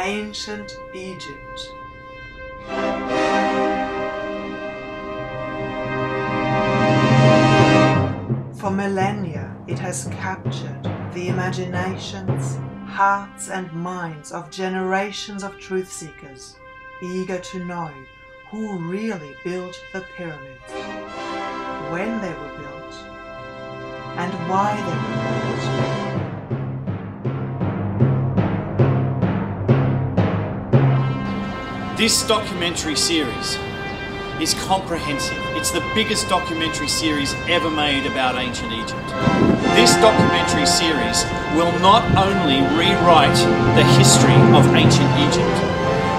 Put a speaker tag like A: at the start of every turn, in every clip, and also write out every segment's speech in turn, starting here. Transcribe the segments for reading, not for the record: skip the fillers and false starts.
A: Ancient Egypt. For millennia, it has captured the imaginations, hearts and minds of generations of truth seekers, eager to know who really built the pyramids, when they were built, and why they were built.
B: This documentary series is comprehensive. It's the biggest documentary series ever made about ancient Egypt. This documentary series will not only rewrite the history of ancient Egypt,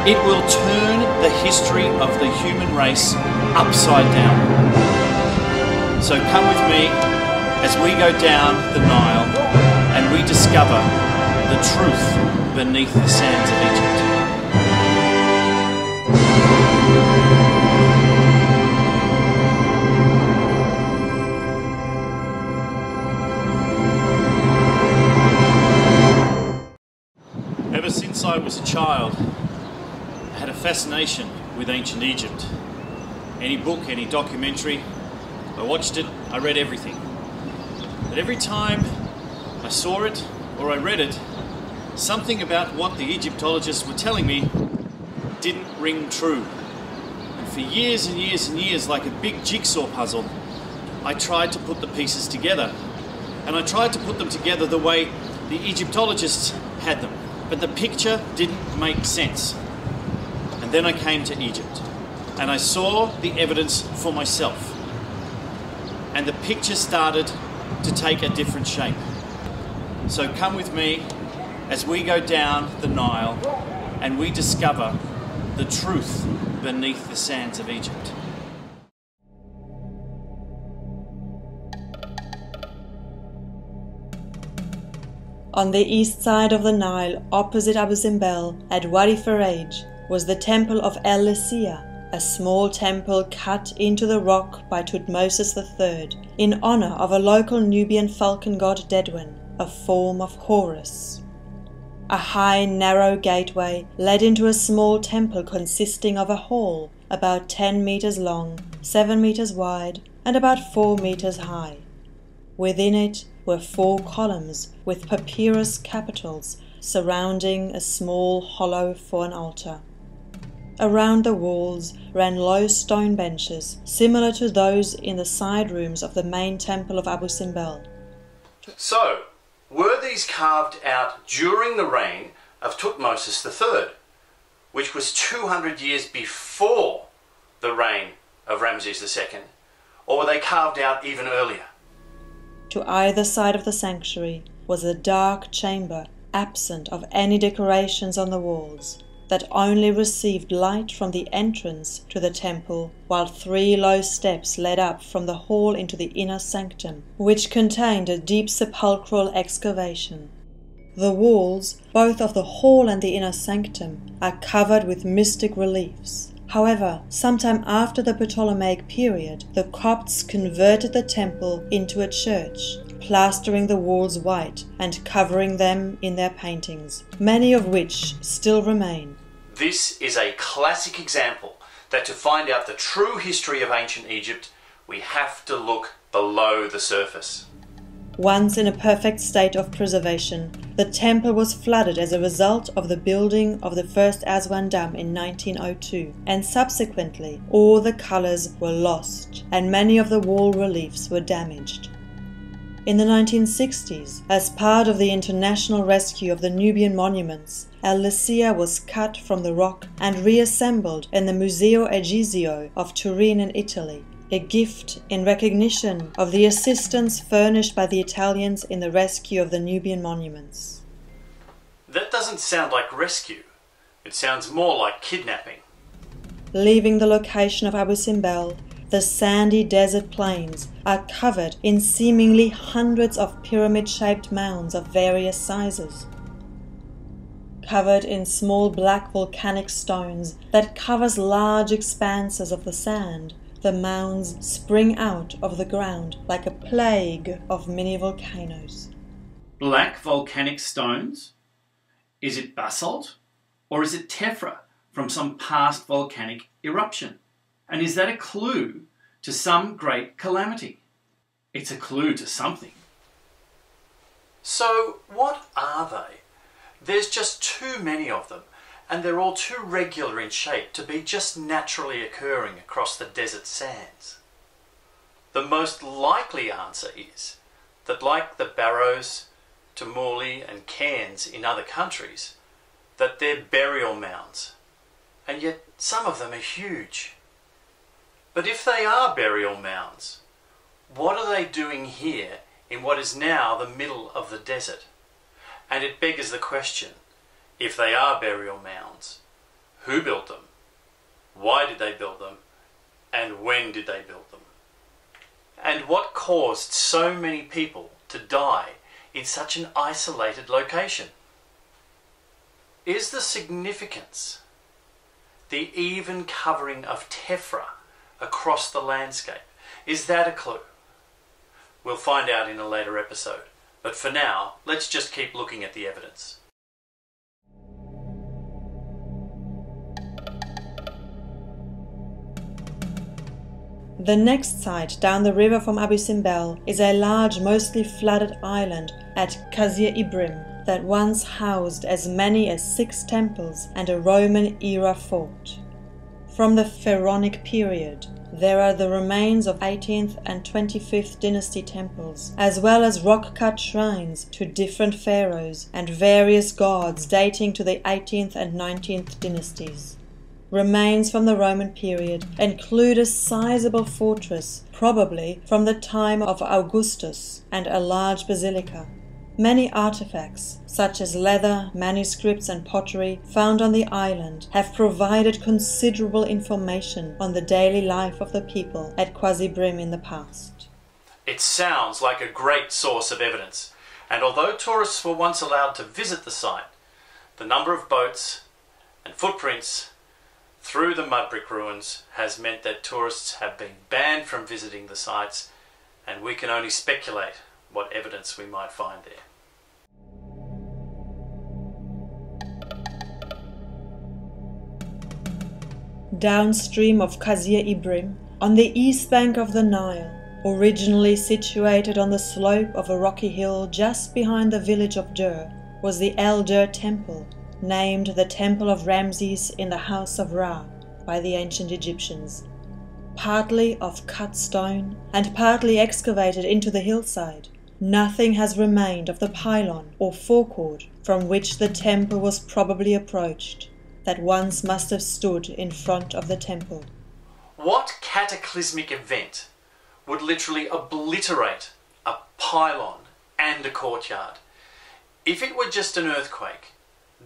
B: it will turn the history of the human race upside down. So come with me as we go down the Nile and we discover the truth beneath the sands of Egypt. Ever since I was a child, I had a fascination with ancient Egypt. Any book, any documentary, I watched it, I read everything. But every time I saw it or I read it, something about what the Egyptologists were telling me didn't ring true. And for years and years and years, like a big jigsaw puzzle, I tried to put the pieces together. And I tried to put them together the way the Egyptologists had them. But the picture didn't make sense. And then I came to Egypt and I saw the evidence for myself. And the picture started to take a different shape. So come with me as we go down the Nile and we discover the truth beneath the sands of Egypt.
C: On the east side of the Nile, opposite Abu Simbel, at Wadi Faraj, was the temple of El Lissia, a small temple cut into the rock by Tutmosis III in honor of a local Nubian falcon god Dedwin, a form of Horus. A high, narrow gateway led into a small temple consisting of a hall about 10 meters long, 7 meters wide, and about 4 meters high. Within it were 4 columns with papyrus capitals surrounding a small hollow for an altar. Around the walls ran low stone benches, similar to those in the side rooms of the main temple of Abu Simbel.
B: So, were these carved out during the reign of Tutmosis III, which was 200 years before the reign of Ramses II, or were they carved out even earlier?
C: To either side of the sanctuary was a dark chamber, absent of any decorations on the walls, that only received light from the entrance to the temple, while 3 low steps led up from the hall into the inner sanctum, which contained a deep sepulchral excavation. The walls, both of the hall and the inner sanctum, are covered with mystic reliefs. However, sometime after the Ptolemaic period, the Copts converted the temple into a church, plastering the walls white and covering them in their paintings, many of which still remain.
B: This is a classic example that to find out the true history of ancient Egypt, we have to look below the surface.
C: Once in a perfect state of preservation, the temple was flooded as a result of the building of the first Aswan Dam in 1902, and subsequently all the colours were lost and many of the wall reliefs were damaged. In the 1960s, as part of the international rescue of the Nubian monuments, El Lissia was cut from the rock and reassembled in the Museo Egizio of Turin in Italy, a gift in recognition of the assistance furnished by the Italians in the rescue of the Nubian monuments.
B: That doesn't sound like rescue. It sounds more like kidnapping.
C: Leaving the location of Abu Simbel, the sandy desert plains are covered in seemingly hundreds of pyramid-shaped mounds of various sizes. Covered in small black volcanic stones that covers large expanses of the sand, the mounds spring out of the ground like a plague of mini volcanoes.
B: Black volcanic stones? Is it basalt?
D: Or is it tephra from some past volcanic eruption? And is that a clue to some great calamity? It's a clue to something.
E: So what are they? There's just too many of them, and they're all too regular in shape to be just naturally occurring across the desert sands. The most likely answer is that, like the barrows, tumuli and cairns in other countries, that they're burial mounds, and yet some of them are huge. But if they are burial mounds, what are they doing here in what is now the middle of the desert? And it beggars the question, if they are burial mounds, who built them? Why did they build them? And when did they build them? And what caused so many people to die in such an isolated location? Is the significance the even covering of tephra across the landscape? Is that a clue? We'll find out in a later episode, but for now, let's just keep looking at the evidence.
C: The next site down the river from Abu Simbel is a large, mostly flooded island at Qasr Ibrim that once housed as many as 6 temples and a Roman-era fort. From the Pharaonic period, there are the remains of 18th and 25th dynasty temples, as well as rock-cut shrines to different pharaohs and various gods dating to the 18th and 19th dynasties. Remains from the Roman period include a sizable fortress, probably from the time of Augustus, and a large basilica. Many artifacts, such as leather, manuscripts and pottery found on the island, have provided considerable information on the daily life of the people at Qasr Ibrim in the past.
E: It sounds like a great source of evidence, and although tourists were once allowed to visit the site, the number of boats and footprints through the mud brick ruins has meant that tourists have been banned from visiting the sites, and we can only speculate what evidence we might find there.
C: Downstream of Qasr Ibrim, on the east bank of the Nile, originally situated on the slope of a rocky hill just behind the village of Dur, was the El Dur Temple, named the Temple of Ramses in the House of Ra by the ancient Egyptians. Partly of cut stone and partly excavated into the hillside, nothing has remained of the pylon or forecourt from which the temple was probably approached, that once must have stood in front of the temple.
E: What cataclysmic event would literally obliterate a pylon and a courtyard? If it were just an earthquake,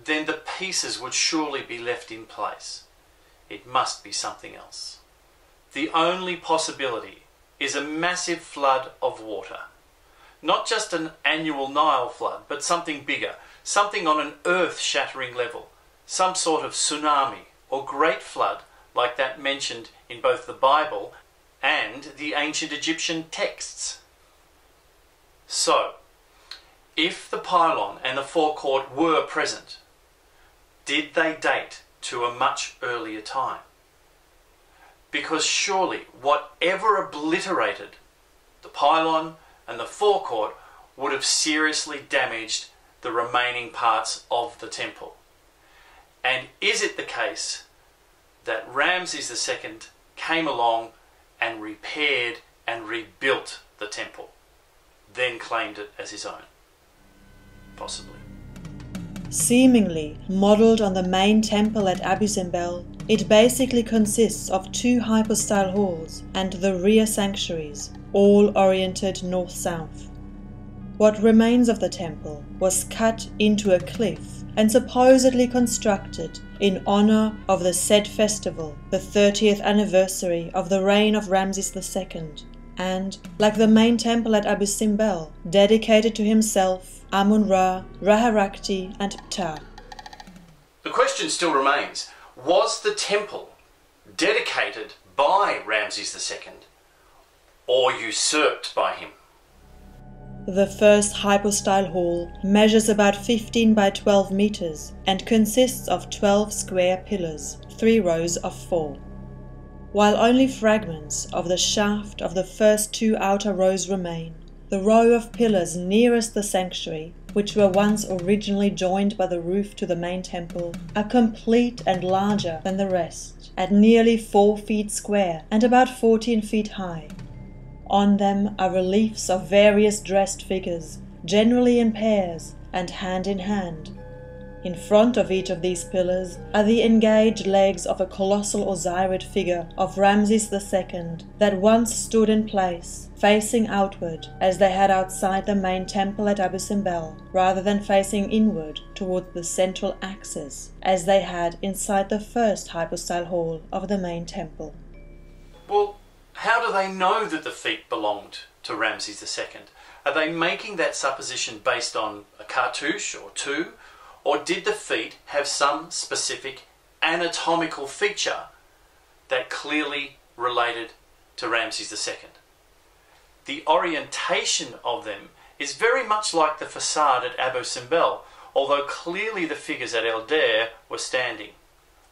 E: then the pieces would surely be left in place. It must be something else. The only possibility is a massive flood of water. Not just an annual Nile flood, but something bigger, something on an earth-shattering level, some sort of tsunami or great flood like that mentioned in both the Bible and the ancient Egyptian texts. So, if the pylon and the forecourt were present, did they date to a much earlier time? Because surely whatever obliterated the pylon and the forecourt would have seriously damaged the remaining parts of the temple. And is it the case that Ramses II came along and repaired and rebuilt the temple, then claimed it as his own? Possibly.
C: Seemingly modelled on the main temple at Abu Simbel, it basically consists of 2 hypostyle halls and the rear sanctuaries, all oriented north-south. What remains of the temple was cut into a cliff and supposedly constructed in honour of the said festival, the 30th anniversary of the reign of Ramses II, and, like the main temple at Abu Simbel, dedicated to himself, Amun-Ra, Ra-Harakti and Ptah.
E: The question still remains, was the temple dedicated by Ramses II or usurped by him?
C: The first hypostyle hall measures about 15 by 12 meters and consists of 12 square pillars, 3 rows of 4. While only fragments of the shaft of the first 2 outer rows remain, the row of pillars nearest the sanctuary, which were once originally joined by the roof to the main temple, are complete and larger than the rest, at nearly 4 feet square and about 14 feet high. On them are reliefs of various dressed figures, generally in pairs and hand in hand. In front of each of these pillars are the engaged legs of a colossal Osirid figure of Ramses II that once stood in place, facing outward as they had outside the main temple at Abu Simbel, rather than facing inward towards the central axis as they had inside the first hypostyle hall of the main temple.
E: Well, how do they know that the feet belonged to Ramses II? Are they making that supposition based on a cartouche or two? Or did the feet have some specific anatomical feature that clearly related to Ramses II? The orientation of them is very much like the facade at Abu Simbel, although clearly the figures at El Deir were standing,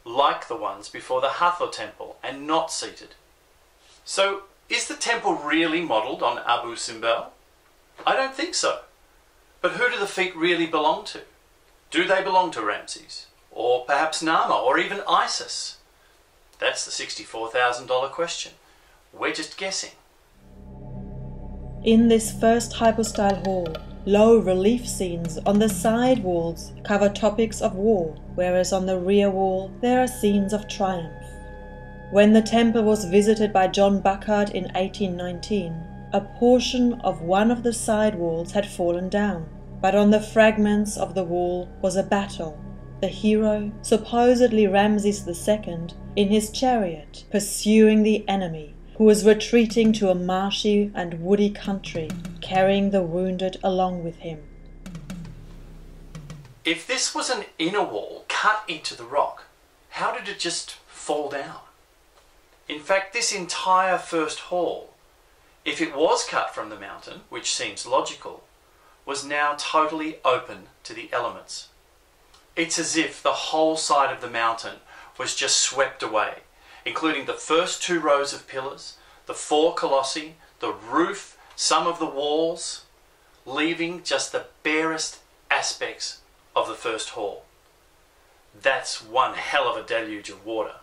E: like the ones before the Hathor temple, and not seated. So, is the temple really modelled on Abu Simbel? I don't think so. But who do the feet really belong to? Do they belong to Ramses? Or perhaps Nama, or even Isis? That's the $64,000 question. We're just guessing.
C: In this first hypostyle hall, low relief scenes on the side walls cover topics of war, whereas on the rear wall there are scenes of triumph. When the temple was visited by John Buckard in 1819, a portion of one of the side walls had fallen down. But on the fragments of the wall was a battle, the hero, supposedly Ramses II, in his chariot, pursuing the enemy, who was retreating to a marshy and woody country, carrying the wounded along with him.
E: If this was an inner wall cut into the rock, how did it just fall down? In fact, this entire first hall, if it was cut from the mountain, which seems logical, was now totally open to the elements. It's as if the whole side of the mountain was just swept away, including the first 2 rows of pillars, the 4 colossi, the roof, some of the walls, leaving just the barest aspects of the first hall. That's one hell of a deluge of water.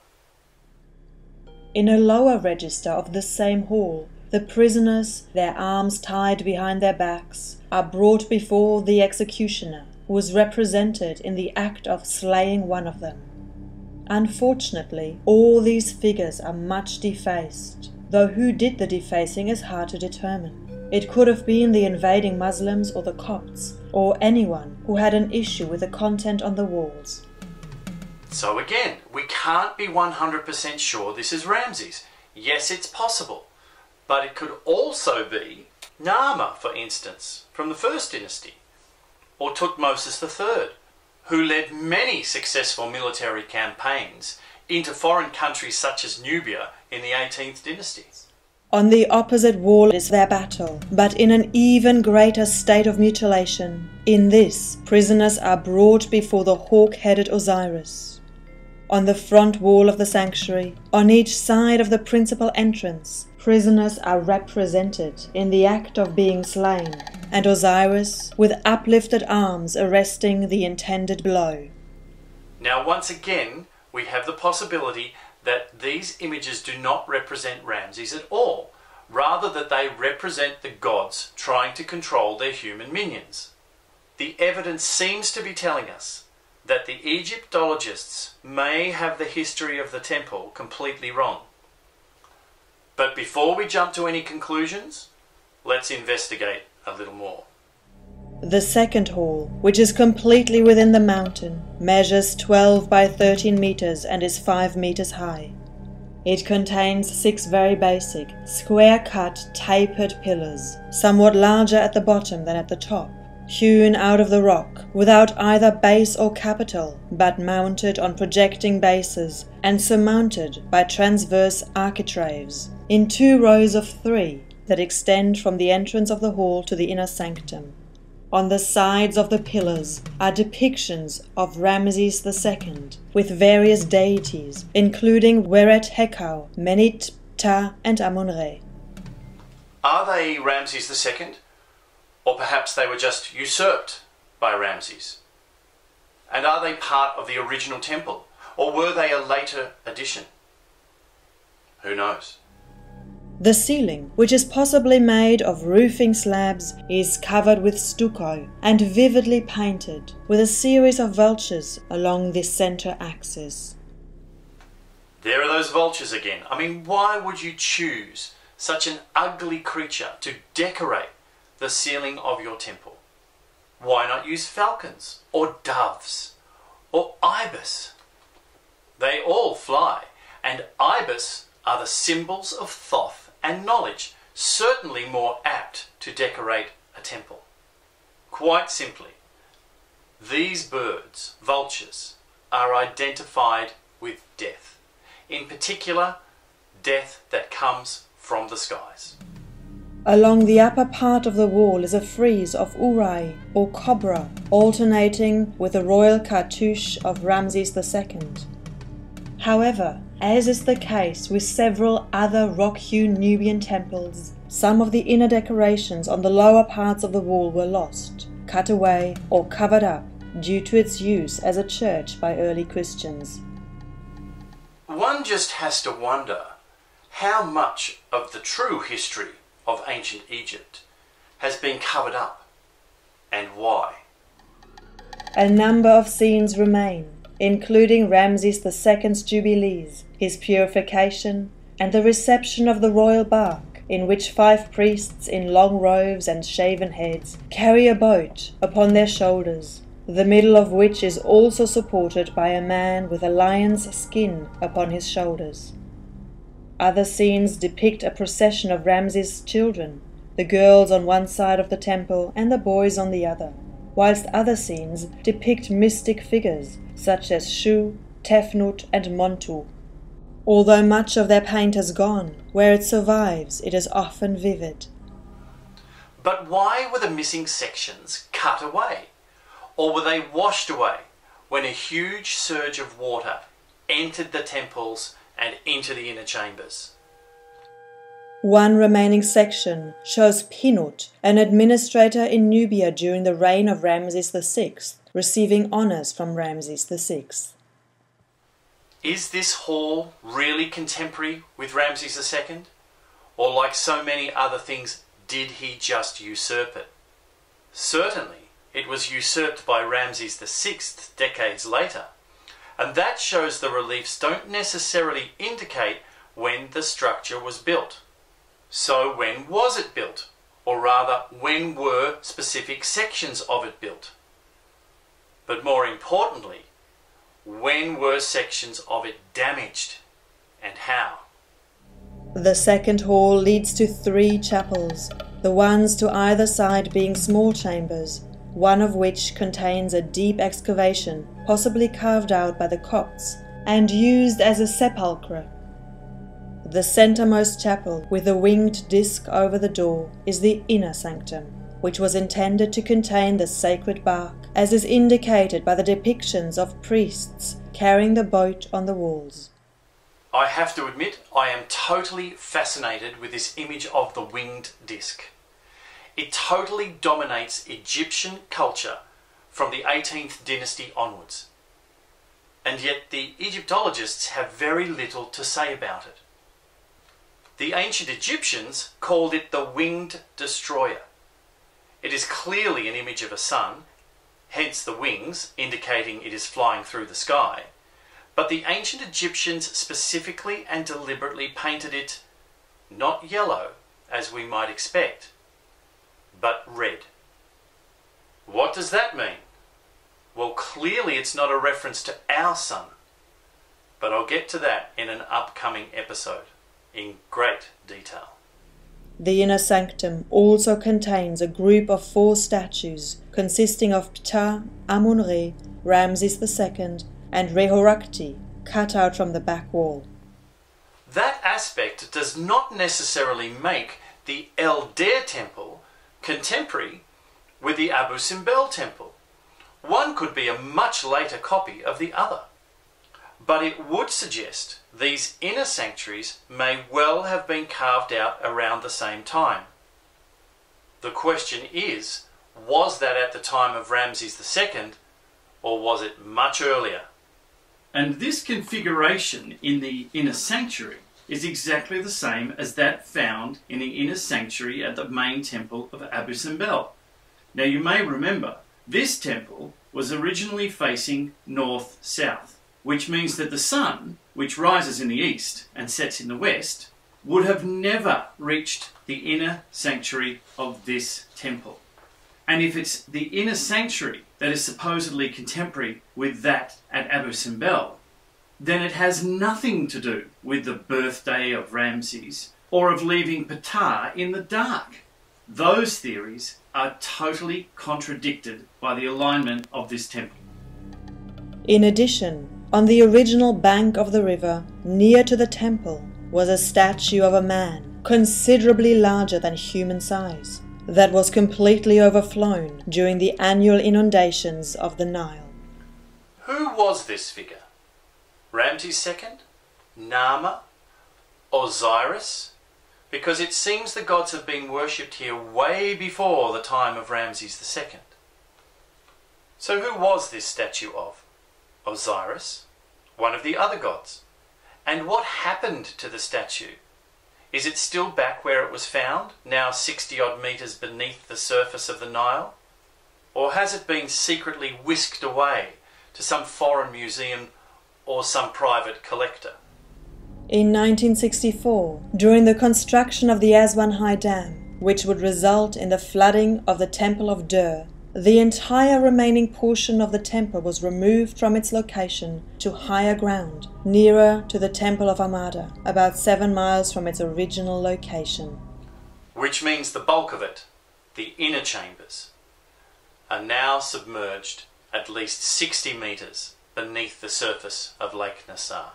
C: In a lower register of the same hall, the prisoners, their arms tied behind their backs, are brought before the executioner, who is represented in the act of slaying one of them. Unfortunately, all these figures are much defaced, though who did the defacing is hard to determine. It could have been the invading Muslims or the Copts, or anyone who had an issue with the content on the walls.
E: So again, we can't be 100% sure this is Ramses. Yes, it's possible. But it could also be Nama, for instance, from the first dynasty, or Thutmose III, who led many successful military campaigns into foreign countries such as Nubia in the 18th dynasty.
C: On the opposite wall is their battle, but in an even greater state of mutilation. In this, prisoners are brought before the hawk-headed Osiris. On the front wall of the sanctuary, on each side of the principal entrance, prisoners are represented in the act of being slain, and Osiris, with uplifted arms, arresting the intended blow.
E: Now once again, we have the possibility that these images do not represent Ramses at all, rather that they represent the gods trying to control their human minions. The evidence seems to be telling us that the Egyptologists may have the history of the temple completely wrong. But before we jump to any conclusions, let's investigate a little more.
C: The second hall, which is completely within the mountain, measures 12 by 13 meters and is 5 meters high. It contains 6 very basic, square-cut, tapered pillars, somewhat larger at the bottom than at the top, hewn out of the rock, without either base or capital, but mounted on projecting bases and surmounted by transverse architraves, in 2 rows of 3, that extend from the entrance of the hall to the inner sanctum. On the sides of the pillars are depictions of Ramses II with various deities, including Weret Hekau, Menit, Ptah, and Amun-Re.
E: Are they Ramses II? Or perhaps they were just usurped by Ramses? And are they part of the original temple? Or were they a later addition? Who knows?
C: The ceiling, which is possibly made of roofing slabs, is covered with stucco and vividly painted, with a series of vultures along the center axis.
E: There are those vultures again. I mean, why would you choose such an ugly creature to decorate the ceiling of your temple? Why not use falcons, or doves, or ibis? They all fly, and ibis are the symbols of Thoth and knowledge, certainly more apt to decorate a temple. Quite simply, these birds, vultures, are identified with death. In particular, death that comes from the skies.
C: Along the upper part of the wall is a frieze of Urai, or cobra, alternating with the royal cartouche of Ramses II. However, as is the case with several other rock-hewn Nubian temples, some of the inner decorations on the lower parts of the wall were lost, cut away, or covered up due to its use as a church by early Christians.
E: One just has to wonder how much of the true history of ancient Egypt has been covered up, and why.
C: A number of scenes remain, including Ramses II's jubilees, his purification, and the reception of the royal bark, in which 5 priests in long robes and shaven heads carry a boat upon their shoulders, the middle of which is also supported by a man with a lion's skin upon his shoulders. Other scenes depict a procession of Ramses' children, the girls on one side of the temple and the boys on the other, whilst other scenes depict mystic figures such as Shu, Tefnut, and Montu. Although much of their paint has gone, where it survives, it is often vivid.
E: But why were the missing sections cut away? Or were they washed away when a huge surge of water entered the temples and into the inner chambers?
C: One remaining section shows Pinut, an administrator in Nubia during the reign of Ramses VI, receiving honours from Ramses VI.
E: Is this hall really contemporary with Ramses II? Or like so many other things, did he just usurp it? Certainly, it was usurped by Ramses VI decades later, and that shows the reliefs don't necessarily indicate when the structure was built. So when was it built? Or rather, when were specific sections of it built? But more importantly, when were sections of it damaged, and how?
C: The second hall leads to 3 chapels, the ones to either side being small chambers, one of which contains a deep excavation, possibly carved out by the Copts, and used as a sepulchre. The centermost chapel, with a winged disc over the door, is the inner sanctum, which was intended to contain the sacred bark, as is indicated by the depictions of priests carrying the boat on the walls.
E: I have to admit, I am totally fascinated with this image of the winged disc. It totally dominates Egyptian culture from the 18th dynasty onwards. And yet the Egyptologists have very little to say about it. The ancient Egyptians called it the winged destroyer. It is clearly an image of a sun, hence the wings, indicating it is flying through the sky. But the ancient Egyptians specifically and deliberately painted it not yellow, as we might expect, but red. What does that mean? Well, clearly it's not a reference to our sun, but I'll get to that in an upcoming episode in great detail.
C: The inner sanctum also contains a group of 4 statues consisting of Ptah, Amun-Re, Ramses II, and Rehorakti, cut out from the back wall.
E: That aspect does not necessarily make the El Deir temple contemporary with the Abu Simbel temple. One could be a much later copy of the other. But it would suggest these inner sanctuaries may well have been carved out around the same time. The question is, was that at the time of Ramses II, or was it much earlier?
D: And this configuration in the inner sanctuary is exactly the same as that found in the inner sanctuary at the main temple of Abu Simbel. Now you may remember, this temple was originally facing north-south, which means that the sun, which rises in the east and sets in the west, would have never reached the inner sanctuary of this temple. And if it's the inner sanctuary that is supposedly contemporary with that at Abu Simbel, then it has nothing to do with the birthday of Ramses or of leaving Ptah in the dark. Those theories are totally contradicted by the alignment of this temple.
C: In addition, on the original bank of the river, near to the temple, was a statue of a man, considerably larger than human size, that was completely overflown during the annual inundations of the Nile.
E: Who was this figure? Ramses II? Nama? Osiris? Because it seems the gods have been worshipped here way before the time of Ramses II. So who was this statue of? Osiris? One of the other gods? And what happened to the statue? Is it still back where it was found, now 60-odd metres beneath the surface of the Nile? Or has it been secretly whisked away to some foreign museum or some private collector?
C: In 1964, during the construction of the Aswan High Dam, which would result in the flooding of the Temple of Dur, the entire remaining portion of the temple was removed from its location to higher ground, nearer to the Temple of Amada, about 7 miles from its original location.
E: Which means the bulk of it, the inner chambers, are now submerged at least 60 metres beneath the surface of Lake Nassar.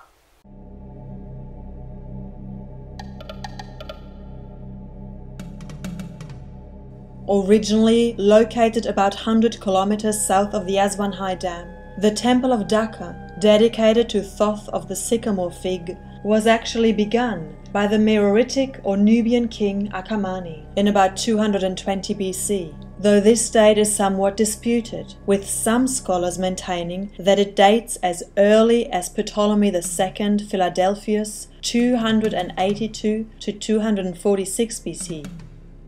C: Originally located about 100 kilometers south of the Aswan High Dam, the Temple of Dhaka, dedicated to Thoth of the sycamore fig, was actually begun by the Meroitic or Nubian king Akamani in about 220 BC, though this date is somewhat disputed, with some scholars maintaining that it dates as early as Ptolemy II Philadelphus 282 to 246 BC.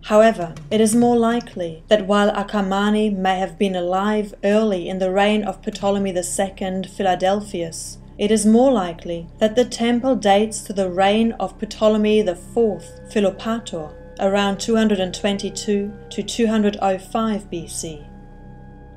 C: However, it is more likely that while Akamani may have been alive early in the reign of Ptolemy II Philadelphus, it is more likely that the temple dates to the reign of Ptolemy IV Philopator, around 222 to 205 BC.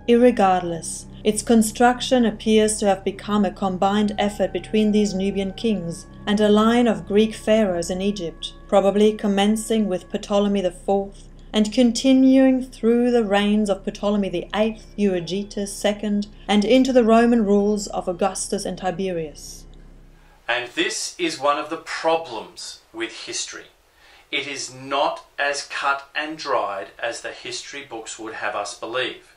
C: Irregardless, its construction appears to have become a combined effort between these Nubian kings and a line of Greek pharaohs in Egypt, probably commencing with Ptolemy IV and continuing through the reigns of Ptolemy VIII, Euergetus II, and into the Roman rules of Augustus and Tiberius.
E: And this is one of the problems with history. It is not as cut and dried as the history books would have us believe.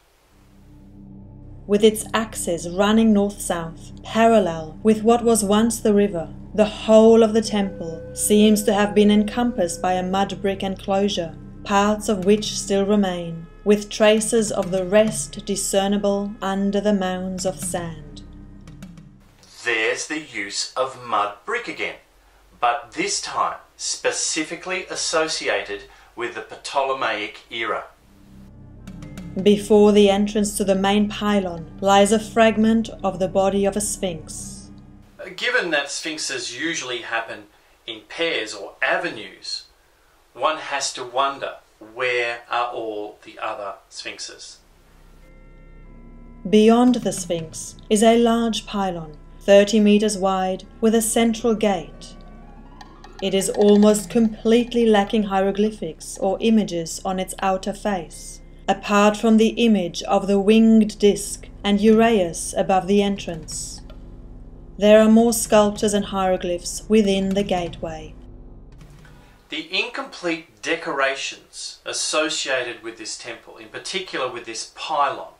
C: With its axis running north-south, parallel with what was once the river, the whole of the temple seems to have been encompassed by a mud brick enclosure, parts of which still remain, with traces of the rest discernible under the mounds of sand.
E: There's the use of mud brick again, but this time specifically associated with the Ptolemaic era.
C: Before the entrance to the main pylon lies a fragment of the body of a sphinx.
E: Given that sphinxes usually happen in pairs or avenues, one has to wonder, where are all the other sphinxes?
C: Beyond the sphinx is a large pylon, 30 meters wide, with a central gate. It is almost completely lacking hieroglyphics or images on its outer face, apart from the image of the winged disc and uraeus above the entrance. There are more sculptures and hieroglyphs within the gateway.
E: The incomplete decorations associated with this temple, in particular with this pylon,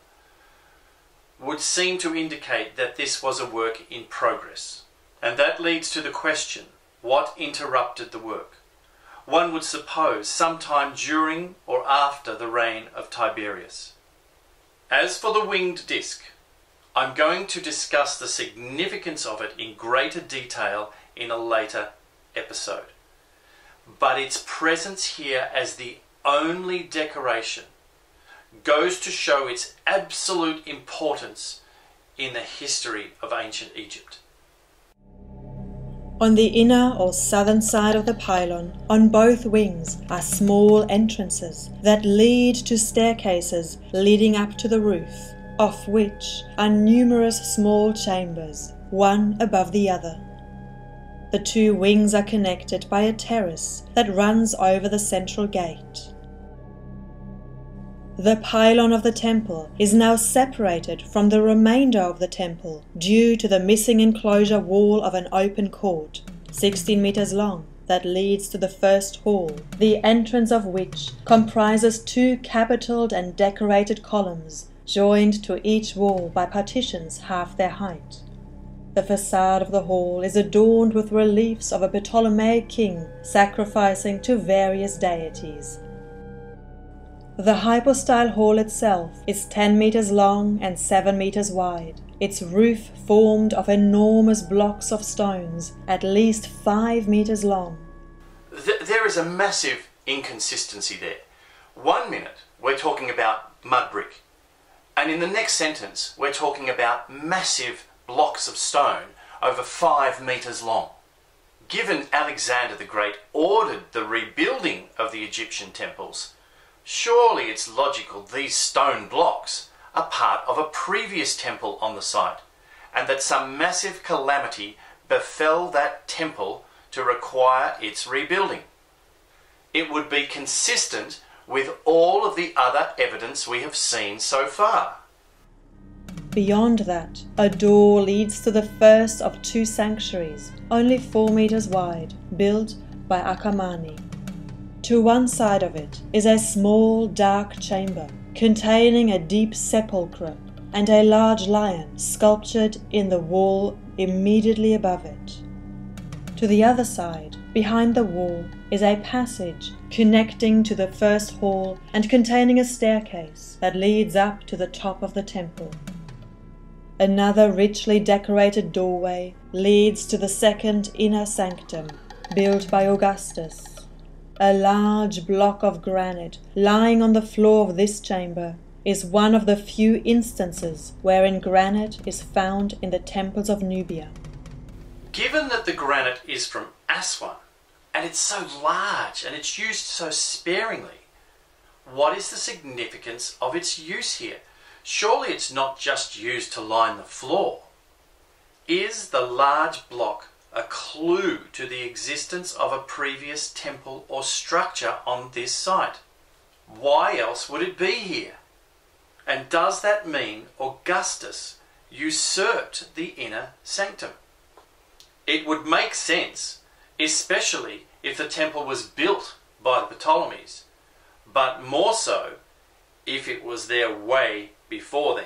E: would seem to indicate that this was a work in progress. And that leads to the question, what interrupted the work? One would suppose sometime during or after the reign of Tiberius. As for the winged disc, I'm going to discuss the significance of it in greater detail in a later episode. But its presence here as the only decoration goes to show its absolute importance in the history of ancient Egypt.
C: On the inner or southern side of the pylon, on both wings, are small entrances that lead to staircases leading up to the roof, of which are numerous small chambers, one above the other. The two wings are connected by a terrace that runs over the central gate. The pylon of the temple is now separated from the remainder of the temple due to the missing enclosure wall of an open court, 16 meters long, that leads to the first hall, the entrance of which comprises two capitalled and decorated columns, joined to each wall by partitions half their height. The facade of the hall is adorned with reliefs of a Ptolemaic king sacrificing to various deities. The hypostyle hall itself is 10 meters long and 7 meters wide, its roof formed of enormous blocks of stones, at least 5 meters long.
E: There is a massive inconsistency there. 1 minute we're talking about mud brick, and in the next sentence we're talking about massive blocks of stone over 5 meters long. Given Alexander the Great ordered the rebuilding of the Egyptian temples, surely it's logical these stone blocks are part of a previous temple on the site, and that some massive calamity befell that temple to require its rebuilding. It would be consistent with all of the other evidence we have seen so far.
C: Beyond that, a door leads to the first of two sanctuaries, only 4 meters wide, built by Akamani. To one side of it is a small, dark chamber, containing a deep sepulchre and a large lion sculptured in the wall immediately above it. To the other side, behind the wall, is a passage connecting to the first hall and containing a staircase that leads up to the top of the temple. Another richly decorated doorway leads to the second inner sanctum, built by Augustus. A large block of granite lying on the floor of this chamber is one of the few instances wherein granite is found in the temples of Nubia.
E: Given that the granite is from Aswan, and it's so large and it's used so sparingly, what is the significance of its use here? Surely it's not just used to line the floor. Is the large block a clue to the existence of a previous temple or structure on this site? Why else would it be here? And does that mean Augustus usurped the inner sanctum? It would make sense, especially if the temple was built by the Ptolemies, but more so if it was there way before then.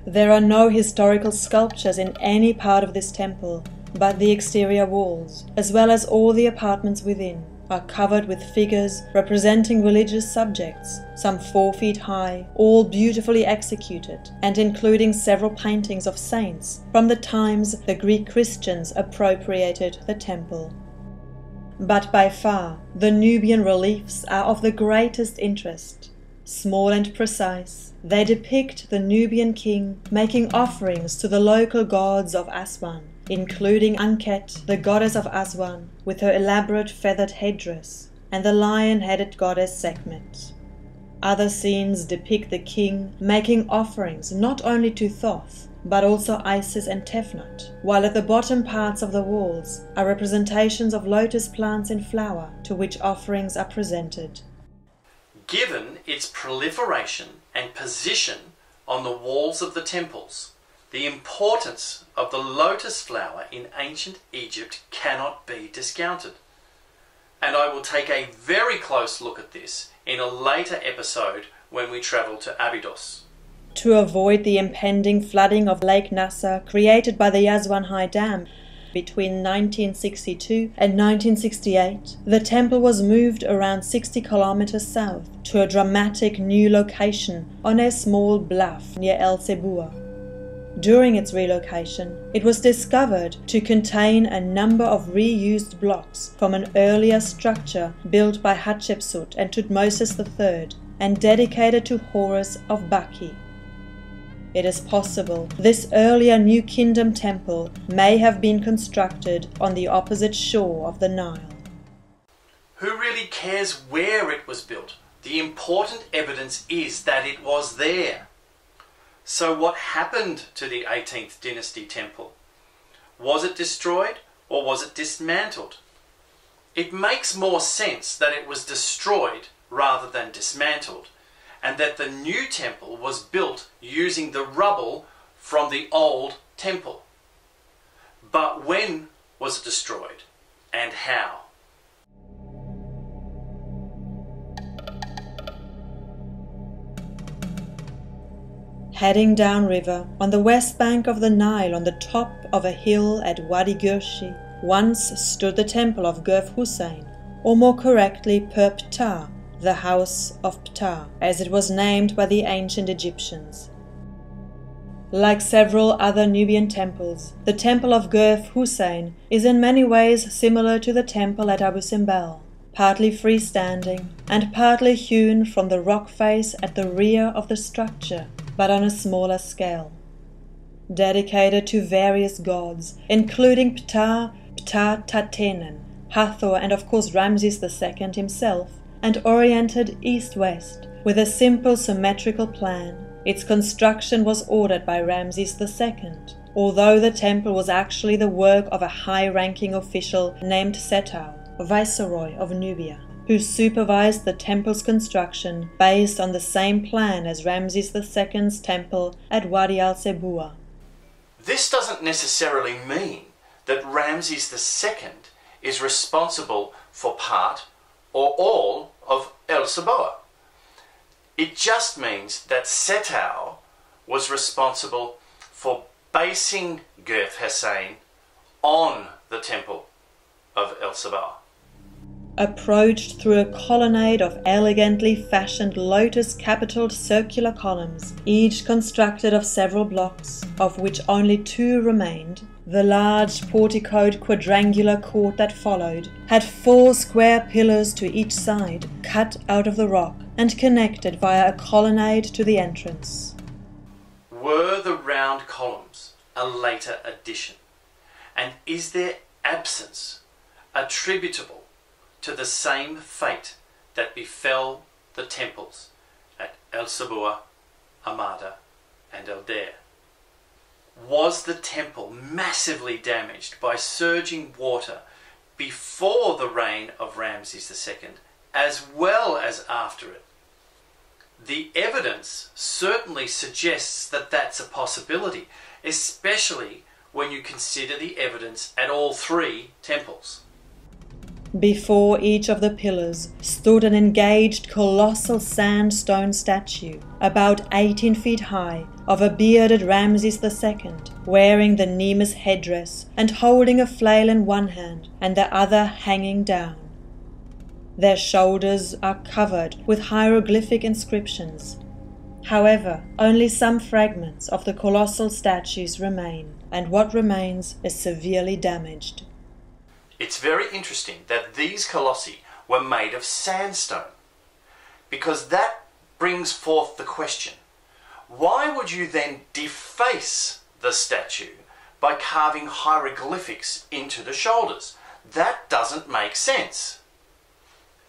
C: There are no historical sculptures in any part of this temple, but the exterior walls, as well as all the apartments within, are covered with figures representing religious subjects, some 4 feet high, all beautifully executed, and including several paintings of saints from the times the Greek Christians appropriated the temple. But by far, the Nubian reliefs are of the greatest interest. Small and precise, they depict the Nubian king making offerings to the local gods of Aswan, including Anket, the goddess of Aswan, with her elaborate feathered headdress, and the lion-headed goddess Sekhmet. Other scenes depict the king making offerings not only to Thoth, but also Isis and Tefnut, while at the bottom parts of the walls are representations of lotus plants in flower to which offerings are presented.
E: Given its proliferation and position on the walls of the temples, the importance of the lotus flower in ancient Egypt cannot be discounted. and I will take a very close look at this in a later episode when we travel to Abydos.
C: To avoid the impending flooding of Lake Nasser created by the Aswan High Dam between 1962 and 1968, the temple was moved around 60 kilometers south to a dramatic new location on a small bluff near El Sebua. During its relocation, it was discovered to contain a number of reused blocks from an earlier structure built by Hatshepsut and Tutmosis III and dedicated to Horus of Baki. It is possible this earlier New Kingdom temple may have been constructed on the opposite shore of the Nile.
E: Who really cares where it was built? The important evidence is that it was there. So what happened to the 18th dynasty temple? Was it destroyed or was it dismantled? It makes more sense that it was destroyed rather than dismantled, and that the new temple was built using the rubble from the old temple. But when was it destroyed and how?
C: Heading downriver on the west bank of the Nile on the top of a hill at Wadi Gurshi, once stood the temple of Gurf Hussein, or more correctly Ptah, the House of Ptah, as it was named by the ancient Egyptians. Like several other Nubian temples, the temple of Gurf Hussein is in many ways similar to the temple at Abu Simbel, partly freestanding and partly hewn from the rock face at the rear of the structure, but on a smaller scale. Dedicated to various gods, including Ptah, Ptah Tatenen, Hathor and of course Ramses II himself, and oriented east-west with a simple symmetrical plan. Its construction was ordered by Ramses II, although the temple was actually the work of a high-ranking official named Setau, Viceroy of Nubia, who supervised the temple's construction based on the same plan as Ramses II's temple at Wadi al-Sebua.
E: This doesn't necessarily mean that Ramses II is responsible for part or all of El Sebua. It just means that Setau was responsible for basing Gurf Hussein on the temple of El Sebua.
C: Approached through a colonnade of elegantly fashioned lotus-capitaled circular columns, each constructed of several blocks, of which only 2 remained, the large porticoed quadrangular court that followed had 4 square pillars to each side, cut out of the rock and connected via a colonnade to the entrance.
E: Were the round columns a later addition? And is their absence attributable to the same fate that befell the temples at El Sebua, Amada and El Deir? Was the temple massively damaged by surging water before the reign of Ramses II as well as after it? The evidence certainly suggests that that's a possibility, especially when you consider the evidence at all 3 temples.
C: Before each of the pillars stood an engaged colossal sandstone statue, about 18 feet high, of a bearded Ramses II, wearing the Nemes headdress and holding a flail in one hand and the other hanging down. Their shoulders are covered with hieroglyphic inscriptions. However, only some fragments of the colossal statues remain, and what remains is severely damaged.
E: It's very interesting that these colossi were made of sandstone, because that brings forth the question, why would you then deface the statue by carving hieroglyphics into the shoulders? That doesn't make sense.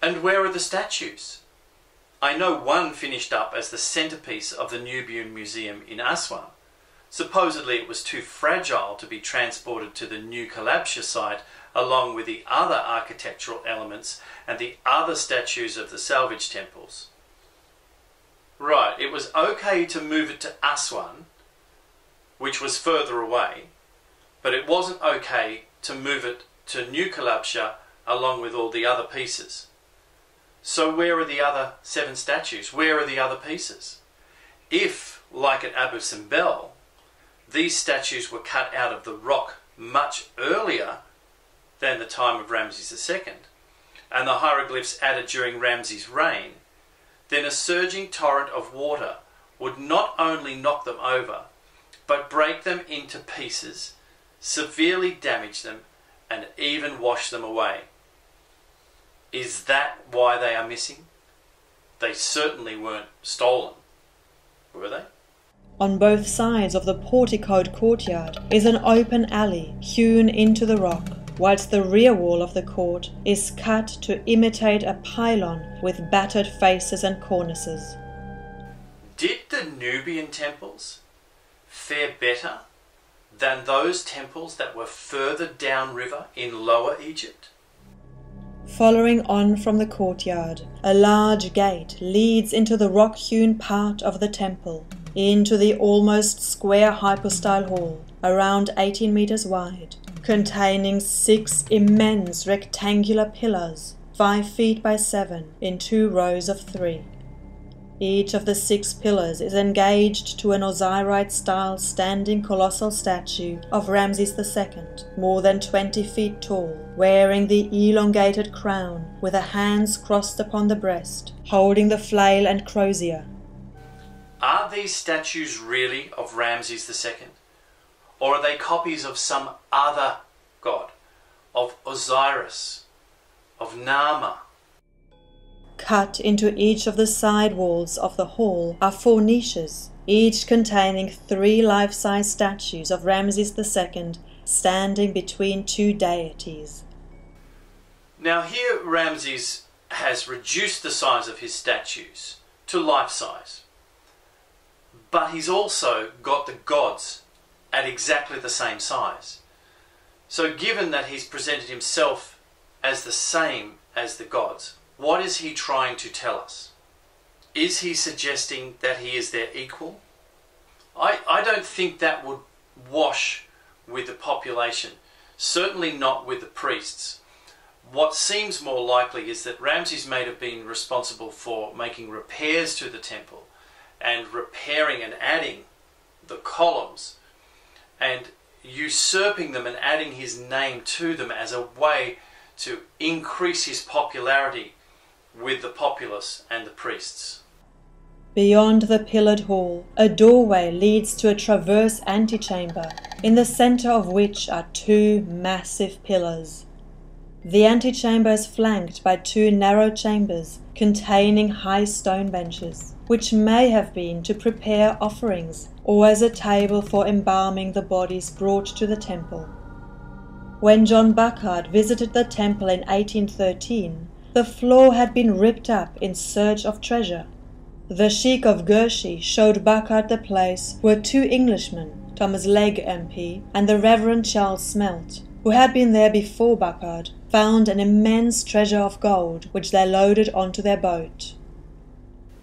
E: And where are the statues? I know one finished up as the centerpiece of the Nubian Museum in Aswan. Supposedly it was too fragile to be transported to the new Kalabsha site along with the other architectural elements and the other statues of the salvage temples. Right, it was okay to move it to Aswan, which was further away, but it wasn't okay to move it to New Kalabsha, along with all the other pieces. So where are the other 7 statues? Where are the other pieces? If, like at Abu Simbel, these statues were cut out of the rock much earlier than the time of Ramses II, and the hieroglyphs added during Ramses' reign, then a surging torrent of water would not only knock them over, but break them into pieces, severely damage them, and even wash them away. Is that why they are missing? They certainly weren't stolen, were they?
C: On both sides of the porticoed courtyard is an open alley hewn into the rock, whilst the rear wall of the court is cut to imitate a pylon with battered faces and cornices.
E: Did the Nubian temples fare better than those temples that were further downriver in Lower Egypt?
C: Following on from the courtyard, a large gate leads into the rock-hewn part of the temple, into the almost square hypostyle hall, around 18 meters wide, containing 6 immense rectangular pillars, 5 feet by 7, in 2 rows of 3. Each of the 6 pillars is engaged to an Osirite-style standing colossal statue of Ramses II, more than 20 feet tall, wearing the elongated crown, with the hands crossed upon the breast, holding the flail and crozier.
E: Are these statues really of Ramses II? Or are they copies of some other god? Of Osiris? Of Nama?
C: Cut into each of the side walls of the hall are 4 niches, each containing 3 life-size statues of Ramses II standing between 2 deities.
E: Now here Ramses has reduced the size of his statues to life-size, but he's also got the gods at exactly the same size. So given that he's presented himself as the same as the gods, what is he trying to tell us? Is he suggesting that he is their equal? I don't think that would wash with the population, certainly not with the priests. What seems more likely is that Ramses may have been responsible for making repairs to the temple and repairing and adding the columns and usurping them and adding his name to them as a way to increase his popularity with the populace and the priests.
C: Beyond the pillared hall, a doorway leads to a traverse antechamber, in the centre of which are 2 massive pillars. The antechamber is flanked by 2 narrow chambers containing high stone benches, which may have been to prepare offerings or as a table for embalming the bodies brought to the temple. When John Burckhardt visited the temple in 1813, the floor had been ripped up in search of treasure. The Sheikh of Gurshi showed Burckhardt the place where 2 Englishmen, Thomas Legge MP and the Reverend Charles Smelt, who had been there before Burckhardt, found an immense treasure of gold which they loaded onto their boat.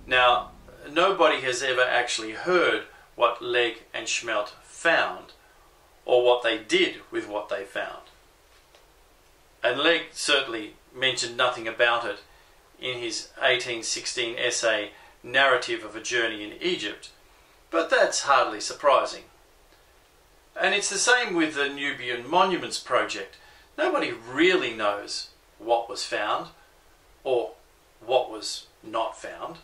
E: Now, nobody has ever actually heard what Legge and Smelt found or what they did with what they found. And Legge certainly mentioned nothing about it in his 1816 essay Narrative of a Journey in Egypt, but that's hardly surprising. And it's the same with the Nubian Monuments Project. Nobody really knows what was found or what was not found.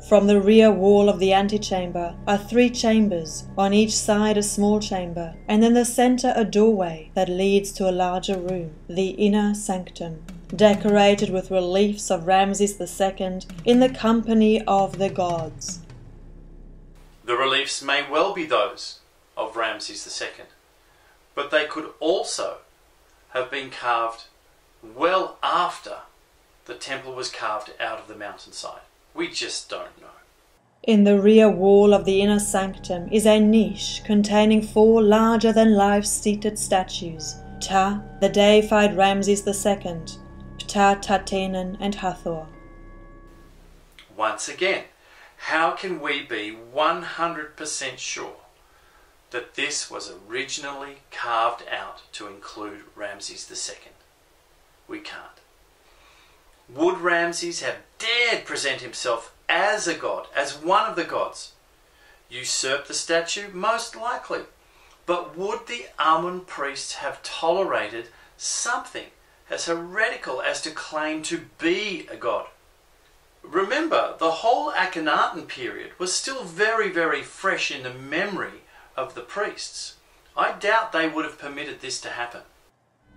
C: From the rear wall of the antechamber are 3 chambers, on each side a small chamber, and in the centre a doorway that leads to a larger room, the inner sanctum, decorated with reliefs of Ramses II in the company of the gods.
E: The reliefs may well be those of Ramses II, but they could also have been carved well after the temple was carved out of the mountainside. We just don't know.
C: In the rear wall of the inner sanctum is a niche containing 4 larger-than-life seated statues, Ptah, the deified Ramses II, Ptah, Tatenan and Hathor.
E: Once again, how can we be 100% sure that this was originally carved out to include Ramses II? we can't. Would Ramses have dared present himself as a god, as one of the gods? Usurp the statue? Most likely. But would the Amun priests have tolerated something as heretical as to claim to be a god? Remember, the whole Akhenaten period was still very, very fresh in the memory of the priests. I doubt they would have permitted this to happen.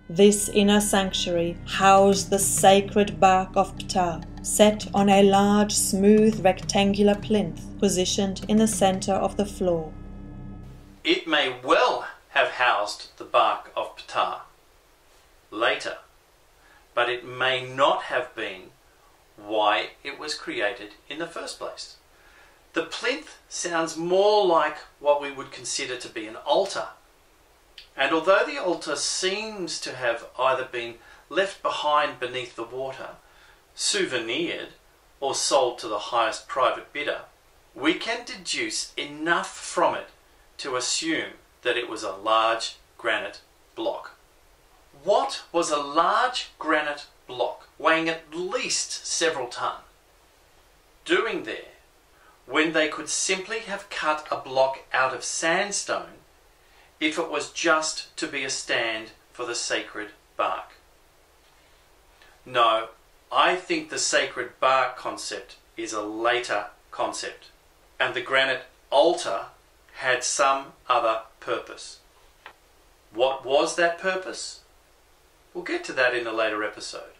C: This inner sanctuary housed the sacred bark of Ptah, set on a large, smooth, rectangular plinth positioned in the center of the floor.
E: It may well have housed the bark of Ptah later, but it may not have been why it was created in the first place. The plinth sounds more like what we would consider to be an altar. And although the altar seems to have either been left behind beneath the water, souvenired, or sold to the highest private bidder, we can deduce enough from it to assume that it was a large granite block. What was a large granite block weighing at least several tons doing there when they could simply have cut a block out of sandstone if it was just to be a stand for the sacred bark? No, I think the sacred bark concept is a later concept, and the granite altar had some other purpose. What was that purpose? We'll get to that in a later episode.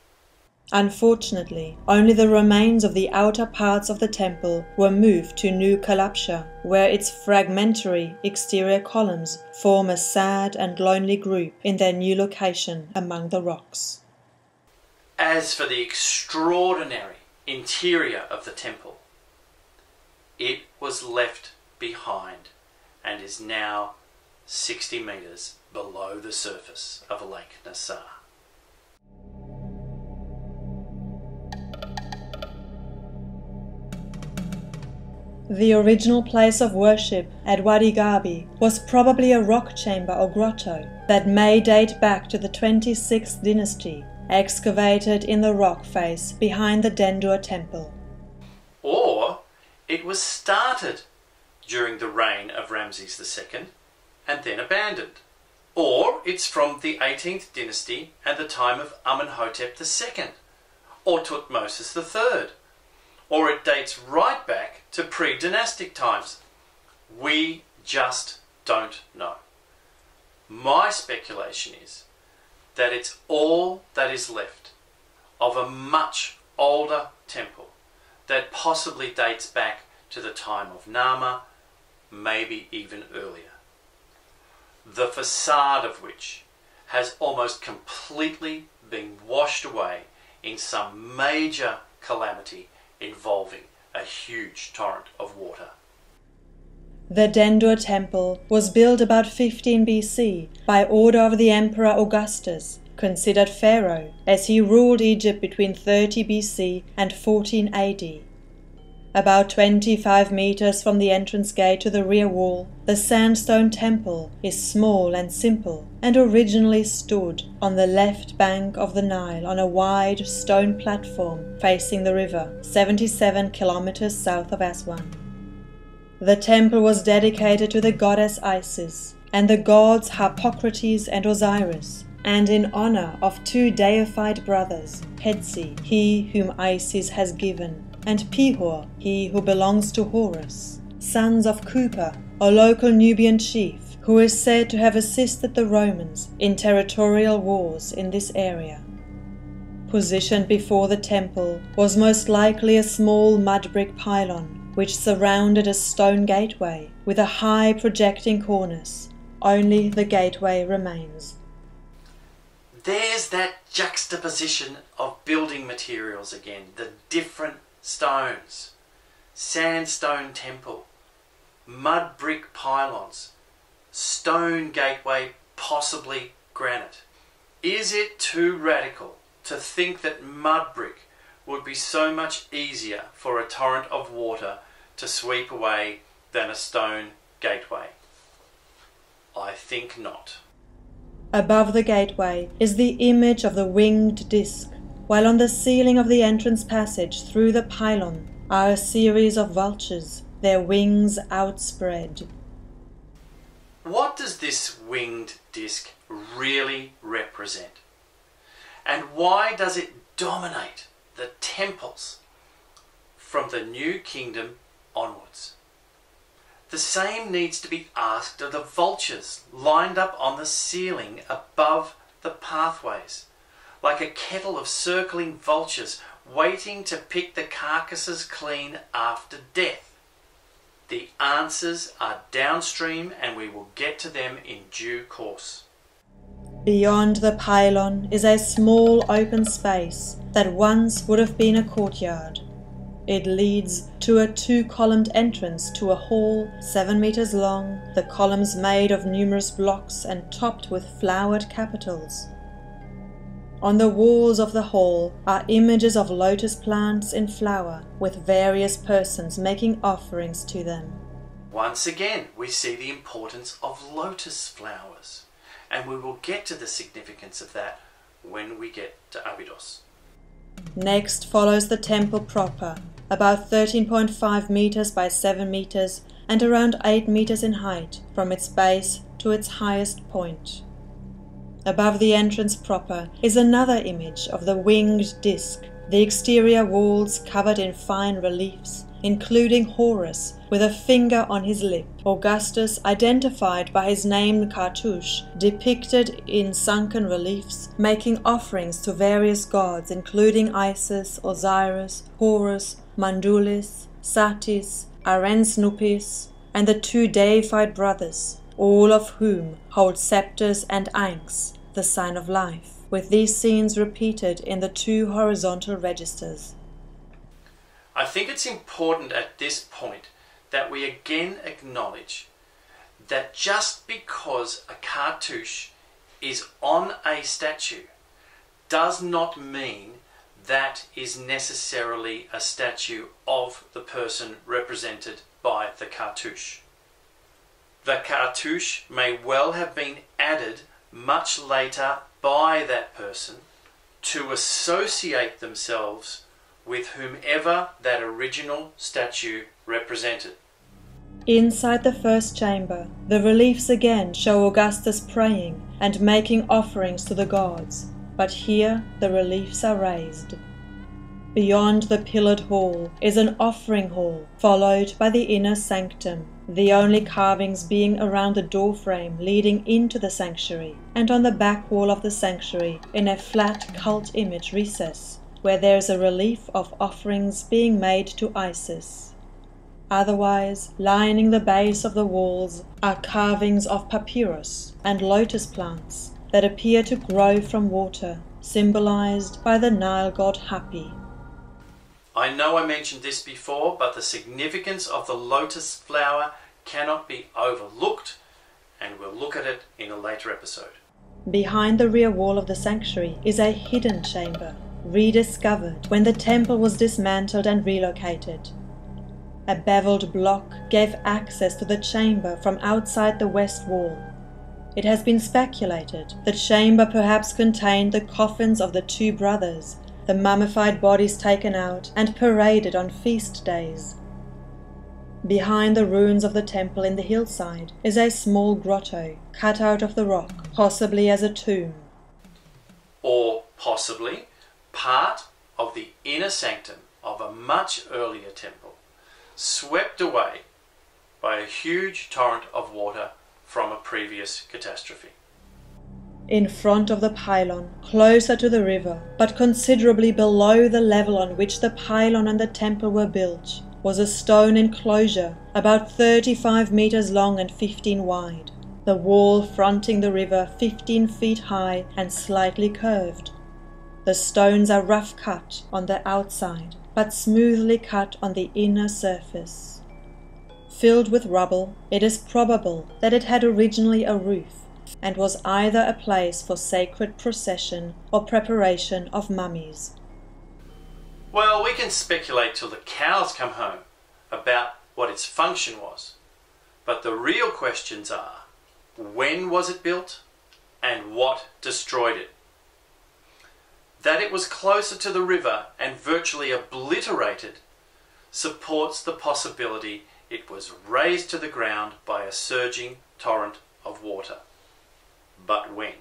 C: Unfortunately, only the remains of the outer parts of the temple were moved to New Kalabsha, where its fragmentary exterior columns form a sad and lonely group in their new location among the rocks.
E: As for the extraordinary interior of the temple, it was left behind and is now 60 meters below the surface of Lake Nasser.
C: The original place of worship at Wadi Gabi was probably a rock chamber or grotto that may date back to the 26th dynasty, excavated in the rock face behind the Dendur temple.
E: Or it was started during the reign of Ramses II and then abandoned. Or it's from the 18th dynasty and the time of Amenhotep II or Tutmosis III. Or it dates right back to pre-dynastic times. We just don't know. My speculation is that it's all that is left of a much older temple that possibly dates back to the time of Nama, maybe even earlier. The facade of which has almost completely been washed away in some major calamity involving a huge torrent of water.
C: The Dendur temple was built about 15 BC by order of the Emperor Augustus, considered pharaoh, as he ruled Egypt between 30 BC and 14 AD. About 25 meters from the entrance gate to the rear wall, the sandstone temple is small and simple, and originally stood on the left bank of the Nile on a wide stone platform facing the river, 77 kilometers south of Aswan. The temple was dedicated to the goddess Isis and the gods Harpocrates and Osiris, and in honor of two deified brothers, Pedsi, he whom Isis has given, and Pihor, he who belongs to Horus, sons of Kupa, a local Nubian chief who is said to have assisted the Romans in territorial wars in this area. Positioned before the temple was most likely a small mud brick pylon, which surrounded a stone gateway with a high projecting cornice. Only the gateway remains.
E: There's that juxtaposition of building materials again, the different stones, sandstone temple, mud brick pylons, stone gateway, possibly granite. Is it too radical to think that mud brick would be so much easier for a torrent of water to sweep away than a stone gateway? I think not.
C: Above the gateway is the image of the winged disc, while on the ceiling of the entrance passage through the pylon are a series of vultures, their wings outspread.
E: What does this winged disc really represent? And why does it dominate the temples from the New Kingdom onwards? The same needs to be asked of the vultures lined up on the ceiling above the pathways, like a kettle of circling vultures waiting to pick the carcasses clean after death. The answers are downstream and we will get to them in due course.
C: Beyond the pylon is a small open space that once would have been a courtyard. It leads to a 2-columned entrance to a hall 7 meters long, the columns made of numerous blocks and topped with flowered capitals. On the walls of the hall are images of lotus plants in flower, with various persons making offerings to them.
E: Once again, we see the importance of lotus flowers, and we will get to the significance of that when we get to Abydos.
C: Next follows the temple proper, about 13.5 meters by 7 meters and around 8 meters in height from its base to its highest point. Above the entrance proper is another image of the winged disc, the exterior walls covered in fine reliefs, including Horus with a finger on his lip, Augustus identified by his name Cartouche, depicted in sunken reliefs, making offerings to various gods including Isis, Osiris, Horus, Mandulis, Satis, Arens Nupis, and the 2 deified brothers, all of whom hold scepters and ankhs, the sign of life, with these scenes repeated in the 2 horizontal registers.
E: I think it's important at this point that we again acknowledge that just because a cartouche is on a statue does not mean that is necessarily a statue of the person represented by the cartouche. The cartouche may well have been added much later by that person to associate themselves with whomever that original statue represented.
C: Inside the first chamber, the reliefs again show Augustus praying and making offerings to the gods, but here the reliefs are raised. Beyond the pillared hall is an offering hall, followed by the inner sanctum, the only carvings being around the doorframe leading into the sanctuary, and on the back wall of the sanctuary in a flat cult image recess, where there is a relief of offerings being made to Isis. Otherwise, lining the base of the walls are carvings of papyrus and lotus plants that appear to grow from water, symbolized by the Nile god Hapi.
E: I know I mentioned this before, but the significance of the lotus flower cannot be overlooked, and we'll look at it in a later episode.
C: Behind the rear wall of the sanctuary is a hidden chamber, rediscovered when the temple was dismantled and relocated. A beveled block gave access to the chamber from outside the west wall. It has been speculated the chamber perhaps contained the coffins of the 2 brothers, the mummified bodies taken out and paraded on feast days. Behind the ruins of the temple in the hillside is a small grotto cut out of the rock, possibly as a tomb.
E: Or possibly part of the inner sanctum of a much earlier temple, swept away by a huge torrent of water from a previous catastrophe.
C: In front of the pylon, closer to the river, but considerably below the level on which the pylon and the temple were built, was a stone enclosure about 35 meters long and 15 wide, the wall fronting the river 15 feet high and slightly curved. The stones are rough cut on the outside, but smoothly cut on the inner surface. Filled with rubble, it is probable that it had originally a roof, and was either a place for sacred procession or preparation of mummies.
E: Well, we can speculate till the cows come home about what its function was, but the real questions are, when was it built and what destroyed it. That it was closer to the river and virtually obliterated supports the possibility it was razed to the ground by a surging torrent of water. But when?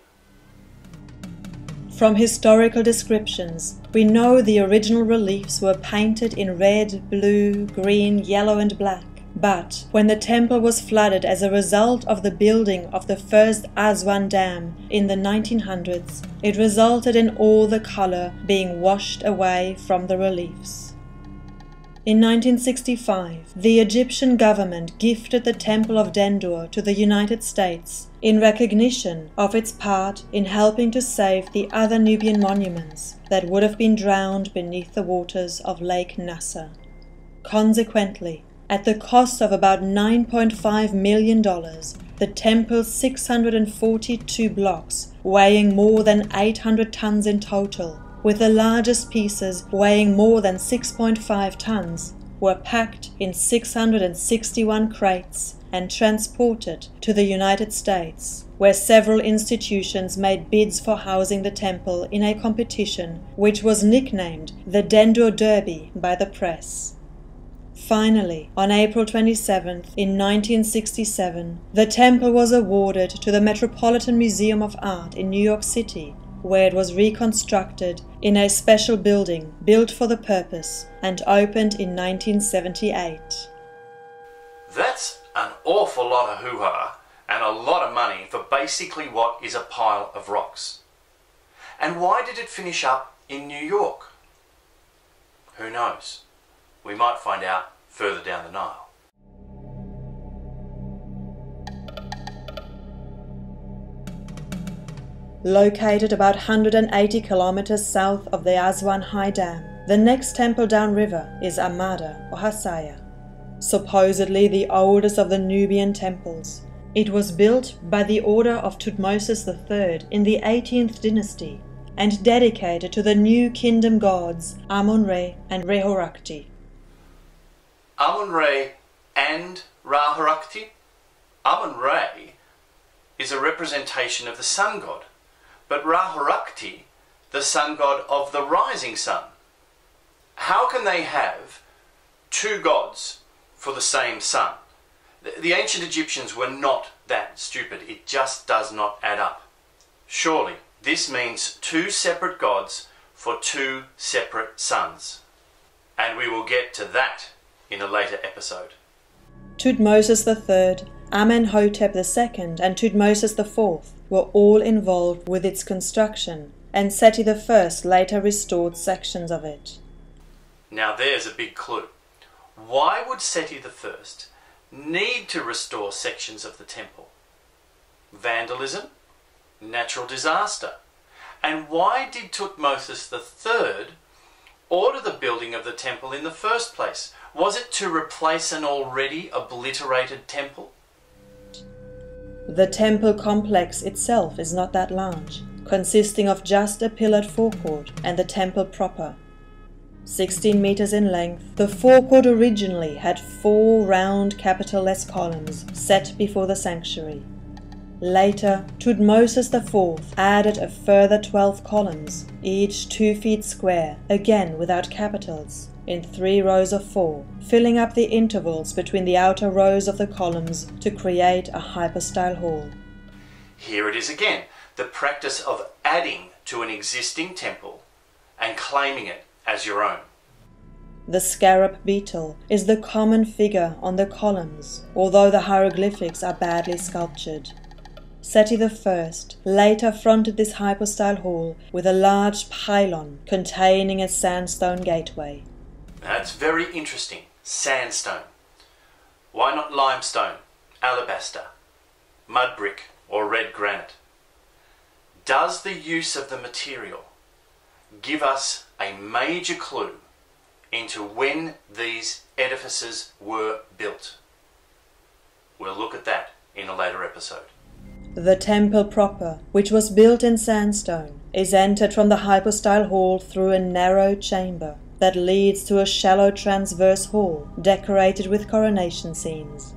C: From historical descriptions, we know the original reliefs were painted in red, blue, green, yellow and black. But when the temple was flooded as a result of the building of the first Aswan Dam in the 1900s, it resulted in all the color being washed away from the reliefs. In 1965, the Egyptian government gifted the Temple of Dendur to the United States in recognition of its part in helping to save the other Nubian monuments that would have been drowned beneath the waters of Lake Nasser. Consequently, at the cost of about $9.5 million, the temple's 642 blocks, weighing more than 800 tons in total, with the largest pieces weighing more than 6.5 tons, were packed in 661 crates and transported to the United States, where several institutions made bids for housing the temple in a competition which was nicknamed the Dendur Derby by the press. Finally, on April 27th, in 1967, the temple was awarded to the Metropolitan Museum of Art in New York City, where it was reconstructed in a special building built for the purpose and opened in 1978.
E: That's an awful lot of hoo-ha and a lot of money for basically what is a pile of rocks. And why did it finish up in New York? Who knows? We might find out further down the Nile.
C: Located about 180 kilometers south of the Aswan High Dam, the next temple downriver is Amada or Hassaya, supposedly the oldest of the Nubian temples. It was built by the order of Thutmose III in the 18th dynasty and dedicated to the new kingdom gods Amun-Re and Rehorakti.
E: Amun-Re and Ra-Horakhti? Amun-Re is a representation of the sun god, but Ra-Horakhti, the sun god of the rising sun. How can they have two gods for the same sun? The ancient Egyptians were not that stupid. It just does not add up. Surely this means two separate gods for two separate suns. And we will get to that in a later episode.
C: Thutmose III, Amenhotep II and Thutmose IV were all involved with its construction, and Seti I later restored sections of it.
E: Now there's a big clue. Why would Seti I need to restore sections of the temple? Vandalism? Natural disaster? And why did Thutmose III order the building of the temple in the first place? Was it to replace an already obliterated temple?
C: The temple complex itself is not that large, consisting of just a pillared forecourt and the temple proper. 16 meters in length, the forecourt originally had 4 round capital-less columns set before the sanctuary. Later, Thutmose IV added a further 12 columns, each 2 feet square, again without capitals, in 3 rows of 4, filling up the intervals between the outer rows of the columns to create a hypostyle hall.
E: Here it is again, the practice of adding to an existing temple and claiming it as your own.
C: The scarab beetle is the common figure on the columns, although the hieroglyphics are badly sculptured. Seti I later fronted this hypostyle hall with a large pylon containing a sandstone gateway.
E: That's very interesting. Sandstone. Why not limestone, alabaster, mud brick or red granite? Does the use of the material give us a major clue into when these edifices were built? We'll look at that in a later episode.
C: The temple proper, which was built in sandstone, is entered from the hypostyle hall through a narrow chamber that leads to a shallow transverse hall decorated with coronation scenes.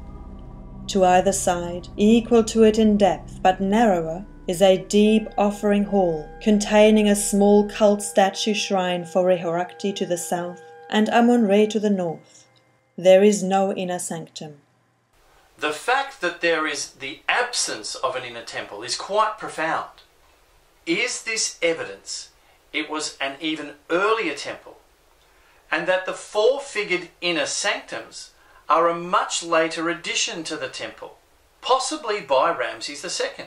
C: To either side, equal to it in depth but narrower, is a deep offering hall containing a small cult statue shrine for Rehorakti to the south and Amun-Re to the north. There is no inner sanctum.
E: The fact that there is the absence of an inner temple is quite profound. Is this evidence it was an even earlier temple, and that the four-figured inner sanctums are a much later addition to the temple, possibly by Ramses II?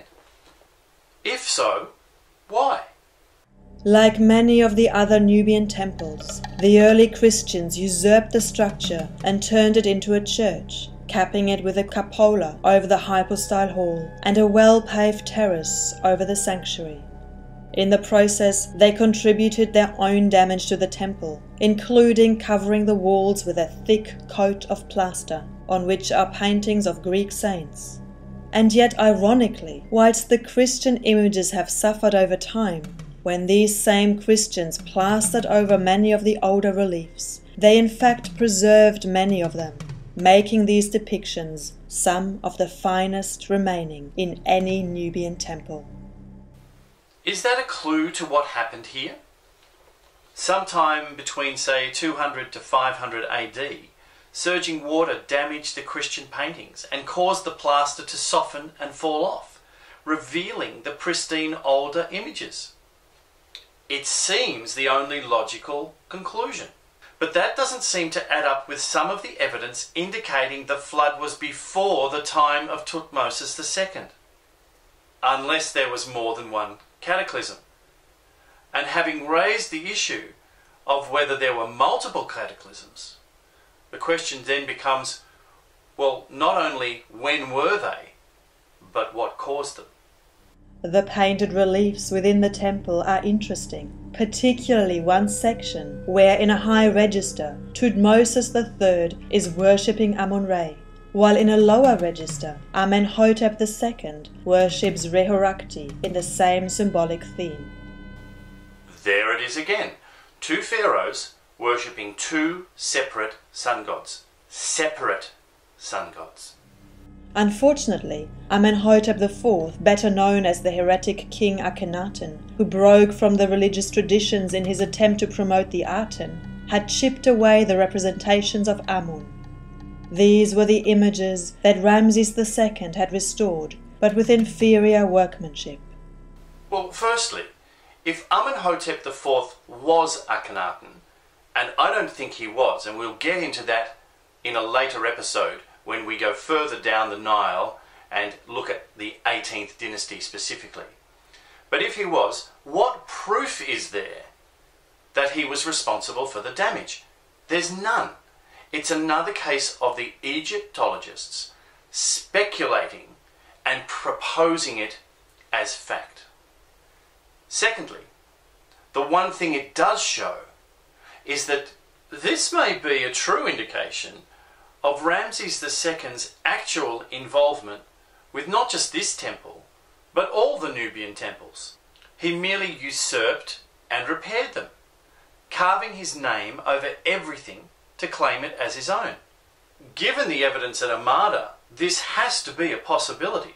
E: If so, why?
C: Like many of the other Nubian temples, the early Christians usurped the structure and turned it into a church, capping it with a cupola over the hypostyle hall and a well-paved terrace over the sanctuary. In the process, they contributed their own damage to the temple, including covering the walls with a thick coat of plaster, on which are paintings of Greek saints. And yet, ironically, whilst the Christian images have suffered over time, when these same Christians plastered over many of the older reliefs, they in fact preserved many of them, making these depictions some of the finest remaining in any Nubian temple.
E: Is that a clue to what happened here? Sometime between, say, 200 to 500 AD, surging water damaged the Christian paintings and caused the plaster to soften and fall off, revealing the pristine older images. It seems the only logical conclusion. But that doesn't seem to add up with some of the evidence indicating the flood was before the time of Thutmose II, unless there was more than one cataclysm. And having raised the issue of whether there were multiple cataclysms, the question then becomes, well, not only when were they, but what caused them?
C: The painted reliefs within the temple are interesting, particularly one section where in a high register Thutmose III is worshipping Amun-Re, while in a lower register Amenhotep II worships Rehorakti in the same symbolic theme.
E: There it is again, two pharaohs worshipping two separate sun gods. Separate sun gods.
C: Unfortunately, Amenhotep IV, better known as the heretic king Akhenaten, who broke from the religious traditions in his attempt to promote the Aten, had chipped away the representations of Amun. These were the images that Ramses II had restored, but with inferior workmanship.
E: Well, firstly, if Amenhotep IV was Akhenaten, and I don't think he was, and we'll get into that in a later episode when we go further down the Nile and look at the 18th dynasty specifically. But if he was, what proof is there that he was responsible for the damage? There's none. It's another case of the Egyptologists speculating and proposing it as fact. Secondly, the one thing it does show is that this may be a true indication of Ramses II's actual involvement with not just this temple, but all the Nubian temples. He merely usurped and repaired them, carving his name over everything to claim it as his own. Given the evidence at Amada, this has to be a possibility.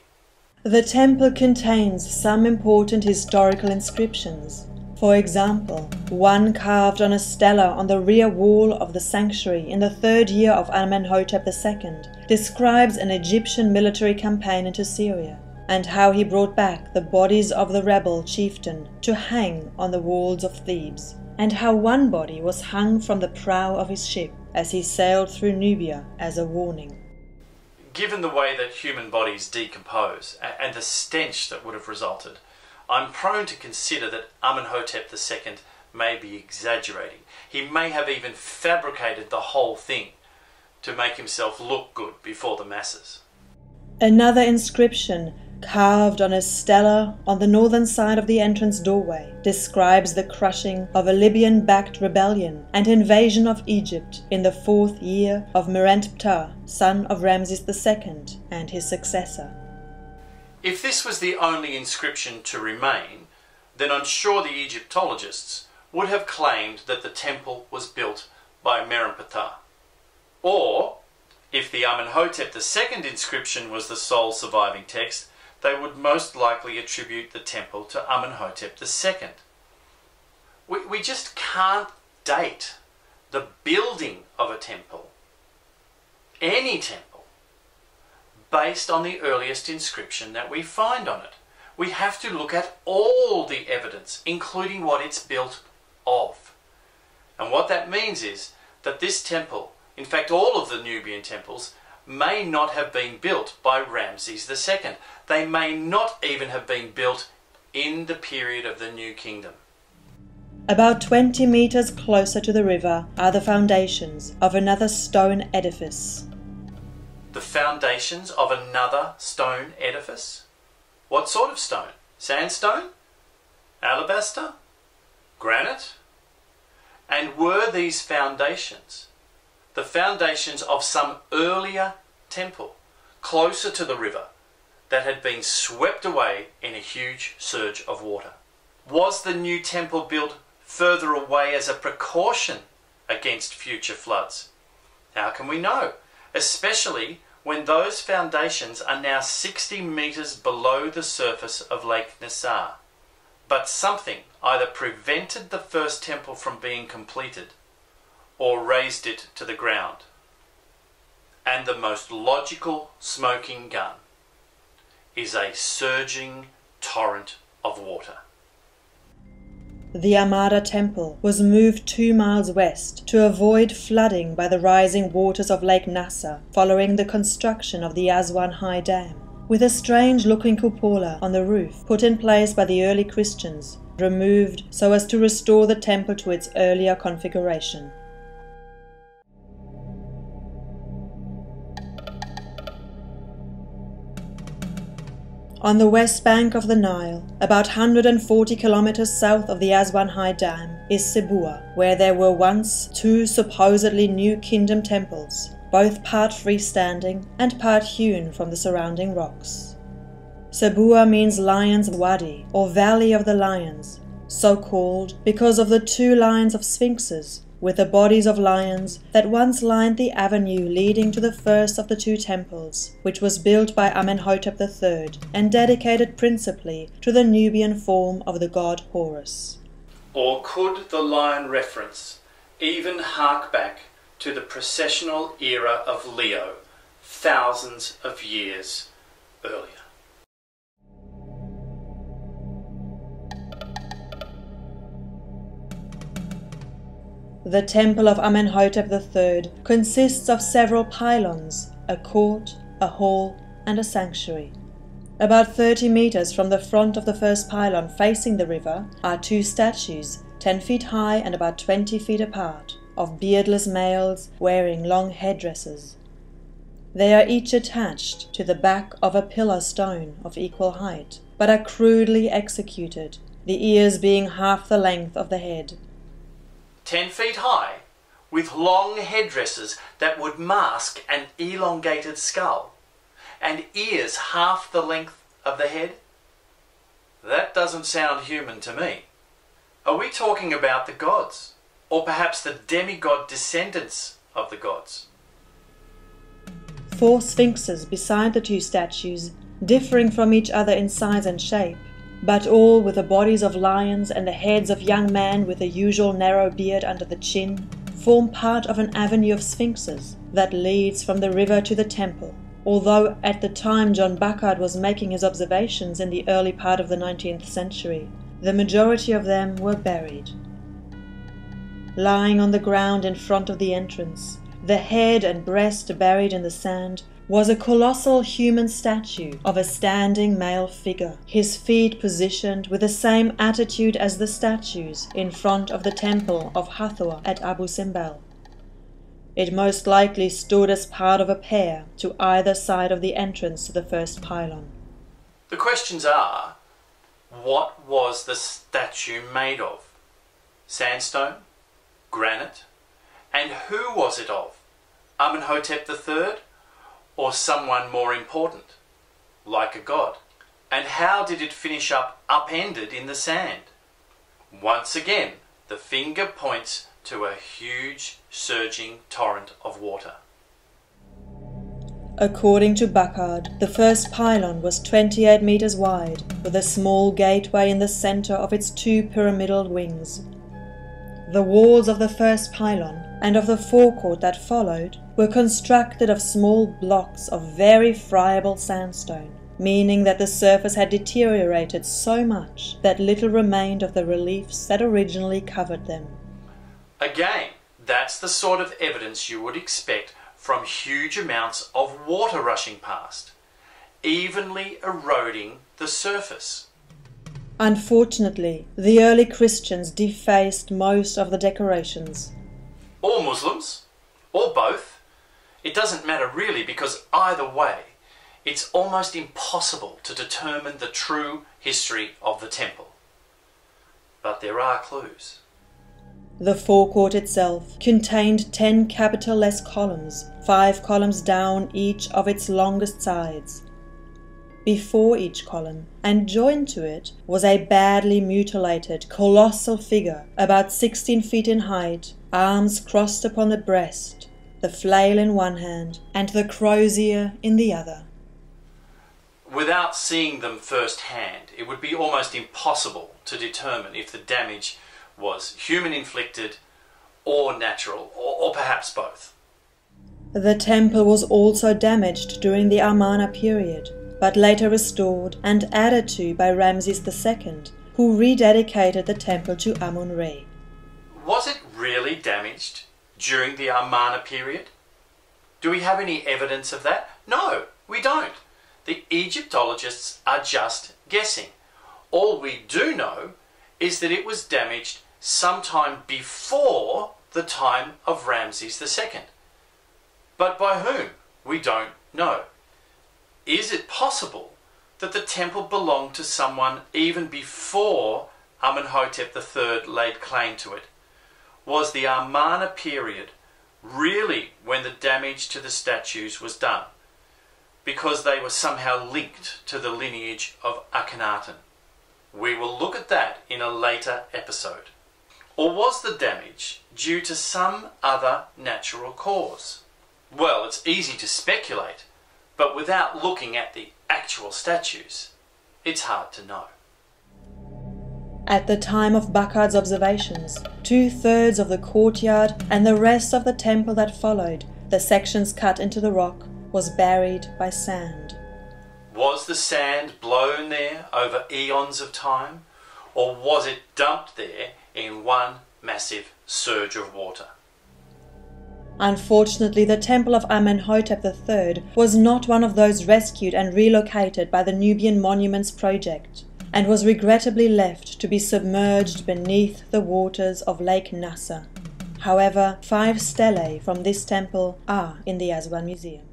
C: The temple contains some important historical inscriptions. For example, one carved on a stela on the rear wall of the sanctuary in the 3rd year of Amenhotep II describes an Egyptian military campaign into Syria, and how he brought back the bodies of the rebel chieftain to hang on the walls of Thebes, and how one body was hung from the prow of his ship as he sailed through Nubia as a warning.
E: Given the way that human bodies decompose and the stench that would have resulted, I'm prone to consider that Amenhotep II may be exaggerating. He may have even fabricated the whole thing to make himself look good before the masses.
C: Another inscription, carved on a stela on the northern side of the entrance doorway, describes the crushing of a Libyan-backed rebellion and invasion of Egypt in the 4th year of Merenptah, son of Ramses II and his successor.
E: If this was the only inscription to remain, then I'm sure the Egyptologists would have claimed that the temple was built by Merenptah. Or, if the Amenhotep II inscription was the sole surviving text, they would most likely attribute the temple to Amenhotep II. We just can't date the building of a temple, any temple, based on the earliest inscription that we find on it. We have to look at all the evidence, including what it's built of. And what that means is that this temple, in fact all of the Nubian temples, may not have been built by Ramses II. They may not even have been built in the period of the New Kingdom.
C: About 20 meters closer to the river are the foundations of another stone edifice.
E: The foundations of another stone edifice? What sort of stone? Sandstone? Alabaster? Granite? And were these foundations the foundations of some earlier temple closer to the river that had been swept away in a huge surge of water? Was the new temple built further away as a precaution against future floods? How can we know? Especially when those foundations are now 60 meters below the surface of Lake Nassar. But something either prevented the first temple from being completed or raised it to the ground. And the most logical smoking gun is a surging torrent of water.
C: The Amara temple was moved 2 miles west to avoid flooding by the rising waters of Lake Nasser following the construction of the Aswan High Dam, with a strange-looking cupola on the roof put in place by the early Christians, removed so as to restore the temple to its earlier configuration. On the west bank of the Nile, about 140 kilometers south of the Aswan High Dam, is Sebua, where there were once 2 supposedly New Kingdom temples, both part freestanding and part hewn from the surrounding rocks. Sebua means Lion's Wadi, or Valley of the Lions, so called because of the 2 lines of sphinxes with the bodies of lions that once lined the avenue leading to the first of the 2 temples, which was built by Amenhotep III and dedicated principally to the Nubian form of the god Horus.
E: Or could the lion reference even hark back to the processional era of Leo, thousands of years earlier?
C: The temple of Amenhotep III consists of several pylons, a court, a hall, and a sanctuary. About 30 meters from the front of the first pylon facing the river are 2 statues, 10 feet high and about 20 feet apart, of beardless males wearing long headdresses. They are each attached to the back of a pillar stone of equal height, but are crudely executed, the ears being half the length of the head.
E: 10 feet high, with long headdresses that would mask an elongated skull, and ears half the length of the head? That doesn't sound human to me. Are we talking about the gods, or perhaps the demigod descendants of the gods?
C: 4 sphinxes beside the 2 statues, differing from each other in size and shape, but all with the bodies of lions and the heads of young men with the usual narrow beard under the chin, form part of an avenue of sphinxes that leads from the river to the temple, although at the time John Buckard was making his observations in the early part of the 19th century, the majority of them were buried. Lying on the ground in front of the entrance, the head and breast buried in the sand, was a colossal human statue of a standing male figure, his feet positioned with the same attitude as the statues in front of the temple of Hathor at Abu Simbel. It most likely stood as part of a pair to either side of the entrance to the first pylon.
E: The questions are, what was the statue made of? Sandstone? Granite? And who was it of? Amenhotep III? Or someone more important, like a god? And how did it finish up upended in the sand? Once again, the finger points to a huge surging torrent of water.
C: According to Bacard, the first pylon was 28 meters wide, with a small gateway in the center of its two pyramidal wings. The walls of the first pylon and of the forecourt that followed were constructed of small blocks of very friable sandstone, meaning that the surface had deteriorated so much that little remained of the reliefs that originally covered them.
E: Again, that's the sort of evidence you would expect from huge amounts of water rushing past, evenly eroding the surface.
C: Unfortunately, the early Christians defaced most of the decorations.
E: Or Muslims, or both. It doesn't matter really, because either way, it's almost impossible to determine the true history of the temple. But there are clues.
C: The forecourt itself contained 10 capital-less columns, 5 columns down each of its longest sides. Before each column, and joined to it, was a badly mutilated, colossal figure, about 16 feet in height, arms crossed upon the breast, the flail in one hand, and the crozier in the other.
E: Without seeing them firsthand, it would be almost impossible to determine if the damage was human-inflicted or natural, or perhaps both.
C: The temple was also damaged during the Amarna period, but later restored and added to by Ramses II, who rededicated the temple to Amun-Re.
E: Was it really damaged during the Amarna period? Do we have any evidence of that? No, we don't. The Egyptologists are just guessing. All we do know is that it was damaged sometime before the time of Ramses II. But by whom? We don't know. Is it possible that the temple belonged to someone even before Amenhotep III laid claim to it? Was the Amarna period really when the damage to the statues was done, because they were somehow linked to the lineage of Akhenaten? We will look at that in a later episode. Or was the damage due to some other natural cause? Well, it's easy to speculate, but without looking at the actual statues, it's hard to know.
C: At the time of Bacard's observations, 2/3 of the courtyard and the rest of the temple that followed, the sections cut into the rock, was buried by sand.
E: Was the sand blown there over eons of time, or was it dumped there in one massive surge of water?
C: Unfortunately, the temple of Amenhotep III was not one of those rescued and relocated by the Nubian Monuments Project, and was regrettably left to be submerged beneath the waters of Lake Nasser. However, 5 stelae from this temple are in the Aswan Museum.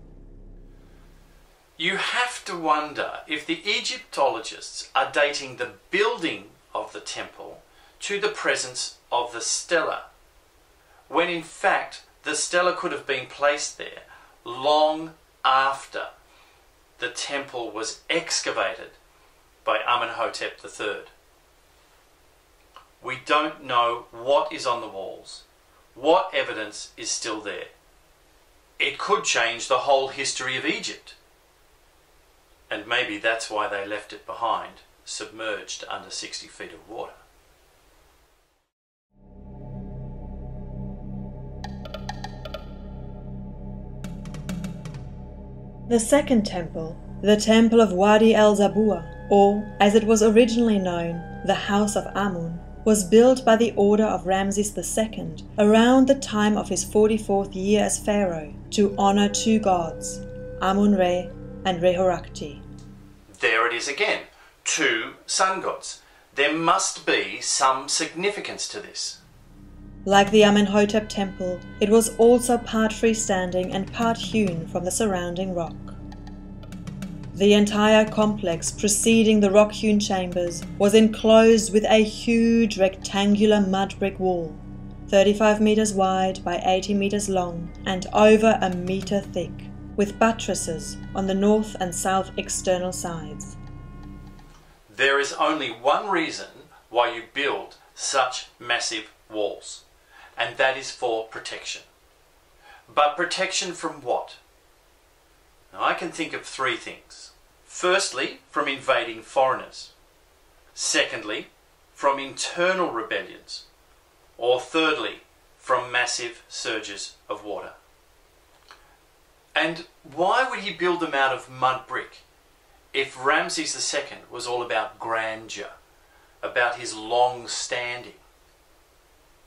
E: You have to wonder if the Egyptologists are dating the building of the temple to the presence of the stela, when in fact the stela could have been placed there long after the temple was excavated by Amenhotep III. We don't know what is on the walls, what evidence is still there. It could change the whole history of Egypt. And maybe that's why they left it behind, submerged under 60 feet of water.
C: The second temple, the Temple of Wadi el-Zabua, or, as it was originally known, the House of Amun, was built by the order of Ramses II around the time of his 44th year as pharaoh to honor 2 gods, Amun-Re and Rehorakti.
E: There it is again, 2 sun gods. There must be some significance to this.
C: Like the Amenhotep temple, it was also part freestanding and part hewn from the surrounding rock. The entire complex preceding the rock-hewn chambers was enclosed with a huge rectangular mud brick wall, 35 meters wide by 80 meters long and over a meter thick, with buttresses on the north and south external sides.
E: There is only one reason why you build such massive walls, and that is for protection. But protection from what? Now, I can think of three things. Firstly, from invading foreigners. Secondly, from internal rebellions. Or thirdly, from massive surges of water. And why would he build them out of mud brick if Ramses II was all about grandeur, about his long standing?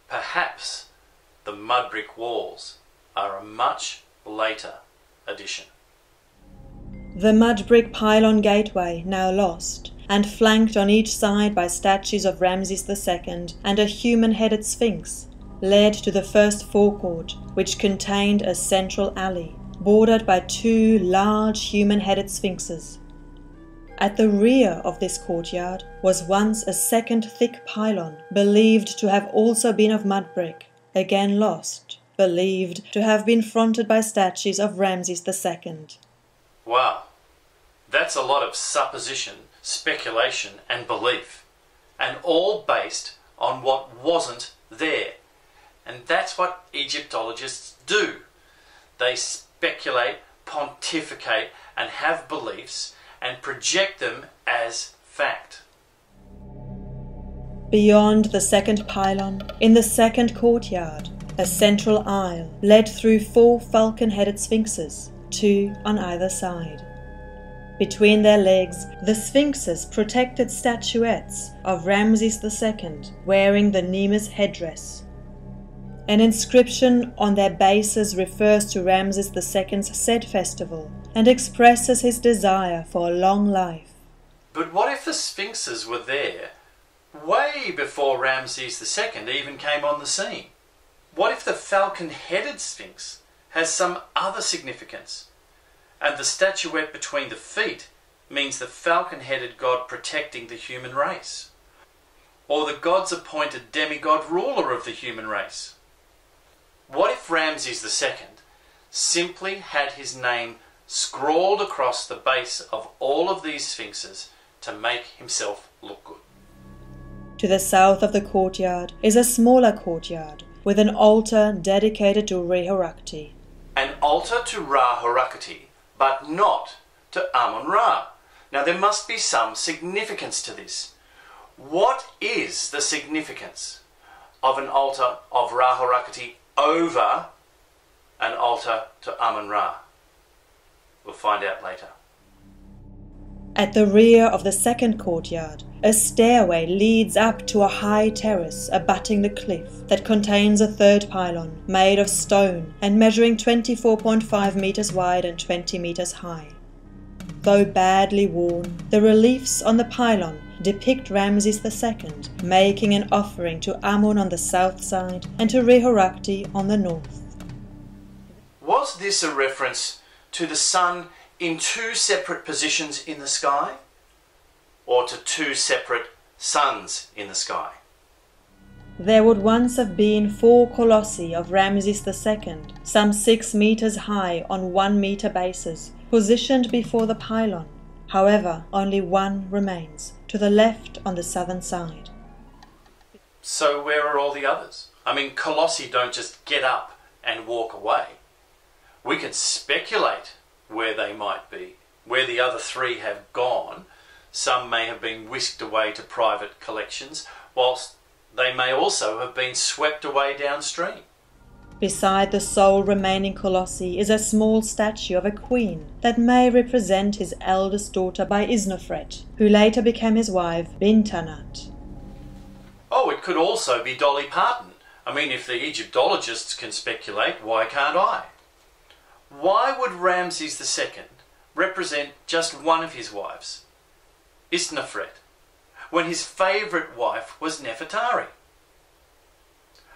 E: Perhaps the mud brick walls are a much later addition.
C: The mud brick pylon gateway, now lost, and flanked on each side by statues of Ramses II and a human-headed sphinx, led to the first forecourt, which contained a central alley, bordered by two large human-headed sphinxes. At the rear of this courtyard was once a second thick pylon, believed to have also been of mud brick, again lost, believed to have been fronted by statues of Ramses II.
E: Wow, that's a lot of supposition, speculation and belief, and all based on what wasn't there. And that's what Egyptologists do. They speculate, pontificate and have beliefs and project them as fact.
C: Beyond the second pylon, in the second courtyard, a central aisle led through four falcon-headed sphinxes, two on either side. Between their legs, the sphinxes protected statuettes of Ramses II wearing the Nemes headdress. An inscription on their bases refers to Ramses II's Sed festival and expresses his desire for a long life.
E: But what if the sphinxes were there way before Ramses II even came on the scene? What if the falcon-headed sphinx has some other significance, and the statuette between the feet means the falcon-headed god protecting the human race, or the god's appointed demigod ruler of the human race? What if Ramses II simply had his name scrawled across the base of all of these sphinxes to make himself look good?
C: To the south of the courtyard is a smaller courtyard with an altar dedicated to Rehorakti.
E: An altar to Ra-Horakti, but not to Amun-Ra. Now there must be some significance to this. What is the significance of an altar of Ra-Horakti over an altar to Amun-Ra? We'll find out later.
C: At the rear of the second courtyard, a stairway leads up to a high terrace abutting the cliff that contains a third pylon made of stone and measuring 24.5 meters wide and 20 meters high. Though badly worn, the reliefs on the pylon depict Ramses II making an offering to Amun on the south side and to Rehorakti on the north.
E: Was this a reference to the sun in two separate positions in the sky, or to two separate suns in the sky?
C: There would once have been 4 colossi of Ramses II, some 6 meters high on 1 meter bases, positioned before the pylon. However, only one remains, to the left on the southern side.
E: So where are all the others? I mean, colossi don't just get up and walk away. We can speculate where they might be, where the other 3 have gone. Some may have been whisked away to private collections, whilst they may also have been swept away downstream.
C: Beside the sole remaining colossi is a small statue of a queen that may represent his eldest daughter by Isnofret, who later became his wife, Bintanat.
E: Oh, it could also be Dolly Parton. I mean, if the Egyptologists can speculate, why can't I? Why would Ramses II represent just one of his wives, Isnofret, when his favourite wife was Nefertari?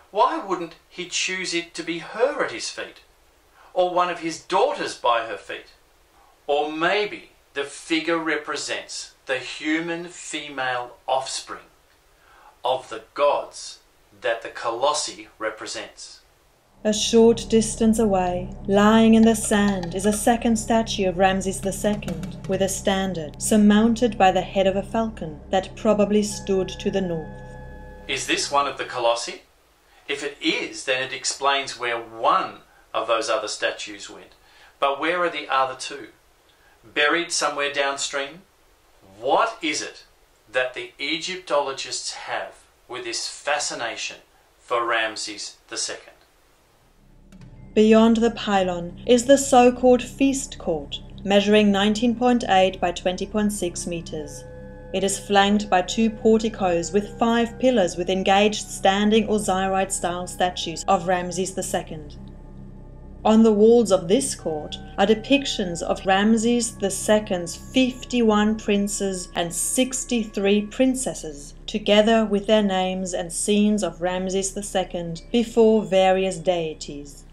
E: Why wouldn't he choose it to be her at his feet, or one of his daughters by her feet? Or maybe the figure represents the human female offspring of the gods that the colossi represents.
C: A short distance away, lying in the sand, is a second statue of Ramses II, with a standard surmounted by the head of a falcon that probably stood to the north.
E: Is this one of the colossi? If it is, then it explains where one of those other statues went. But where are the other 2? buried somewhere downstream? What is it that the Egyptologists have with this fascination for Ramses II?
C: Beyond the pylon is the so-called feast court, measuring 19.8 by 20.6 meters. It is flanked by 2 porticos with 5 pillars with engaged standing Osiris-style statues of Ramses II. On the walls of this court are depictions of Ramses II's 51 princes and 63 princesses, together with their names and scenes of Ramses II before various deities.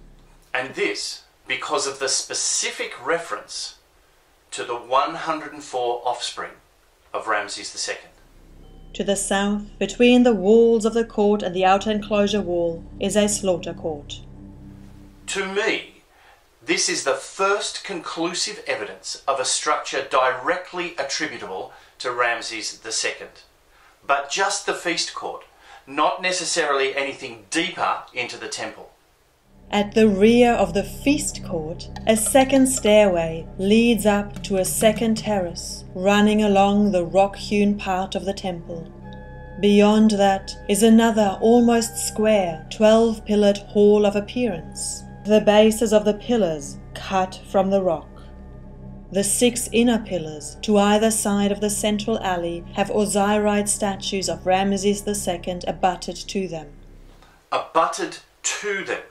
E: And this because of the specific reference to the 104 offspring of Ramses II.
C: To the south, between the walls of the court and the outer enclosure wall, is a slaughter court.
E: To me, this is the first conclusive evidence of a structure directly attributable to Ramses II. But just the feast court, not necessarily anything deeper into the temple.
C: At the rear of the feast court, a second stairway leads up to a second terrace, running along the rock-hewn part of the temple. Beyond that is another almost square, 12-pillared hall of appearance, the bases of the pillars cut from the rock. The 6 inner pillars to either side of the central alley have Osiride statues of Ramses II abutted to them.
E: Abutted to them.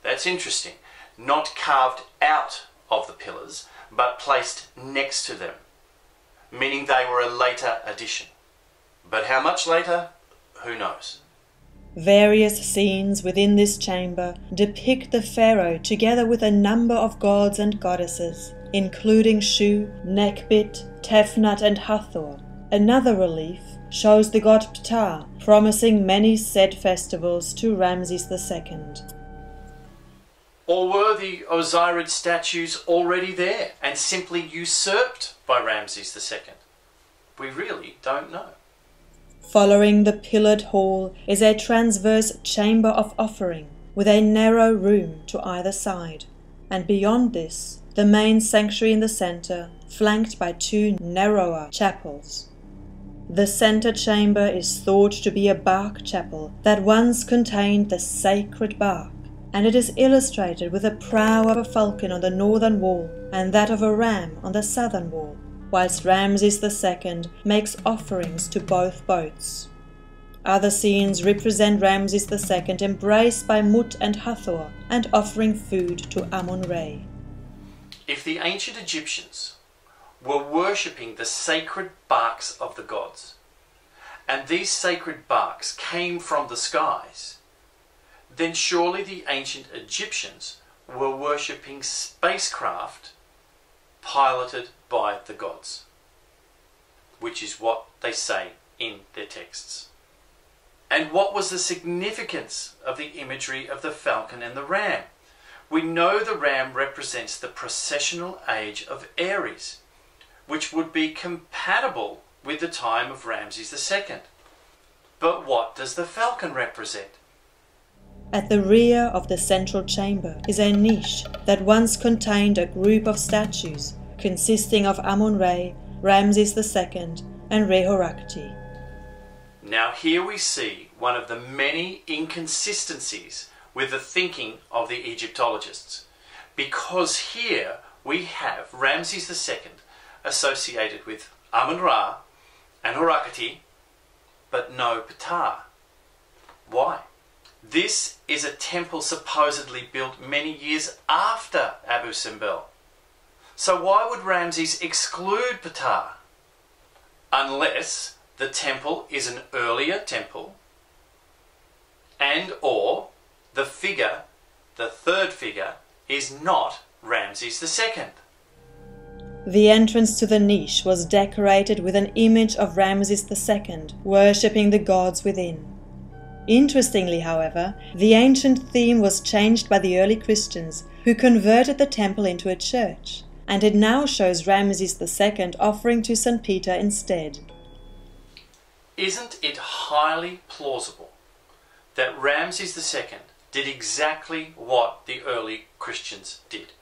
E: That's interesting. Not carved out of the pillars, but placed next to them, meaning they were a later addition. But how much later? Who knows?
C: Various scenes within this chamber depict the pharaoh together with a number of gods and goddesses, including Shu, Nekhbit, Tefnut and Hathor. Another relief shows the god Ptah, promising many said festivals to Ramses II.
E: Or were the Osirid statues already there and simply usurped by Ramses II? We really don't know.
C: Following the pillared hall is a transverse chamber of offering with a narrow room to either side, and beyond this, the main sanctuary in the center, flanked by 2 narrower chapels. The center chamber is thought to be a bark chapel that once contained the sacred bark, and it is illustrated with the prow of a falcon on the northern wall and that of a ram on the southern wall, whilst Ramses II makes offerings to both boats. Other scenes represent Ramses II embraced by Mut and Hathor and offering food to Amun-Re.
E: If the ancient Egyptians were worshipping the sacred barks of the gods, and these sacred barks came from the skies, then surely the ancient Egyptians were worshipping spacecraft piloted by the gods, which is what they say in their texts. And what was the significance of the imagery of the falcon and the ram? We know the ram represents the processional age of Aries, which would be compatible with the time of Ramses II. But what does the falcon represent?
C: At the rear of the central chamber is a niche that once contained a group of statues consisting of Amun-Re, Ramses II and Rehorakti.
E: Now here we see one of the many inconsistencies with the thinking of the Egyptologists, because here we have Ramses II associated with Amun-Ra and Horakti, but no Ptah. Why? This is a temple supposedly built many years after Abu Simbel. So why would Ramses exclude Ptah? Unless the temple is an earlier temple and or the third figure, is not Ramses II.
C: The entrance to the niche was decorated with an image of Ramses II worshipping the gods within. Interestingly, however, the ancient theme was changed by the early Christians who converted the temple into a church, and it now shows Ramses II offering to St. Peter instead.
E: Isn't it highly plausible that Ramses II did exactly what the early Christians did?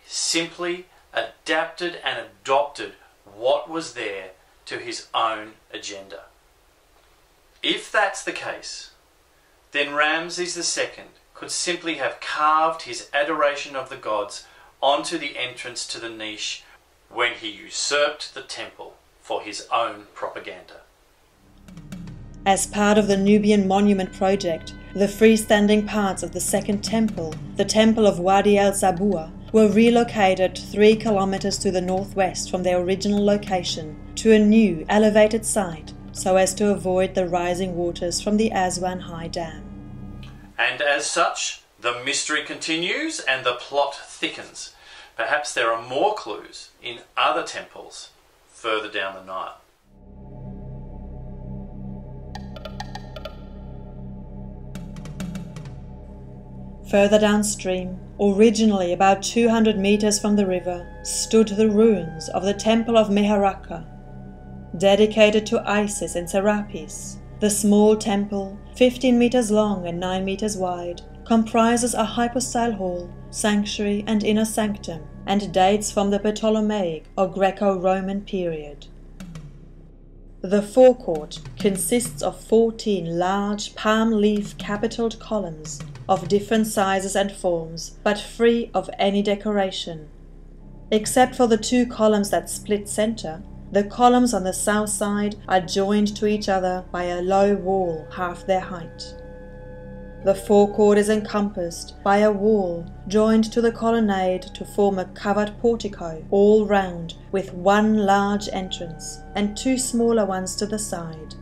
E: Simply adapted and adopted what was there to his own agenda. If that's the case, then Ramses II could simply have carved his adoration of the gods onto the entrance to the niche when he usurped the temple for his own propaganda.
C: As part of the Nubian monument project, the freestanding parts of the second temple, the Temple of Wadi el-Zabua, were relocated 3 kilometers to the northwest from their original location to a new elevated site so as to avoid the rising waters from the Aswan High Dam.
E: And as such, the mystery continues and the plot thickens. Perhaps there are more clues in other temples further down the Nile.
C: Further downstream, originally about 200 meters from the river, stood the ruins of the Temple of Meharaka. Dedicated to Isis in Serapis, the small temple, 15 meters long and 9 meters wide, comprises a hypostyle hall, sanctuary and inner sanctum, and dates from the Ptolemaic or Greco-Roman period. The forecourt consists of 14 large palm leaf capitalled columns of different sizes and forms, but free of any decoration. Except for the 2 columns that split center, the columns on the south side are joined to each other by a low wall half their height. The forecourt is encompassed by a wall joined to the colonnade to form a covered portico all round, with 1 large entrance and 2 smaller ones to the side.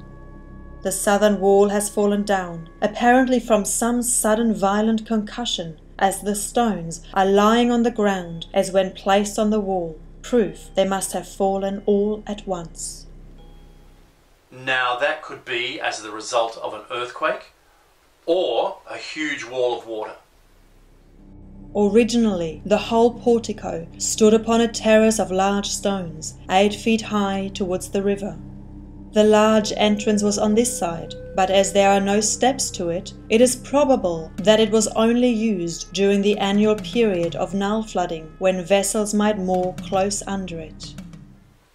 C: The southern wall has fallen down, apparently from some sudden violent concussion, as the stones are lying on the ground as when placed on the wall, proof they must have fallen all at once.
E: Now that could be as the result of an earthquake or a huge wall of water.
C: Originally, the whole portico stood upon a terrace of large stones, 8 feet high towards the river. The large entrance was on this side, but as there are no steps to it, it is probable that it was only used during the annual period of Nile flooding, when vessels might moor close under it.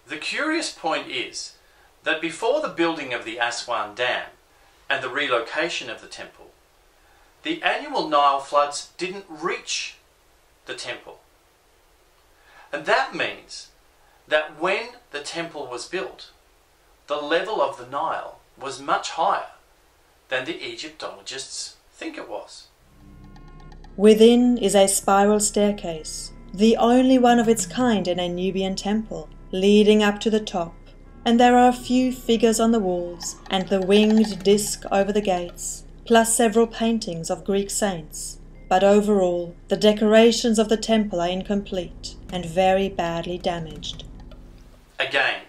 E: The curious point is that before the building of the Aswan Dam and the relocation of the temple, the annual Nile floods didn't reach the temple. And that means that when the temple was built, the level of the Nile was much higher than the Egyptologists think it was.
C: Within is a spiral staircase, the only one of its kind in a Nubian temple, leading up to the top, and there are a few figures on the walls and the winged disc over the gates, plus several paintings of Greek saints. But overall, the decorations of the temple are incomplete and very badly damaged.
E: Again,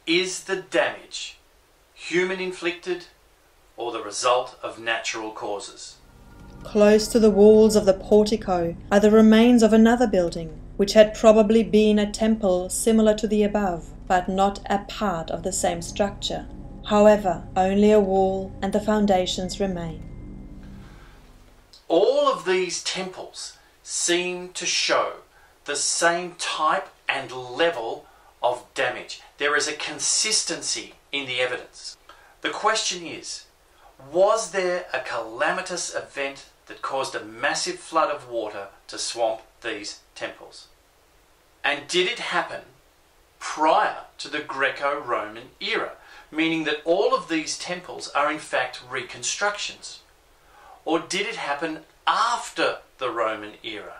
E: is the damage human-inflicted or the result of natural causes?
C: Close to the walls of the portico are the remains of another building, which had probably been a temple similar to the above, but not a part of the same structure. However, only a wall and the foundations remain.
E: All of these temples seem to show the same type and level of damage. There is a consistency in the evidence. The question is, was there a calamitous event that caused a massive flood of water to swamp these temples? And did it happen prior to the Greco-Roman era, meaning that all of these temples are in fact reconstructions? Or did it happen after the Roman era?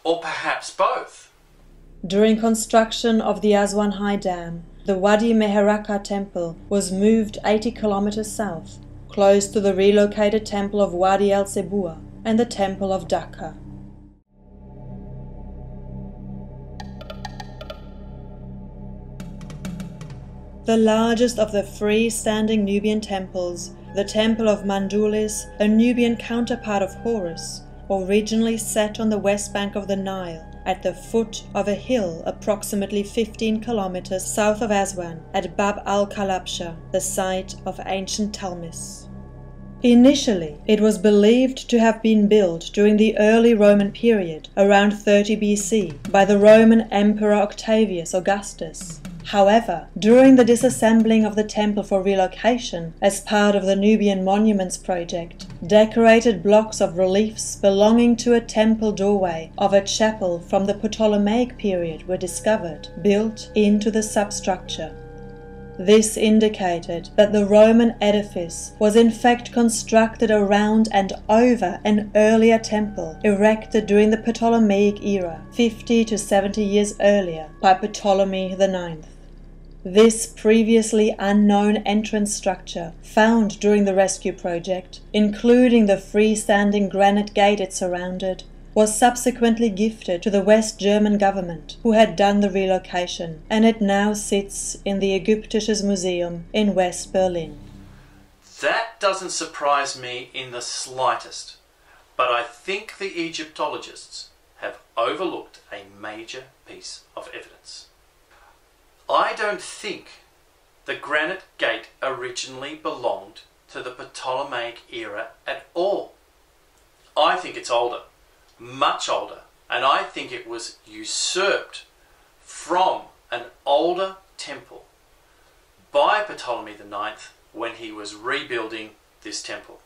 E: Or perhaps both?
C: During construction of the Aswan High Dam, the Wadi Meharaka temple was moved 80 kilometers south, close to the relocated temple of Wadi el-Zabua and the temple of Dhaka. The largest of the free-standing Nubian temples, the temple of Mandulis, a Nubian counterpart of Horus, originally set on the west bank of the Nile, at the foot of a hill approximately 15 kilometers south of Aswan at Bab al-Kalabsha, the site of ancient Talmis. Initially, it was believed to have been built during the early Roman period, around 30 BC, by the Roman Emperor Octavius Augustus. However, during the disassembling of the temple for relocation as part of the Nubian Monuments project, decorated blocks of reliefs belonging to a temple doorway of a chapel from the Ptolemaic period were discovered, built into the substructure. This indicated that the Roman edifice was in fact constructed around and over an earlier temple erected during the Ptolemaic era, 50 to 70 years earlier, by Ptolemy IX. This previously unknown entrance structure, found during the rescue project, including the freestanding granite gate it surrounded, was subsequently gifted to the West German government, who had done the relocation, and it now sits in the Ägyptisches Museum in West Berlin.
E: That doesn't surprise me in the slightest, but I think the Egyptologists have overlooked a major piece of evidence. I don't think the granite gate originally belonged to the Ptolemaic era at all. I think it's older, much older, and I think it was usurped from an older temple by Ptolemy IX when he was rebuilding this temple.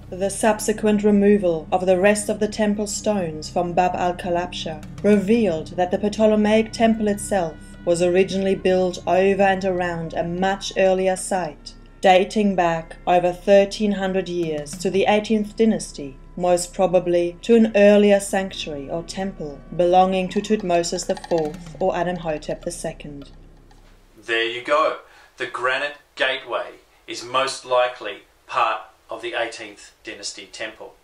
C: The subsequent removal of the rest of the temple stones from Bab al-Kalabsha revealed that the Ptolemaic temple itself was originally built over and around a much earlier site, dating back over 1300 years to the 18th dynasty, most probably to an earlier sanctuary or temple belonging to Thutmose IV or Amenhotep II.
E: There you go. The granite gateway is most likely part of the 18th dynasty temple.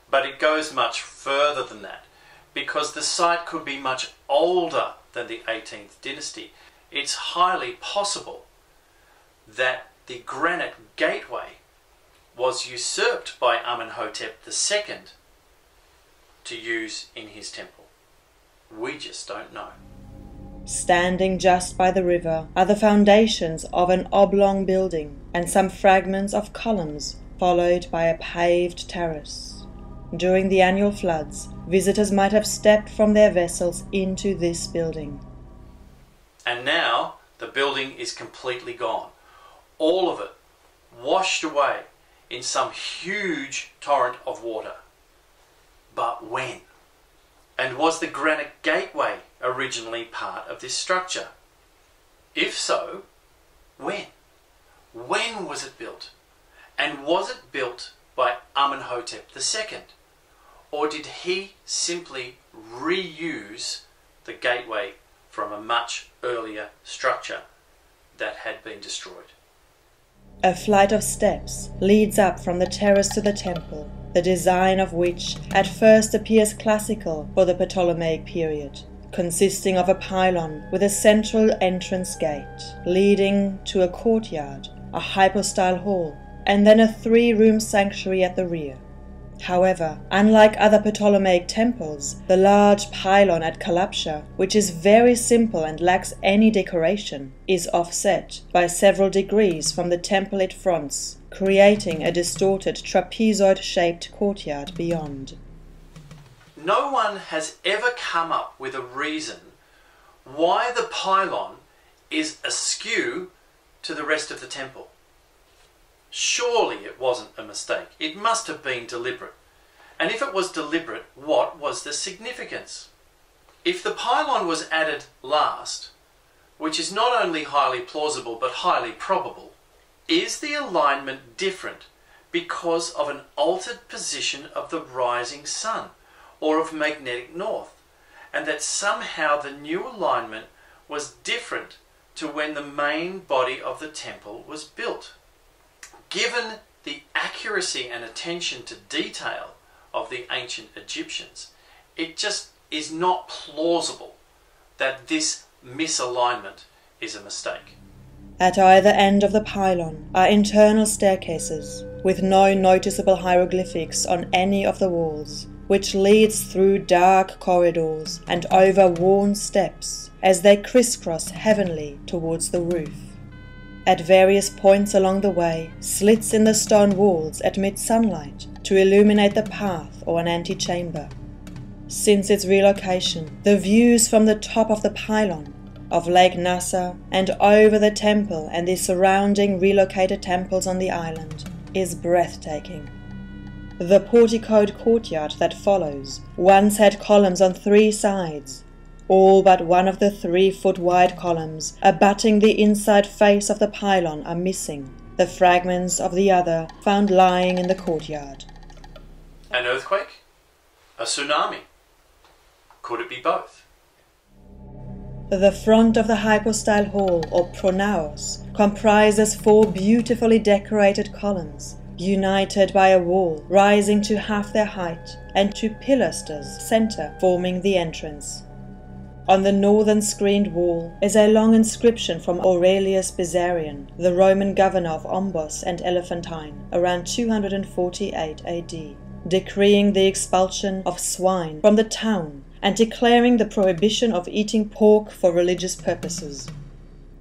E: But it goes much further than that, because the site could be much older than the 18th dynasty. It's highly possible that the granite gateway was usurped by Amenhotep II to use in his temple. We just don't know.
C: Standing just by the river are the foundations of an oblong building and some fragments of columns, followed by a paved terrace. During the annual floods, visitors might have stepped from their vessels into this building.
E: And now the building is completely gone. All of it washed away in some huge torrent of water. But when? And was the granite gateway originally part of this structure? If so, when? When was it built? And was it built by Amenhotep II? Or did he simply reuse the gateway from a much earlier structure that had been destroyed?
C: A flight of steps leads up from the terrace to the temple, the design of which at first appears classical for the Ptolemaic period, consisting of a pylon with a central entrance gate leading to a courtyard, a hypostyle hall, and then a 3-room sanctuary at the rear. However, unlike other Ptolemaic temples, the large pylon at Kalabsha, which is very simple and lacks any decoration, is offset by several degrees from the temple it fronts, creating a distorted trapezoid-shaped courtyard beyond.
E: No one has ever come up with a reason why the pylon is askew to the rest of the temple. Surely it wasn't a mistake. It must have been deliberate. And if it was deliberate, what was the significance? If the pylon was added last, which is not only highly plausible but highly probable, is the alignment different because of an altered position of the rising sun or of magnetic north, and that somehow the new alignment was different to when the main body of the temple was built? Given the accuracy and attention to detail of the ancient Egyptians, it just is not plausible that this misalignment is a mistake.
C: At either end of the pylon are internal staircases, with no noticeable hieroglyphics on any of the walls, which leads through dark corridors and over worn steps as they crisscross heavenly towards the roof. At various points along the way, slits in the stone walls admit sunlight to illuminate the path or an antechamber. Since its relocation, the views from the top of the pylon, of Lake Nasser, and over the temple and the surrounding relocated temples on the island is breathtaking. The porticoed courtyard that follows once had columns on 3 sides. All but one of the 3-foot-wide columns abutting the inside face of the pylon are missing, the fragments of the other found lying in the courtyard.
E: An earthquake? A tsunami? Could it be both?
C: The front of the hypostyle hall, or pronaos, comprises 4 beautifully decorated columns, united by a wall rising to half their height and 2 pilasters center forming the entrance. On the northern screened wall is a long inscription from Aurelius Bizarian, the Roman governor of Ombos and Elephantine, around 248 AD, decreeing the expulsion of swine from the town and declaring the prohibition of eating pork for religious purposes.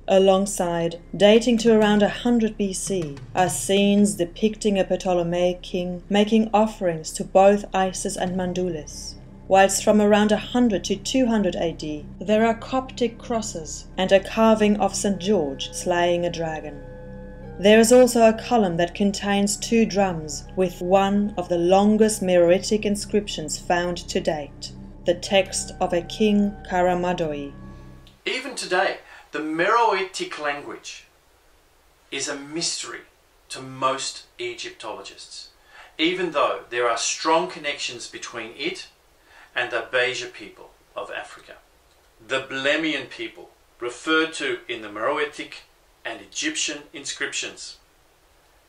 C: Alongside, dating to around 100 BC, are scenes depicting a Ptolemaic king making offerings to both Isis and Mandulis, whilst from around 100 to 200 AD there are Coptic crosses and a carving of St. George slaying a dragon. There is also a column that contains 2 drums with one of the longest Meroitic inscriptions found to date, the text of a king Karamadoi.
E: Even today, the Meroitic language is a mystery to most Egyptologists, even though there are strong connections between it and the Beja people of Africa. The Blemian people, referred to in the Meroitic and Egyptian inscriptions.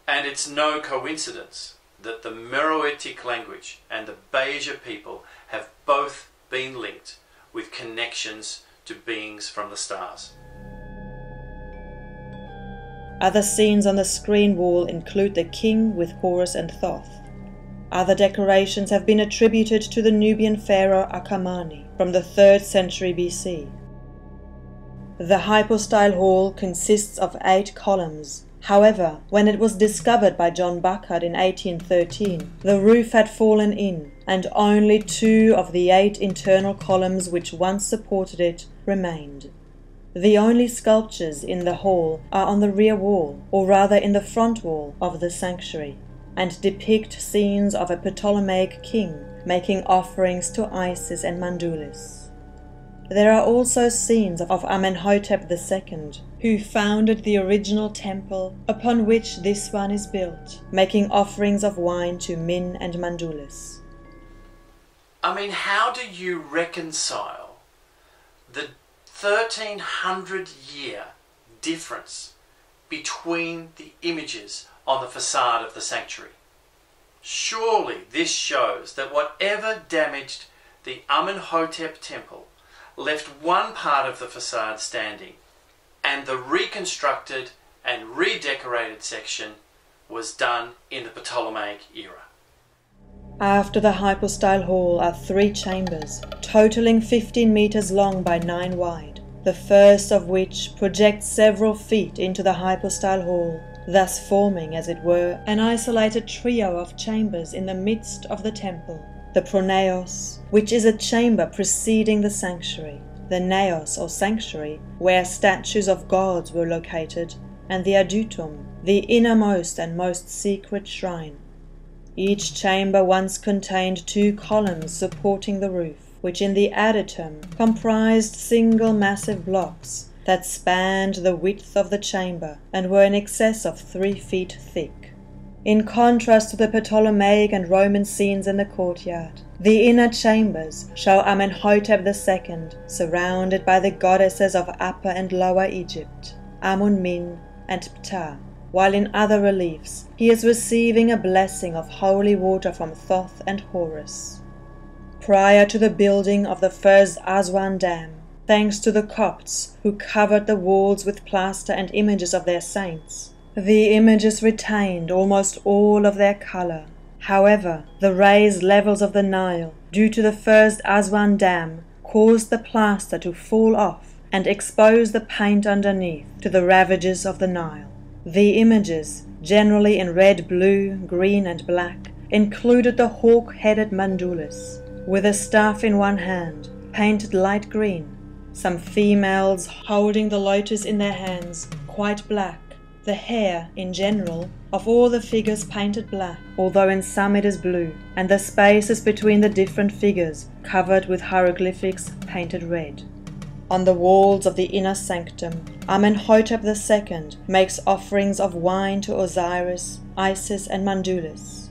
E: And it's no coincidence that the Meroitic language and the Beja people have both been linked with connections to beings from the stars.
C: Other scenes on the screen wall include the king with Horus and Thoth. Other decorations have been attributed to the Nubian pharaoh Akamani from the 3rd century BC. The hypostyle hall consists of 8 columns. However, when it was discovered by John Buckard in 1813, the roof had fallen in, and only 2 of the 8 internal columns which once supported it remained. The only sculptures in the hall are on the rear wall, or rather in the front wall of the sanctuary, and depict scenes of a Ptolemaic king making offerings to Isis and Mandulis. There are also scenes of Amenhotep II, who founded the original temple upon which this one is built, making offerings of wine to Min and Mandulis.
E: I mean, how do you reconcile the 1300-year difference between the images on the facade of the sanctuary? Surely this shows that whatever damaged the Amenhotep temple left one part of the facade standing, and the reconstructed and redecorated section was done in the Ptolemaic era.
C: After the hypostyle hall are 3 chambers, totaling 15 meters long by 9 wide, the first of which projects several feet into the hypostyle hall, thus forming, as it were, an isolated trio of chambers in the midst of the temple. The pronaos, which is a chamber preceding the sanctuary, the naos or sanctuary, where statues of gods were located, and the adytum, the innermost and most secret shrine. Each chamber once contained 2 columns supporting the roof, which in the adytum comprised single massive blocks that spanned the width of the chamber and were in excess of 3 feet thick. In contrast to the Ptolemaic and Roman scenes in the courtyard, the inner chambers show Amenhotep II surrounded by the goddesses of Upper and Lower Egypt, Amun-Min and Ptah, while in other reliefs he is receiving a blessing of holy water from Thoth and Horus. Prior to the building of the first Aswan Dam, thanks to the Copts who covered the walls with plaster and images of their saints, the images retained almost all of their color. However, the raised levels of the Nile, due to the first Aswan Dam, caused the plaster to fall off and expose the paint underneath to the ravages of the Nile. The images, generally in red, blue, green and black, included the hawk-headed Mandulus, with a staff in one hand, painted light green, some females holding the lotus in their hands, quite black, the hair, in general, of all the figures painted black, although in some it is blue, and the spaces between the different figures covered with hieroglyphics painted red. On the walls of the inner sanctum, Amenhotep II makes offerings of wine to Osiris, Isis and Mandulus.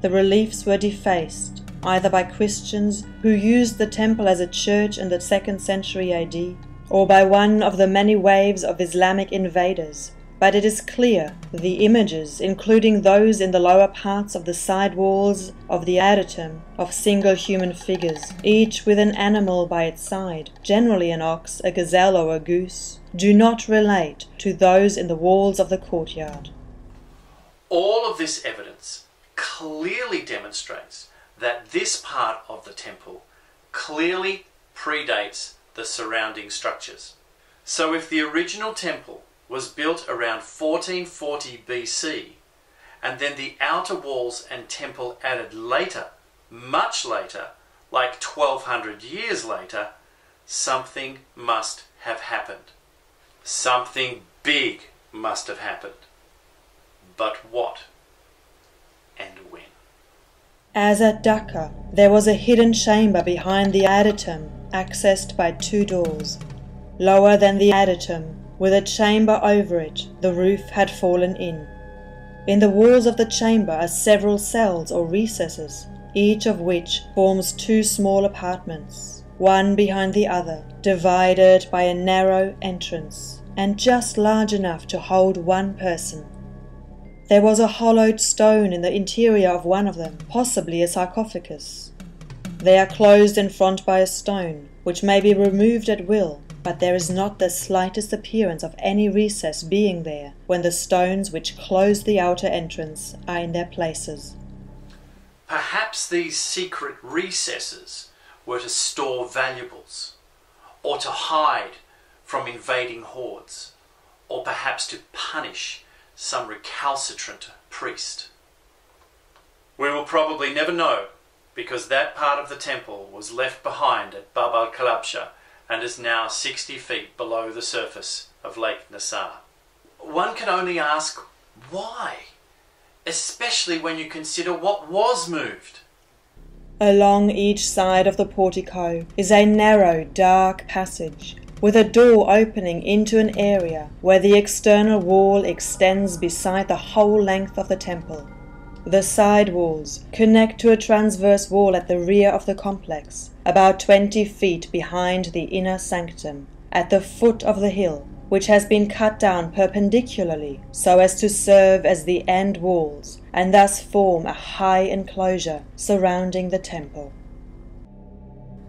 C: The reliefs were defaced, either by Christians who used the temple as a church in the 2nd century AD, or by one of the many waves of Islamic invaders. But it is clear the images, including those in the lower parts of the side walls of the adytum, of single human figures, each with an animal by its side, generally an ox, a gazelle or a goose, do not relate to those in the walls of the courtyard.
E: All of this evidence clearly demonstrates that this part of the temple clearly predates the surrounding structures. So if the original temple was built around 1440 BC, and then the outer walls and temple added later, much later, like 1200 years later, something must have happened. Something big must have happened. But what and when?
C: As at Dhaka, there was a hidden chamber behind the adytum, accessed by 2 doors. Lower than the adytum, with a chamber over it, the roof had fallen in. In the walls of the chamber are several cells or recesses, each of which forms 2 small apartments, one behind the other, divided by a narrow entrance, and just large enough to hold one person. There was a hollowed stone in the interior of one of them, possibly a sarcophagus. They are closed in front by a stone, which may be removed at will, but there is not the slightest appearance of any recess being there when the stones which close the outer entrance are in their places.
E: Perhaps these secret recesses were to store valuables, or to hide from invading hordes, or perhaps to punish some recalcitrant priest. We will probably never know, because that part of the temple was left behind at Bab al-Kalabsha and is now 60 feet below the surface of Lake Nasser. One can only ask why, especially when you consider what was moved.
C: Along each side of the portico is a narrow, dark passage, with a door opening into an area where the external wall extends beside the whole length of the temple. The side walls connect to a transverse wall at the rear of the complex, about 20 feet behind the inner sanctum, at the foot of the hill, which has been cut down perpendicularly so as to serve as the end walls and thus form a high enclosure surrounding the temple.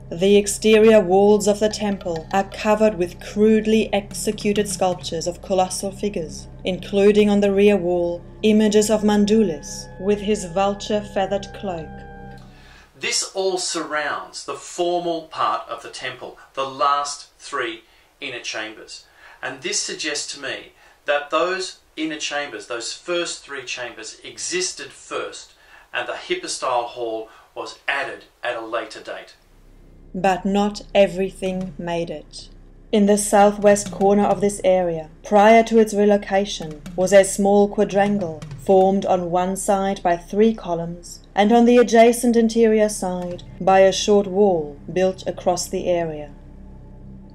C: The exterior walls of the temple are covered with crudely executed sculptures of colossal figures, including on the rear wall images of Mandulus with his vulture-feathered cloak.
E: This all surrounds the formal part of the temple, the last 3 inner chambers. And this suggests to me that those inner chambers, those first 3 chambers, existed first, and the hypostyle hall was added at a later date.
C: But not everything made it. In the southwest corner of this area, prior to its relocation, was a small quadrangle formed on one side by 3 columns and on the adjacent interior side by a short wall built across the area.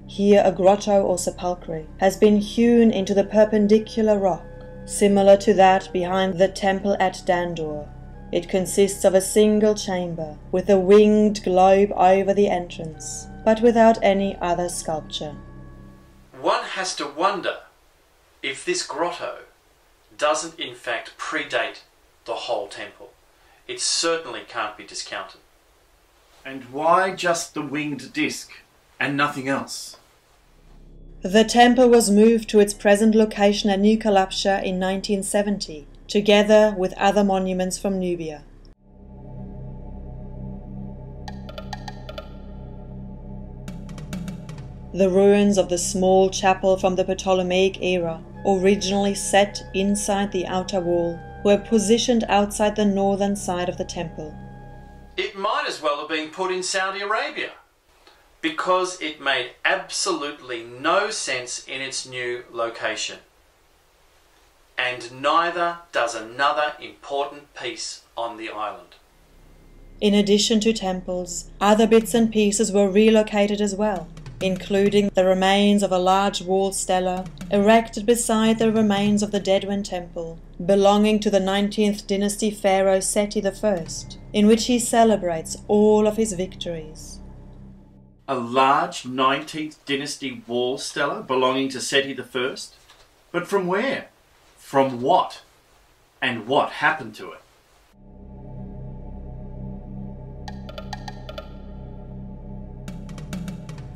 C: Here a grotto or sepulchre has been hewn into the perpendicular rock, similar to that behind the temple at Dandur. It consists of a single chamber with a winged globe over the entrance, but without any other sculpture.
E: One has to wonder if this grotto doesn't in fact predate the whole temple. It certainly can't be discounted.
D: And why just the winged disc and nothing else?
C: The temple was moved to its present location at New Kalabsha in 1970, together with other monuments from Nubia. The ruins of the small chapel from the Ptolemaic era originally set inside the outer wall, were positioned outside the northern side of the temple.
E: It might as well have been put in Saudi Arabia, because it made absolutely no sense in its new location. And neither does another important piece on the island.
C: In addition to temples, other bits and pieces were relocated as well, including the remains of a large wall stela erected beside the remains of the Dedwen temple, belonging to the 19th dynasty pharaoh Seti I, in which he celebrates all of his victories.
D: A large 19th dynasty wall stela belonging to Seti I? But from where? From what? And what happened to it?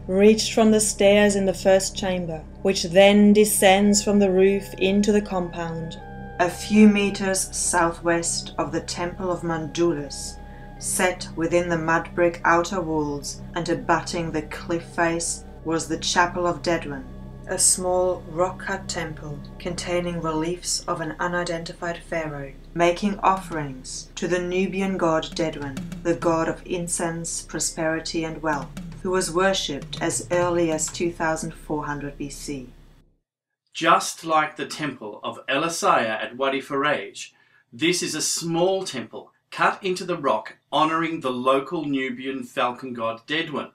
C: Reached from the stairs in the first chamber, which then descends from the roof into the compound.
A: A few meters southwest of the Temple of Mandulis, set within the mud brick outer walls and abutting the cliff face, was the Chapel of Dedwen, a small rock-cut temple containing reliefs of an unidentified pharaoh, making offerings to the Nubian god Dedwen, the god of incense, prosperity and wealth, who was worshipped as early as 2400 BC.
D: Just like the temple of El Asaya at Wadi Faraj, this is a small temple cut into the rock honouring the local Nubian falcon god Dedwen.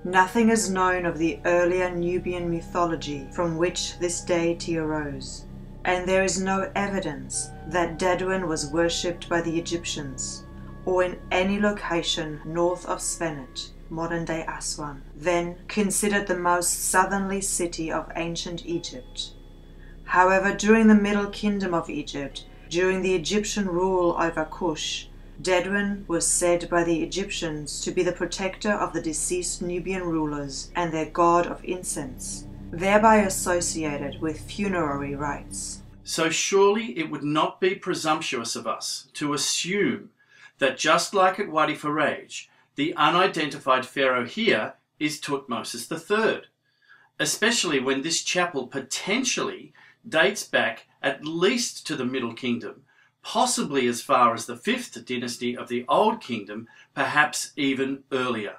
A: Nothing is known of the earlier Nubian mythology from which this deity arose, and there is no evidence that Dedwen was worshipped by the Egyptians, or in any location north of Svenet, modern-day Aswan, then considered the most southerly city of ancient Egypt. However, during the Middle Kingdom of Egypt, during the Egyptian rule over Kush, Dedwen was said by the Egyptians to be the protector of the deceased Nubian rulers and their god of incense, thereby associated with funerary rites.
D: So surely it would not be presumptuous of us to assume that just like at Wadi Faraj, the unidentified pharaoh here is Tutmosis III, especially when this chapel potentially dates back at least to the Middle Kingdom, possibly as far as the 5th dynasty of the Old Kingdom, perhaps even earlier.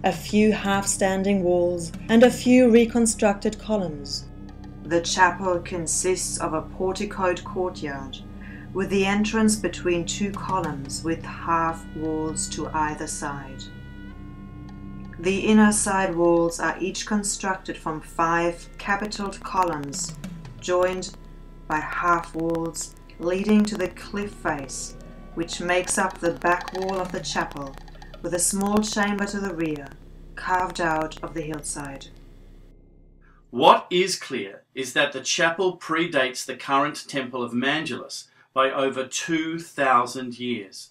C: A few half-standing walls and a few reconstructed columns.
A: The chapel consists of a porticoed courtyard, with the entrance between two columns with half walls to either side. The inner side walls are each constructed from 5 capitalled columns, joined by half walls leading to the cliff face, which makes up the back wall of the chapel, with a small chamber to the rear, carved out of the hillside.
D: What is clear is that the chapel predates the current temple of Mandulis by over 2,000 years.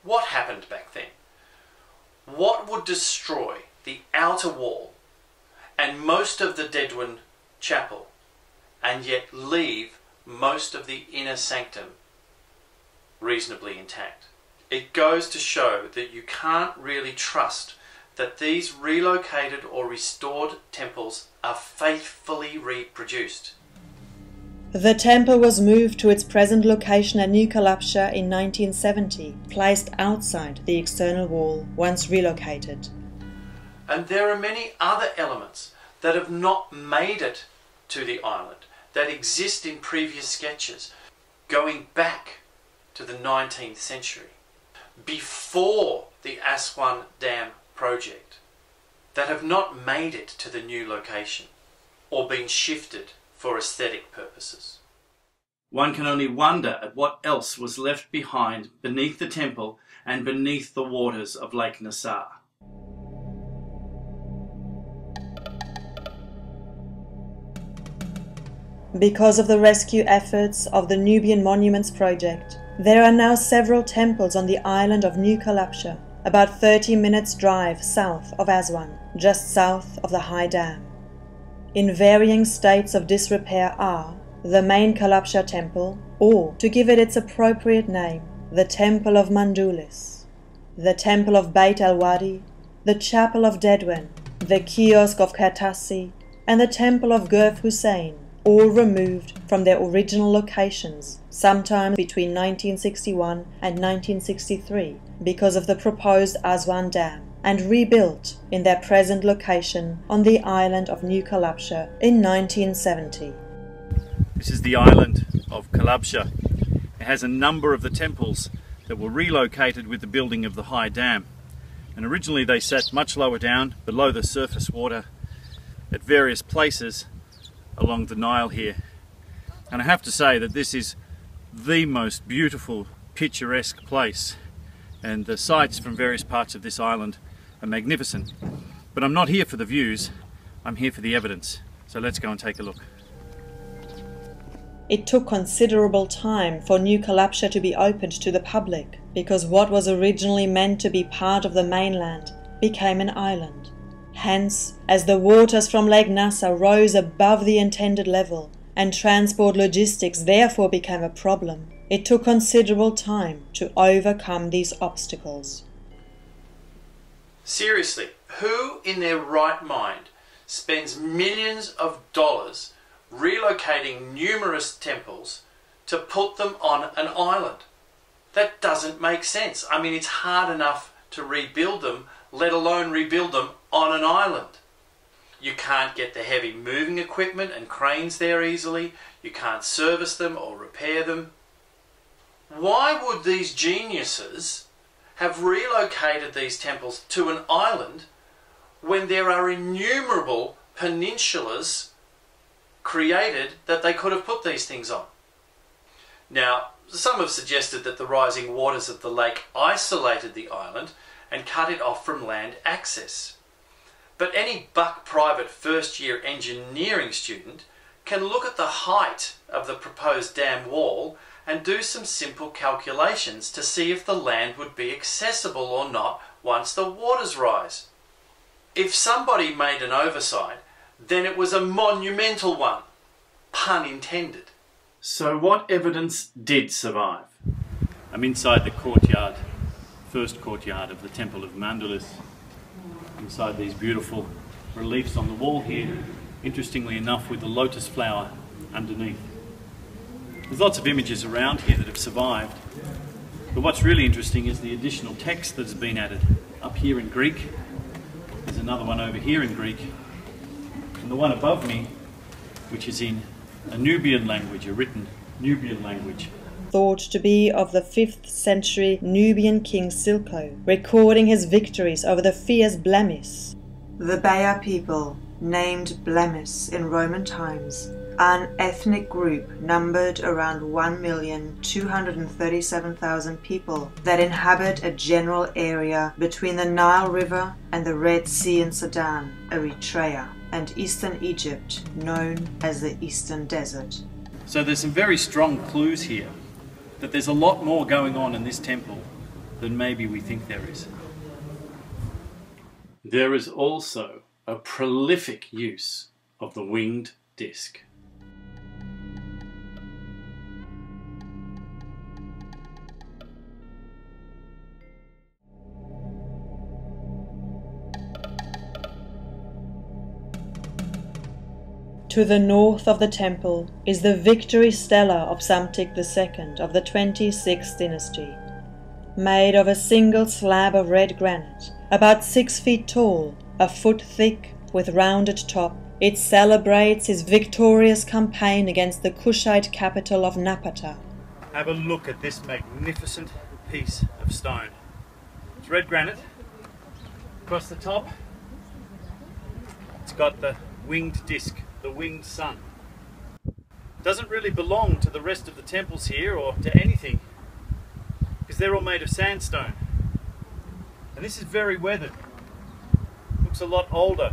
E: What happened back then? What would destroy the outer wall and most of the Dedwen chapel, and yet leave most of the inner sanctum reasonably intact? It goes to show that you can't really trust that these relocated or restored temples are faithfully reproduced.
C: The temple was moved to its present location at New Kalabsha in 1970, placed outside the external wall once relocated.
E: And there are many other elements that have not made it to the island, that exist in previous sketches, going back to the 19th century, before the Aswan Dam project, that have not made it to the new location, or been shifted for aesthetic purposes.
D: One can only wonder at what else was left behind beneath the temple and beneath the waters of Lake Nassar.
C: Because of the rescue efforts of the Nubian Monuments Project, there are now several temples on the island of New Kalabsha, about 30 minutes drive south of Aswan, just south of the High Dam. In varying states of disrepair are the main Kalabsha temple, or, to give it its appropriate name, the Temple of Mandulis, the Temple of Beit el-Wadi, the Chapel of Dedwen, the Kiosk of Kertassi, and the temple of Gurf Hussein, all removed from their original locations sometime between 1961 and 1963 because of the proposed Aswan Dam, and rebuilt in their present location on the island of New Kalabsha in 1970.
B: This is the island of Kalabsha. It has a number of the temples that were relocated with the building of the high dam. And originally they sat much lower down, below the surface water, at various places along the Nile here. And I have to say that this is the most beautiful, picturesque place, and the sights from various parts of this island are magnificent. But I'm not here for the views, I'm here for the evidence. So let's go and take a look.
C: It took considerable time for New Kalabsha to be opened to the public, because what was originally meant to be part of the mainland became an island. Hence, as the waters from Lake Nasser rose above the intended level, and transport logistics therefore became a problem, it took considerable time to overcome these obstacles.
E: Seriously, who in their right mind spends millions of dollars relocating numerous temples to put them on an island? That doesn't make sense. I mean, it's hard enough to rebuild them, let alone rebuild them on an island. You can't get the heavy moving equipment and cranes there easily. You can't service them or repair them. Why would these geniuses have relocated these temples to an island when there are innumerable peninsulas created that they could have put these things on? Now, some have suggested that the rising waters of the lake isolated the island and cut it off from land access. But any buck private first-year engineering student can look at the height of the proposed dam wall and do some simple calculations to see if the land would be accessible or not once the waters rise. If somebody made an oversight, then it was a monumental one, pun intended.
D: So what evidence did survive?
B: I'm inside the courtyard, first courtyard of the Temple of Mandulis. Inside these beautiful reliefs on the wall here, interestingly enough with the lotus flower underneath. There's lots of images around here that have survived, but what's really interesting is the additional text that's been added. Up here in Greek, there's another one over here in Greek, and the one above me, which is in a Nubian language, a written Nubian language.
C: Thought to be of the 5th century Nubian king Silko, recording his victories over the fierce Blemis.
A: The Baya people, named Blemis in Roman times, are an ethnic group numbered around 1,237,000 people that inhabit a general area between the Nile River and the Red Sea in Sudan, Eritrea, and eastern Egypt, known as the Eastern Desert.
B: So there's some very strong clues here that there's a lot more going on in this temple than maybe we think there is.
D: There is also a prolific use of the winged disc.
C: To the north of the temple is the Victory Stela of Psamtik II of the 26th dynasty, made of a single slab of red granite, about 6 feet tall, a foot thick, with rounded top. It celebrates his victorious campaign against the Kushite capital of Napata.
B: Have a look at this magnificent piece of stone. It's red granite. Across the top, it's got the winged disc, the winged sun. Doesn't really belong to the rest of the temples here or to anything, because they're all made of sandstone. And this is very weathered. Looks a lot older.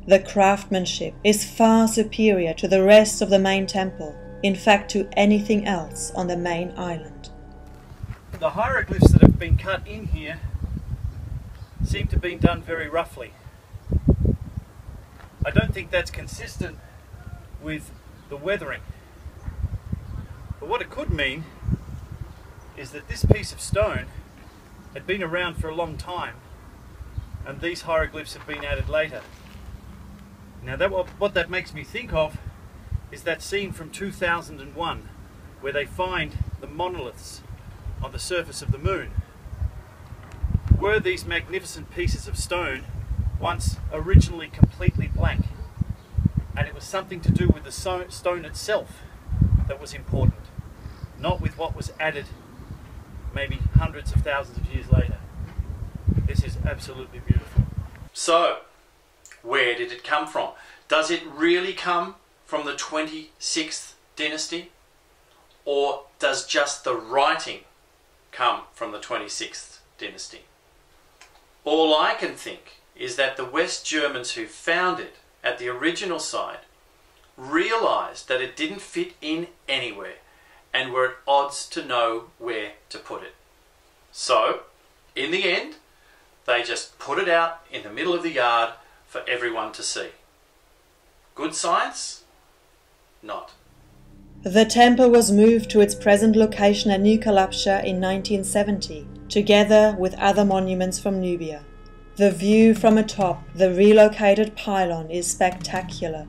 C: The craftsmanship is far superior to the rest of the main temple, in fact to anything else on the main island.
B: The hieroglyphs that have been cut in here seem to have been done very roughly. I don't think that's consistent with the weathering. But what it could mean is that this piece of stone had been around for a long time and these hieroglyphs have been added later. Now what that makes me think of is that scene from 2001 where they find the monoliths on the surface of the moon. Were these magnificent pieces of stone once originally completely blank? And it was something to do with the stone itself that was important, not with what was added maybe hundreds of thousands of years later. This is absolutely beautiful.
E: So, where did it come from? Does it really come from the 26th dynasty? Or does just the writing come from the 26th dynasty? All I can think is that the West Germans who found it at the original site realised that it didn't fit in anywhere and were at odds to know where to put it. So, in the end, they just put it out in the middle of the yard for everyone to see. Good science? Not.
C: The temple was moved to its present location at New Kalabsha in 1970, together with other monuments from Nubia. The view from atop the relocated pylon is spectacular.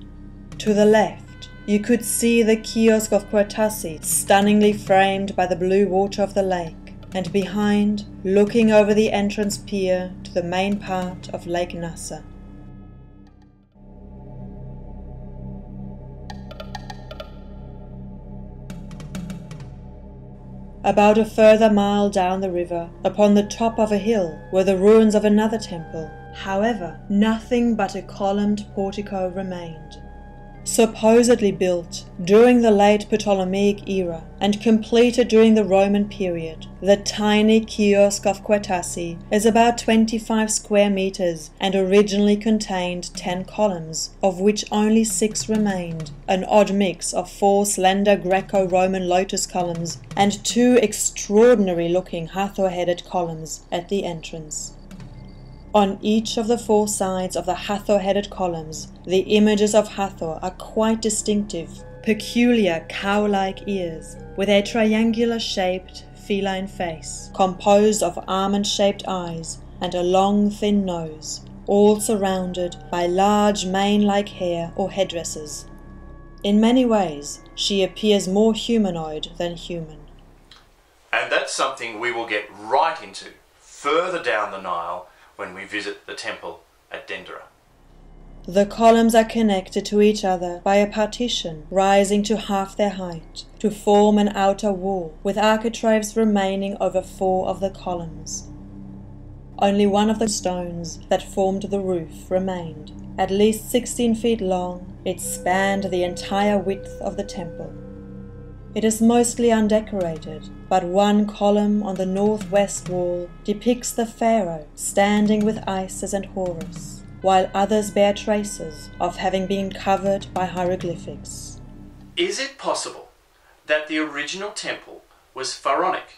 C: To the left, you could see the kiosk of Quartasi, stunningly framed by the blue water of the lake, and behind, looking over the entrance pier to the main part of Lake Nasser. About a further mile down the river, upon the top of a hill, were the ruins of another temple. However, nothing but a columned portico remained. Supposedly built during the late Ptolemaic era and completed during the Roman period, the tiny kiosk of Quartasi is about 25 square meters and originally contained 10 columns, of which only 6 remained, an odd mix of 4 slender Greco-Roman lotus columns and 2 extraordinary-looking Hathor-headed columns at the entrance. On each of the 4 sides of the Hathor-headed columns, the images of Hathor are quite distinctive, peculiar cow-like ears, with a triangular-shaped feline face, composed of almond-shaped eyes and a long, thin nose, all surrounded by large mane-like hair or headdresses. In many ways, she appears more humanoid than human.
E: And that's something we will get right into further down the Nile when we visit the temple at Dendera.
C: The columns are connected to each other by a partition rising to half their height, to form an outer wall, with architraves remaining over 4 of the columns. Only one of the stones that formed the roof remained. At least 16 feet long, it spanned the entire width of the temple. It is mostly undecorated, but one column on the northwest wall depicts the pharaoh standing with Isis and Horus, while others bear traces of having been covered by hieroglyphics.
E: Is it possible that the original temple was pharaonic,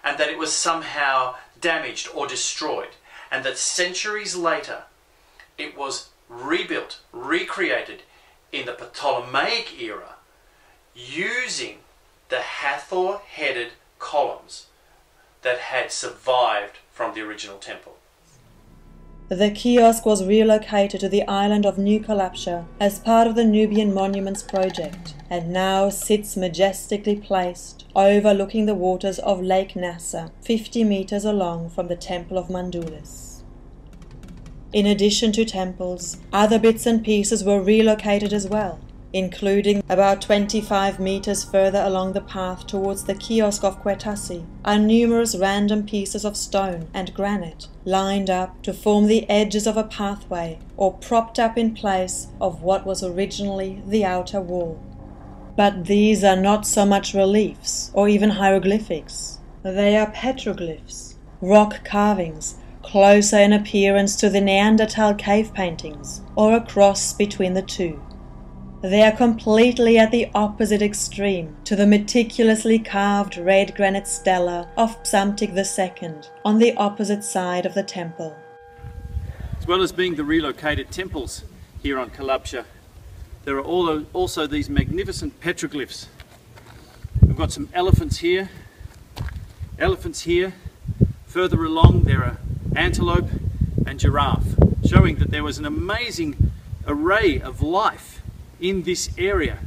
E: and that it was somehow damaged or destroyed, and that centuries later it was rebuilt, recreated in the Ptolemaic era, using the Hathor-headed columns that had survived from the original temple?
C: The kiosk was relocated to the island of New Kalabsha as part of the Nubian Monuments project, and now sits majestically placed, overlooking the waters of Lake Nasser, 50 meters along from the Temple of Mandulis. In addition to temples, other bits and pieces were relocated as well, including about 25 meters further along the path towards the kiosk of Quartasi are numerous random pieces of stone and granite lined up to form the edges of a pathway or propped up in place of what was originally the outer wall. But these are not so much reliefs or even hieroglyphics. They are petroglyphs, rock carvings, closer in appearance to the Neanderthal cave paintings, or a cross between the two. They are completely at the opposite extreme to the meticulously carved red granite stela of Psamtik II on the opposite side of the temple.
B: As well as being the relocated temples here on Kalabsha, there are also these magnificent petroglyphs. We've got some elephants here. Further along there are antelope and giraffe, showing that there was an amazing
D: array of life in this area.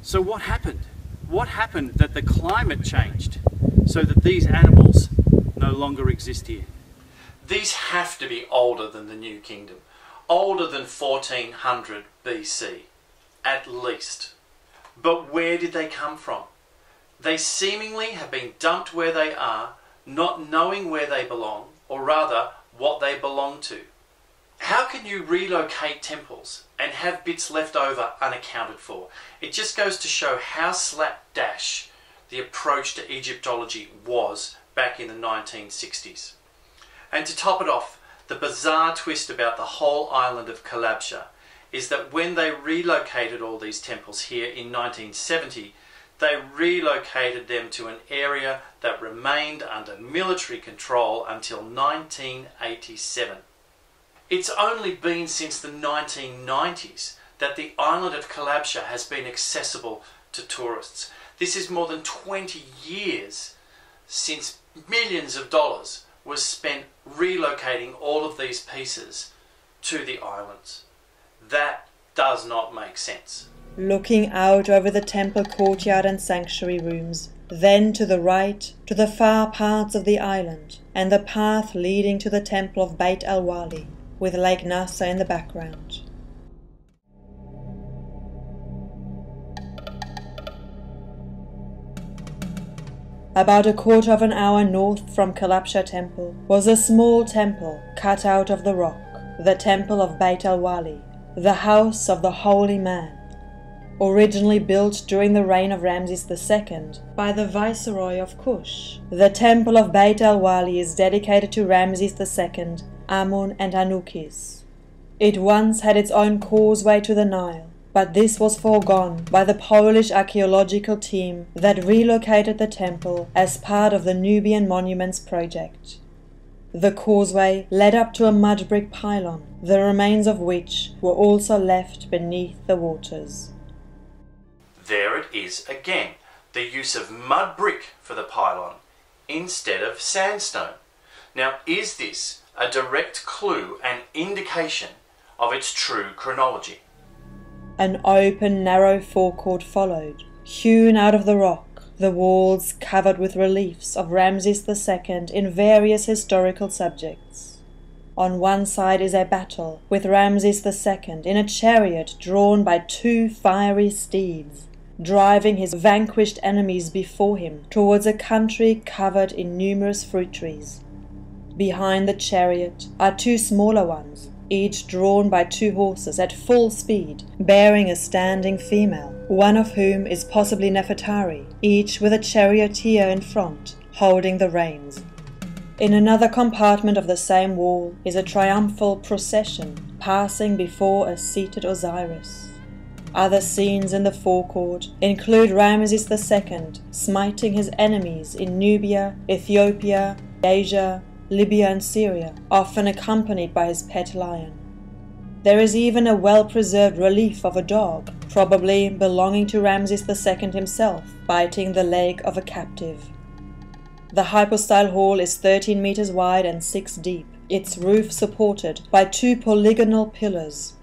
D: So what happened? What happened that the climate changed so that these animals no longer exist here?
E: These have to be older than the New Kingdom, older than 1400 BC, at least. But where did they come from? They seemingly have been dumped where they are, not knowing where they belong, or rather, what they belong to. How can you relocate temples and have bits left over unaccounted for? It just goes to show how slapdash the approach to Egyptology was back in the 1960s. And to top it off, the bizarre twist about the whole island of Kalabsha is that when they relocated all these temples here in 1970, they relocated them to an area that remained under military control until 1987. It's only been since the 1990s that the island of Kalabsha has been accessible to tourists. This is more than 20 years since millions of dollars was spent relocating all of these pieces to the islands. That does not make sense.
C: Looking out over the temple courtyard and sanctuary rooms, then to the right, to the far parts of the island, and the path leading to the temple of Beit al-Wali, with Lake Nasser in the background. About a quarter of an hour north from Kalabsha temple was a small temple cut out of the rock, the temple of Beit al-Wali, the house of the holy man. Originally built during the reign of Ramses II by the Viceroy of Kush, the temple of Beit al-Wali is dedicated to Ramses II, Amun and Anukis. It once had its own causeway to the Nile, but this was foregone by the Polish archaeological team that relocated the temple as part of the Nubian Monuments project. The causeway led up to a mud brick pylon, the remains of which were also left beneath the waters.
E: There it is again, the use of mud brick for the pylon instead of sandstone. Now, is this a direct clue and indication of its true chronology?
C: An open, narrow forecourt followed, hewn out of the rock, the walls covered with reliefs of Ramses II in various historical subjects. On one side is a battle with Ramses II in a chariot drawn by two fiery steeds, driving his vanquished enemies before him towards a country covered in numerous fruit trees. Behind the chariot are two smaller ones, each drawn by two horses at full speed, bearing a standing female, one of whom is possibly Nefertari, each with a charioteer in front, holding the reins. In another compartment of the same wall is a triumphal procession passing before a seated Osiris. Other scenes in the forecourt include Ramses II smiting his enemies in Nubia, Ethiopia, Asia, Libya and Syria, often accompanied by his pet lion. There is even a well-preserved relief of a dog, probably belonging to Ramses II himself, biting the leg of a captive. The hypostyle hall is 13 meters wide and 6 deep, its roof supported by two polygonal pillars.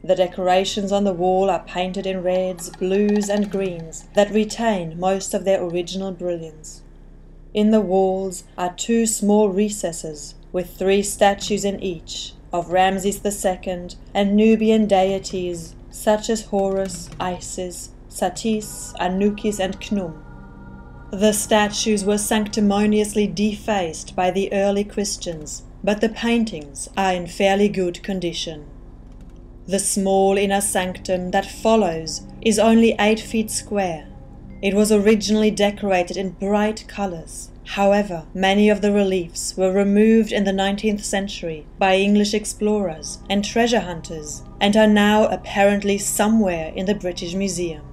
C: The decorations on the wall are painted in reds, blues and greens that retain most of their original brilliance. In the walls are two small recesses with 3 statues in each of Ramses II and Nubian deities such as Horus, Isis, Satis, Anukis and Khnum. The statues were sanctimoniously defaced by the early Christians, but the paintings are in fairly good condition. The small inner sanctum that follows is only 8 feet square. It was originally decorated in bright colors. However, many of the reliefs were removed in the 19th century by English explorers and treasure hunters and are now apparently somewhere in the British Museum.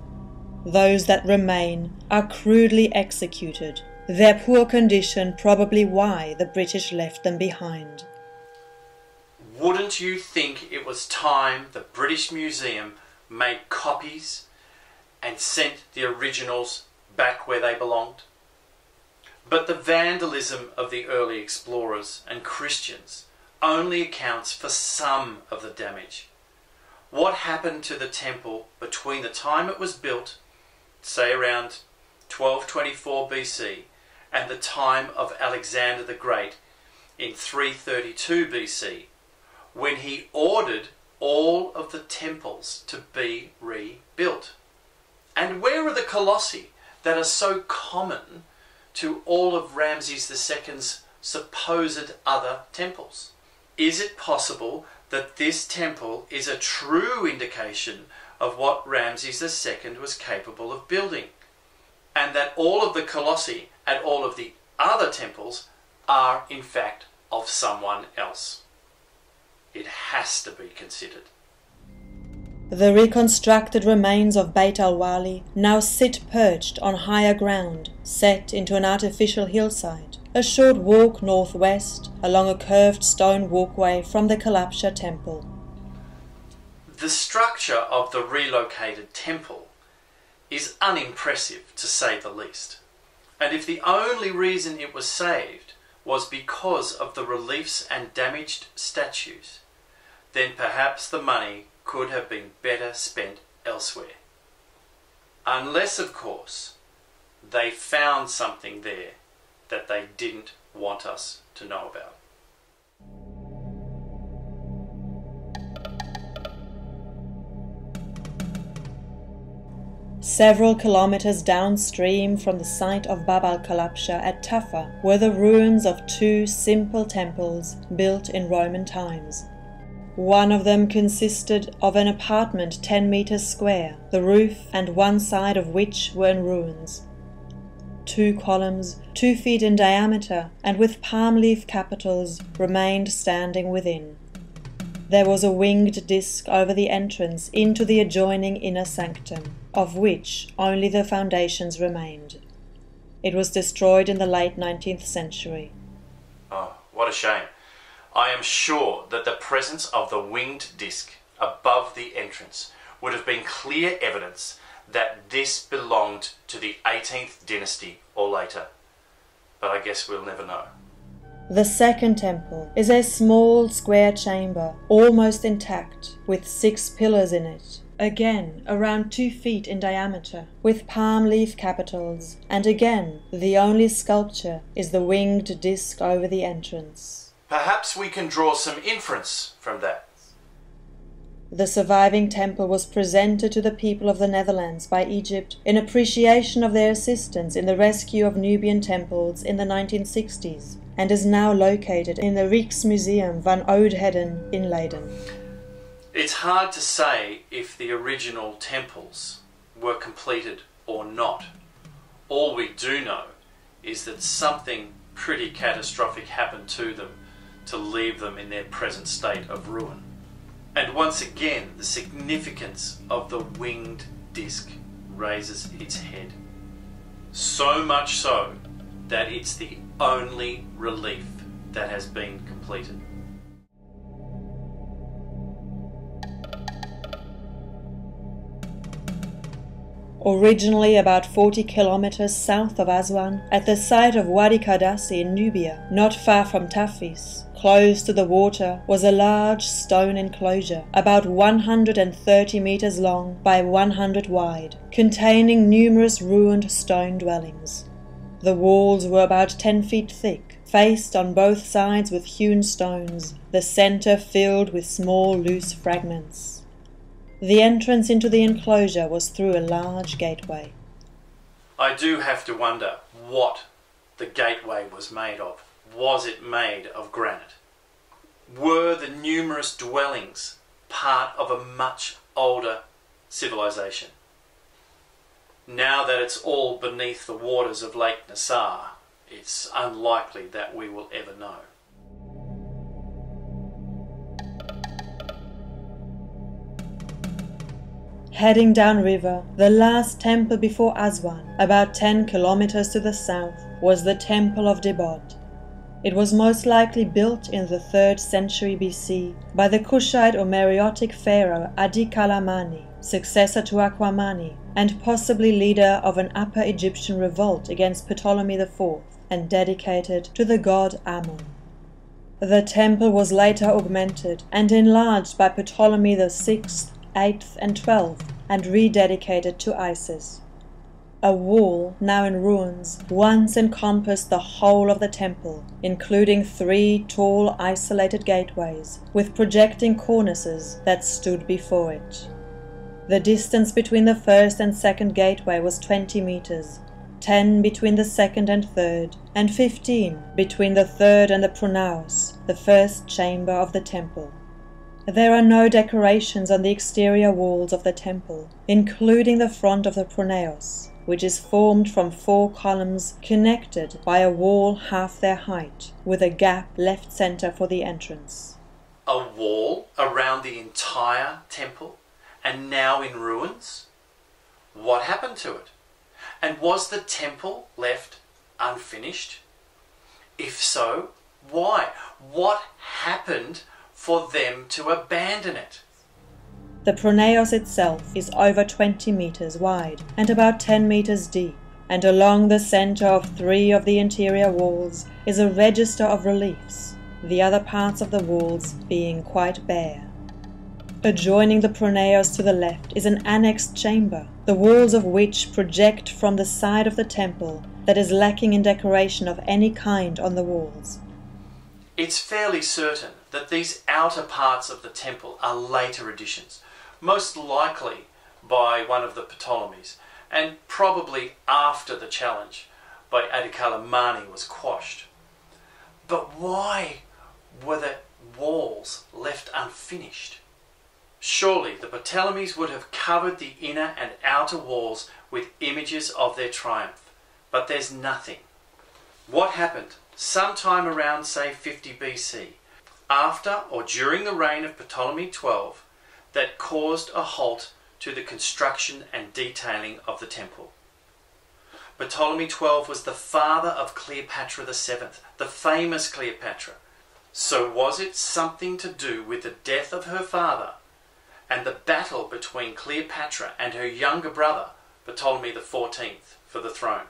C: Those that remain are crudely executed, their poor condition probably why the British left them behind.
E: Wouldn't you think it was time the British Museum made copies and sent the originals back where they belonged? But the vandalism of the early explorers and Christians only accounts for some of the damage. what happened to the temple between the time it was built, say around 1224 BC, and the time of Alexander the Great in 332 BC, when he ordered all of the temples to be rebuilt? And where are the colossi that are so common to all of Ramses II's supposed other temples? Is it possible that this temple is a true indication of what Ramses II was capable of building, and that all of the colossi at all of the other temples are in fact of someone else? It has to be considered.
C: The reconstructed remains of Beit al-Wali now sit perched on higher ground, set into an artificial hillside, a short walk northwest along a curved stone walkway from the Kalabsha temple.
E: The structure of the relocated temple is unimpressive, to say the least. And if the only reason it was saved was because of the reliefs and damaged statues, then perhaps the money could have been better spent elsewhere. Unless, of course, they found something there that they didn't want us to know about.
C: Several kilometers downstream from the site of Bab al-Kalabsha at Tafa were the ruins of two simple temples built in Roman times. One of them consisted of an apartment 10 meters square, the roof and one side of which were in ruins. 2 columns, 2 feet in diameter and with palm leaf capitals, remained standing within. There was a winged disc over the entrance into the adjoining inner sanctum, of which only the foundations remained. It was destroyed in the late 19th century.
E: Oh, what a shame. I am sure that the presence of the winged disc above the entrance would have been clear evidence that this belonged to the 18th dynasty or later. But I guess we'll never know.
C: The second temple is a small square chamber, almost intact, with 6 pillars in it, again around 2 feet in diameter, with palm leaf capitals, and again the only sculpture is the winged disc over the entrance.
E: Perhaps we can draw some inference from that.
C: The surviving temple was presented to the people of the Netherlands by Egypt in appreciation of their assistance in the rescue of Nubian temples in the 1960s, and is now located in the Rijksmuseum van Oudheden in Leiden.
E: It's hard to say if the original temples were completed or not. All we do know is that something pretty catastrophic happened to them to leave them in their present state of ruin. And once again, the significance of the winged disc raises its head. So much so that it's the only relief that has been completed.
C: Originally about 40 kilometers south of Aswan, at the site of Wadi Kadasi in Nubia, not far from Tafis, close to the water, was a large stone enclosure, about 130 meters long by 100 wide, containing numerous ruined stone dwellings. The walls were about 10 feet thick, faced on both sides with hewn stones, the center filled with small loose fragments. The entrance into the enclosure was through a large gateway.
E: I do have to wonder what the gateway was made of. Was it made of granite? Were the numerous dwellings part of a much older civilization? Now that it's all beneath the waters of Lake Nassar, it's unlikely that we will ever know.
C: Heading downriver, the last temple before Aswan, about 10 kilometers to the south, was the Temple of Debod. It was most likely built in the 3rd century BC by the Kushite or Meroitic pharaoh Adi-Kalamani, successor to Akwamani, and possibly leader of an Upper Egyptian revolt against Ptolemy IV, and dedicated to the god Amun. The temple was later augmented and enlarged by Ptolemy VI 8th and 12th and rededicated to Isis. A wall, now in ruins, once encompassed the whole of the temple, including 3 tall isolated gateways with projecting cornices that stood before it. The distance between the first and second gateway was 20 meters, 10 between the second and third, and 15 between the third and the pronaos, the first chamber of the temple. There are no decorations on the exterior walls of the temple, including the front of the pronaos, which is formed from 4 columns connected by a wall half their height, with a gap left center for the entrance.
E: A wall around the entire temple, and now in ruins? What happened to it? And was the temple left unfinished? If so, why? What happened for them to abandon it?
C: The pronaos itself is over 20 meters wide and about 10 meters deep, and along the center of 3 of the interior walls is a register of reliefs, the other parts of the walls being quite bare. Adjoining the pronaos to the left is an annexed chamber, the walls of which project from the side of the temple that is lacking in decoration of any kind on the walls.
E: It's fairly certain that these outer parts of the temple are later additions, most likely by one of the Ptolemies, and probably after the challenge by Adikalamani was quashed. But why were the walls left unfinished? Surely the Ptolemies would have covered the inner and outer walls with images of their triumph, but there's nothing. What happened sometime around, say, 50 BC, after or during the reign of Ptolemy XII, that caused a halt to the construction and detailing of the temple? Ptolemy XII was the father of Cleopatra VII, the famous Cleopatra. So was it something to do with the death of her father and the battle between Cleopatra and her younger brother, Ptolemy XIV, for the throne?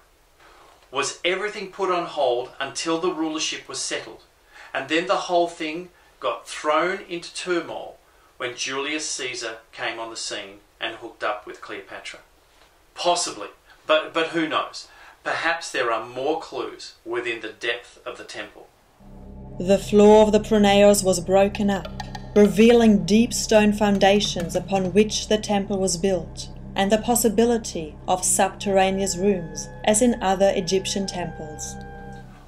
E: Was everything put on hold until the rulership was settled, and then the whole thing got thrown into turmoil when Julius Caesar came on the scene and hooked up with Cleopatra? Possibly, but who knows? Perhaps there are more clues within the depth of the temple.
C: The floor of the pronaos was broken up, revealing deep stone foundations upon which the temple was built, and the possibility of subterraneous rooms, as in other Egyptian temples.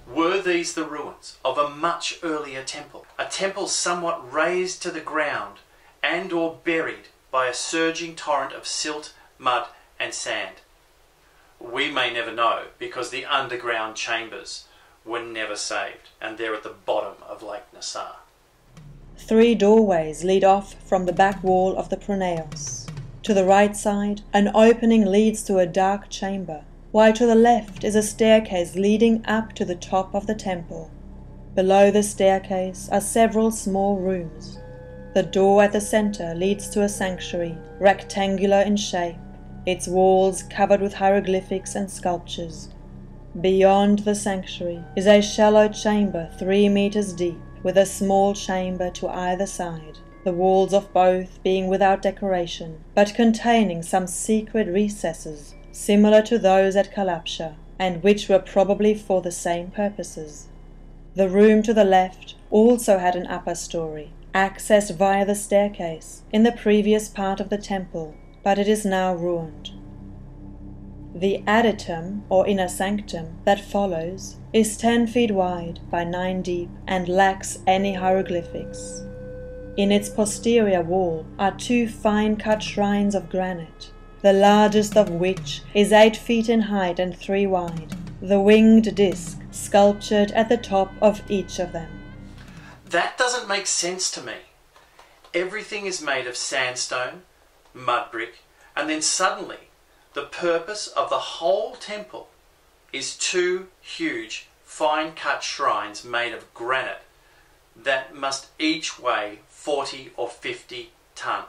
E: Were these the ruins of a much earlier temple? A temple somewhat raised to the ground and or buried by a surging torrent of silt, mud and sand? We may never know, because the underground chambers were never saved, and they're at the bottom of Lake Nassar.
C: 3 doorways lead off from the back wall of the pronaos. To the right side, an opening leads to a dark chamber, while to the left is a staircase leading up to the top of the temple. Below the staircase are several small rooms. The door at the center leads to a sanctuary, rectangular in shape, its walls covered with hieroglyphics and sculptures. Beyond the sanctuary is a shallow chamber 3 meters deep, with a small chamber to either side, the walls of both being without decoration, but containing some secret recesses, similar to those at Kalabsha, and which were probably for the same purposes. The room to the left also had an upper story, accessed via the staircase, in the previous part of the temple, but it is now ruined. The adytum, or inner sanctum, that follows is 10 feet wide by 9 deep and lacks any hieroglyphics. In its posterior wall are 2 fine-cut shrines of granite, the largest of which is 8 feet in height and 3 wide, the winged disc sculptured at the top of each of them.
E: That doesn't make sense to me. Everything is made of sandstone, mud brick, and then suddenly the purpose of the whole temple is 2 huge fine-cut shrines made of granite that must each weigh 40 or 50 ton.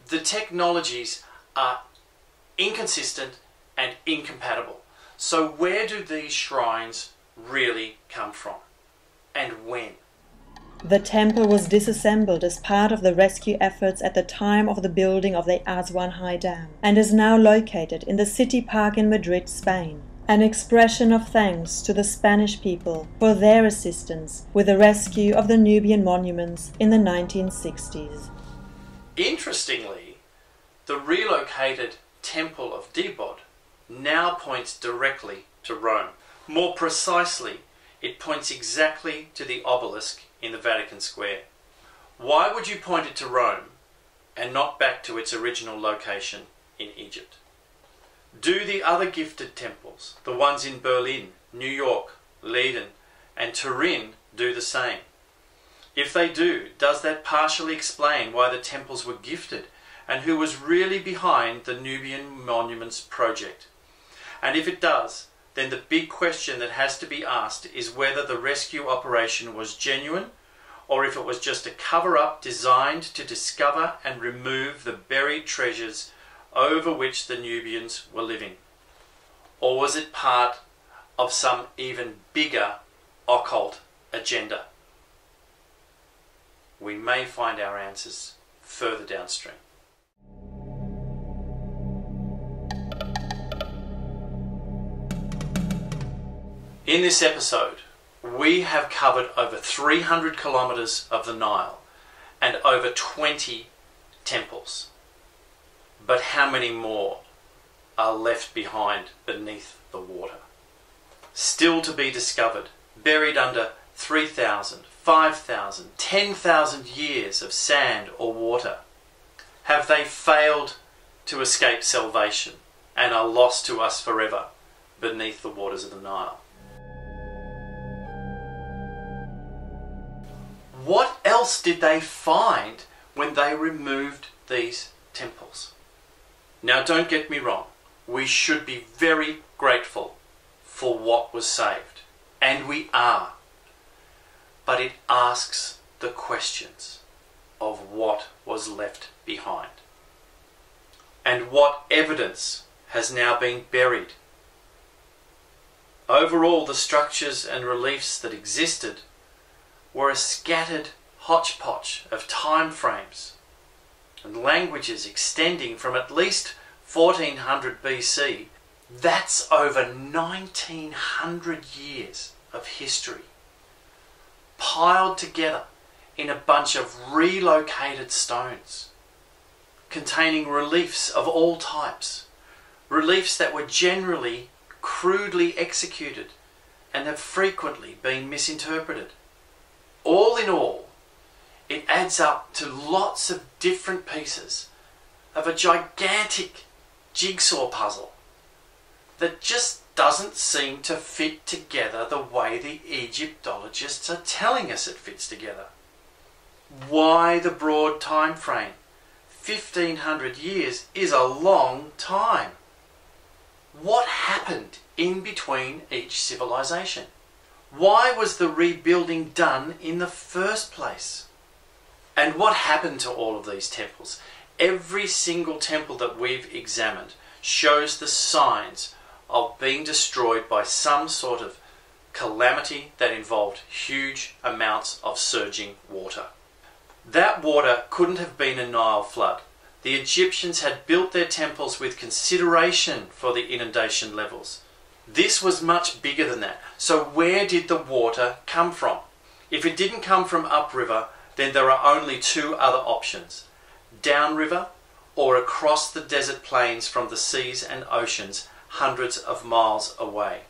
E: The technologies are inconsistent and incompatible. So where do these shrines really come from? And when?
C: The temple was disassembled as part of the rescue efforts at the time of the building of the Aswan High Dam, and is now located in the city park in Madrid, Spain, an expression of thanks to the Spanish people for their assistance with the rescue of the Nubian monuments in the 1960s.
E: Interestingly, the relocated Temple of Dibod now points directly to Rome. More precisely, it points exactly to the obelisk in the Vatican Square. Why would you point it to Rome and not back to its original location in Egypt? Do the other gifted temples, the ones in Berlin, New York, Leiden and Turin, do the same? If they do, does that partially explain why the temples were gifted and who was really behind the Nubian Monuments project? And if it does, then the big question that has to be asked is whether the rescue operation was genuine or if it was just a cover-up designed to discover and remove the buried treasures over which the Nubians were living. Or was it part of some even bigger occult agenda? We may find our answers further downstream. In this episode, we have covered over 300 kilometres of the Nile and over 20 temples. But how many more are left behind beneath the water? Still to be discovered, buried under 3,000, 5,000, 10,000 years of sand or water. Have they failed to escape salvation and are lost to us forever beneath the waters of the Nile? What else did they find when they removed these temples? Now, don't get me wrong. We should be very grateful for what was saved. And we are. But it asks the questions of what was left behind. And what evidence has now been buried. Overall, the structures and reliefs that existed were a scattered hodgepodge of time frames and languages extending from at least 1400 BC. That's over 1900 years of history, piled together in a bunch of relocated stones, containing reliefs of all types, reliefs that were generally crudely executed and have frequently been misinterpreted. All in all, it adds up to lots of different pieces of a gigantic jigsaw puzzle that just doesn't seem to fit together the way the Egyptologists are telling us it fits together. Why the broad time frame? 1500 years is a long time. What happened in between each civilization? Why was the rebuilding done in the first place? And what happened to all of these temples? Every single temple that we've examined shows the signs of being destroyed by some sort of calamity that involved huge amounts of surging water. That water couldn't have been a Nile flood. The Egyptians had built their temples with consideration for the inundation levels. This was much bigger than that. So where did the water come from? If it didn't come from upriver, then there are only two other options. Downriver or across the desert plains from the seas and oceans hundreds of miles away.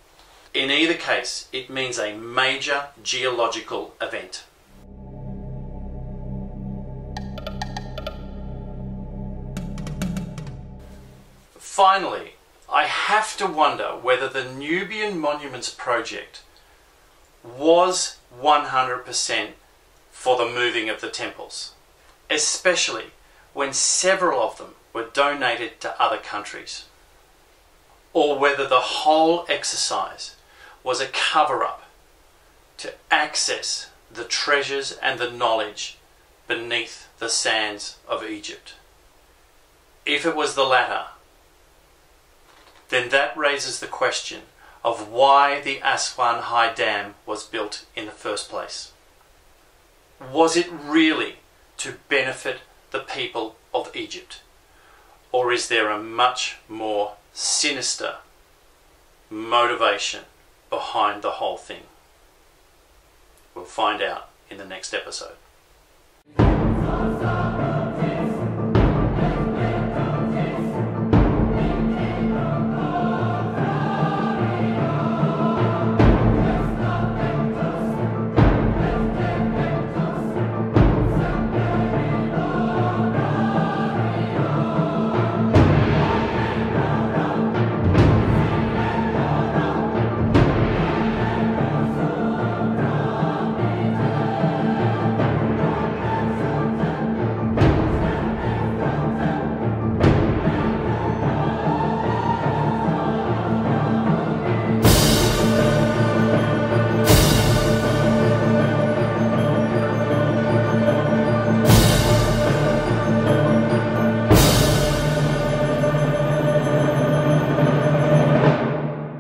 E: In either case, it means a major geological event. Finally, I have to wonder whether the Nubian Monuments project was 100% for the moving of the temples, especially when several of them were donated to other countries, or whether the whole exercise was a cover-up to access the treasures and the knowledge beneath the sands of Egypt. If it was the latter, then that raises the question of why the Aswan High Dam was built in the first place. Was it really to benefit the people of Egypt? Or is there a much more sinister motivation behind the whole thing? We'll find out in the next episode.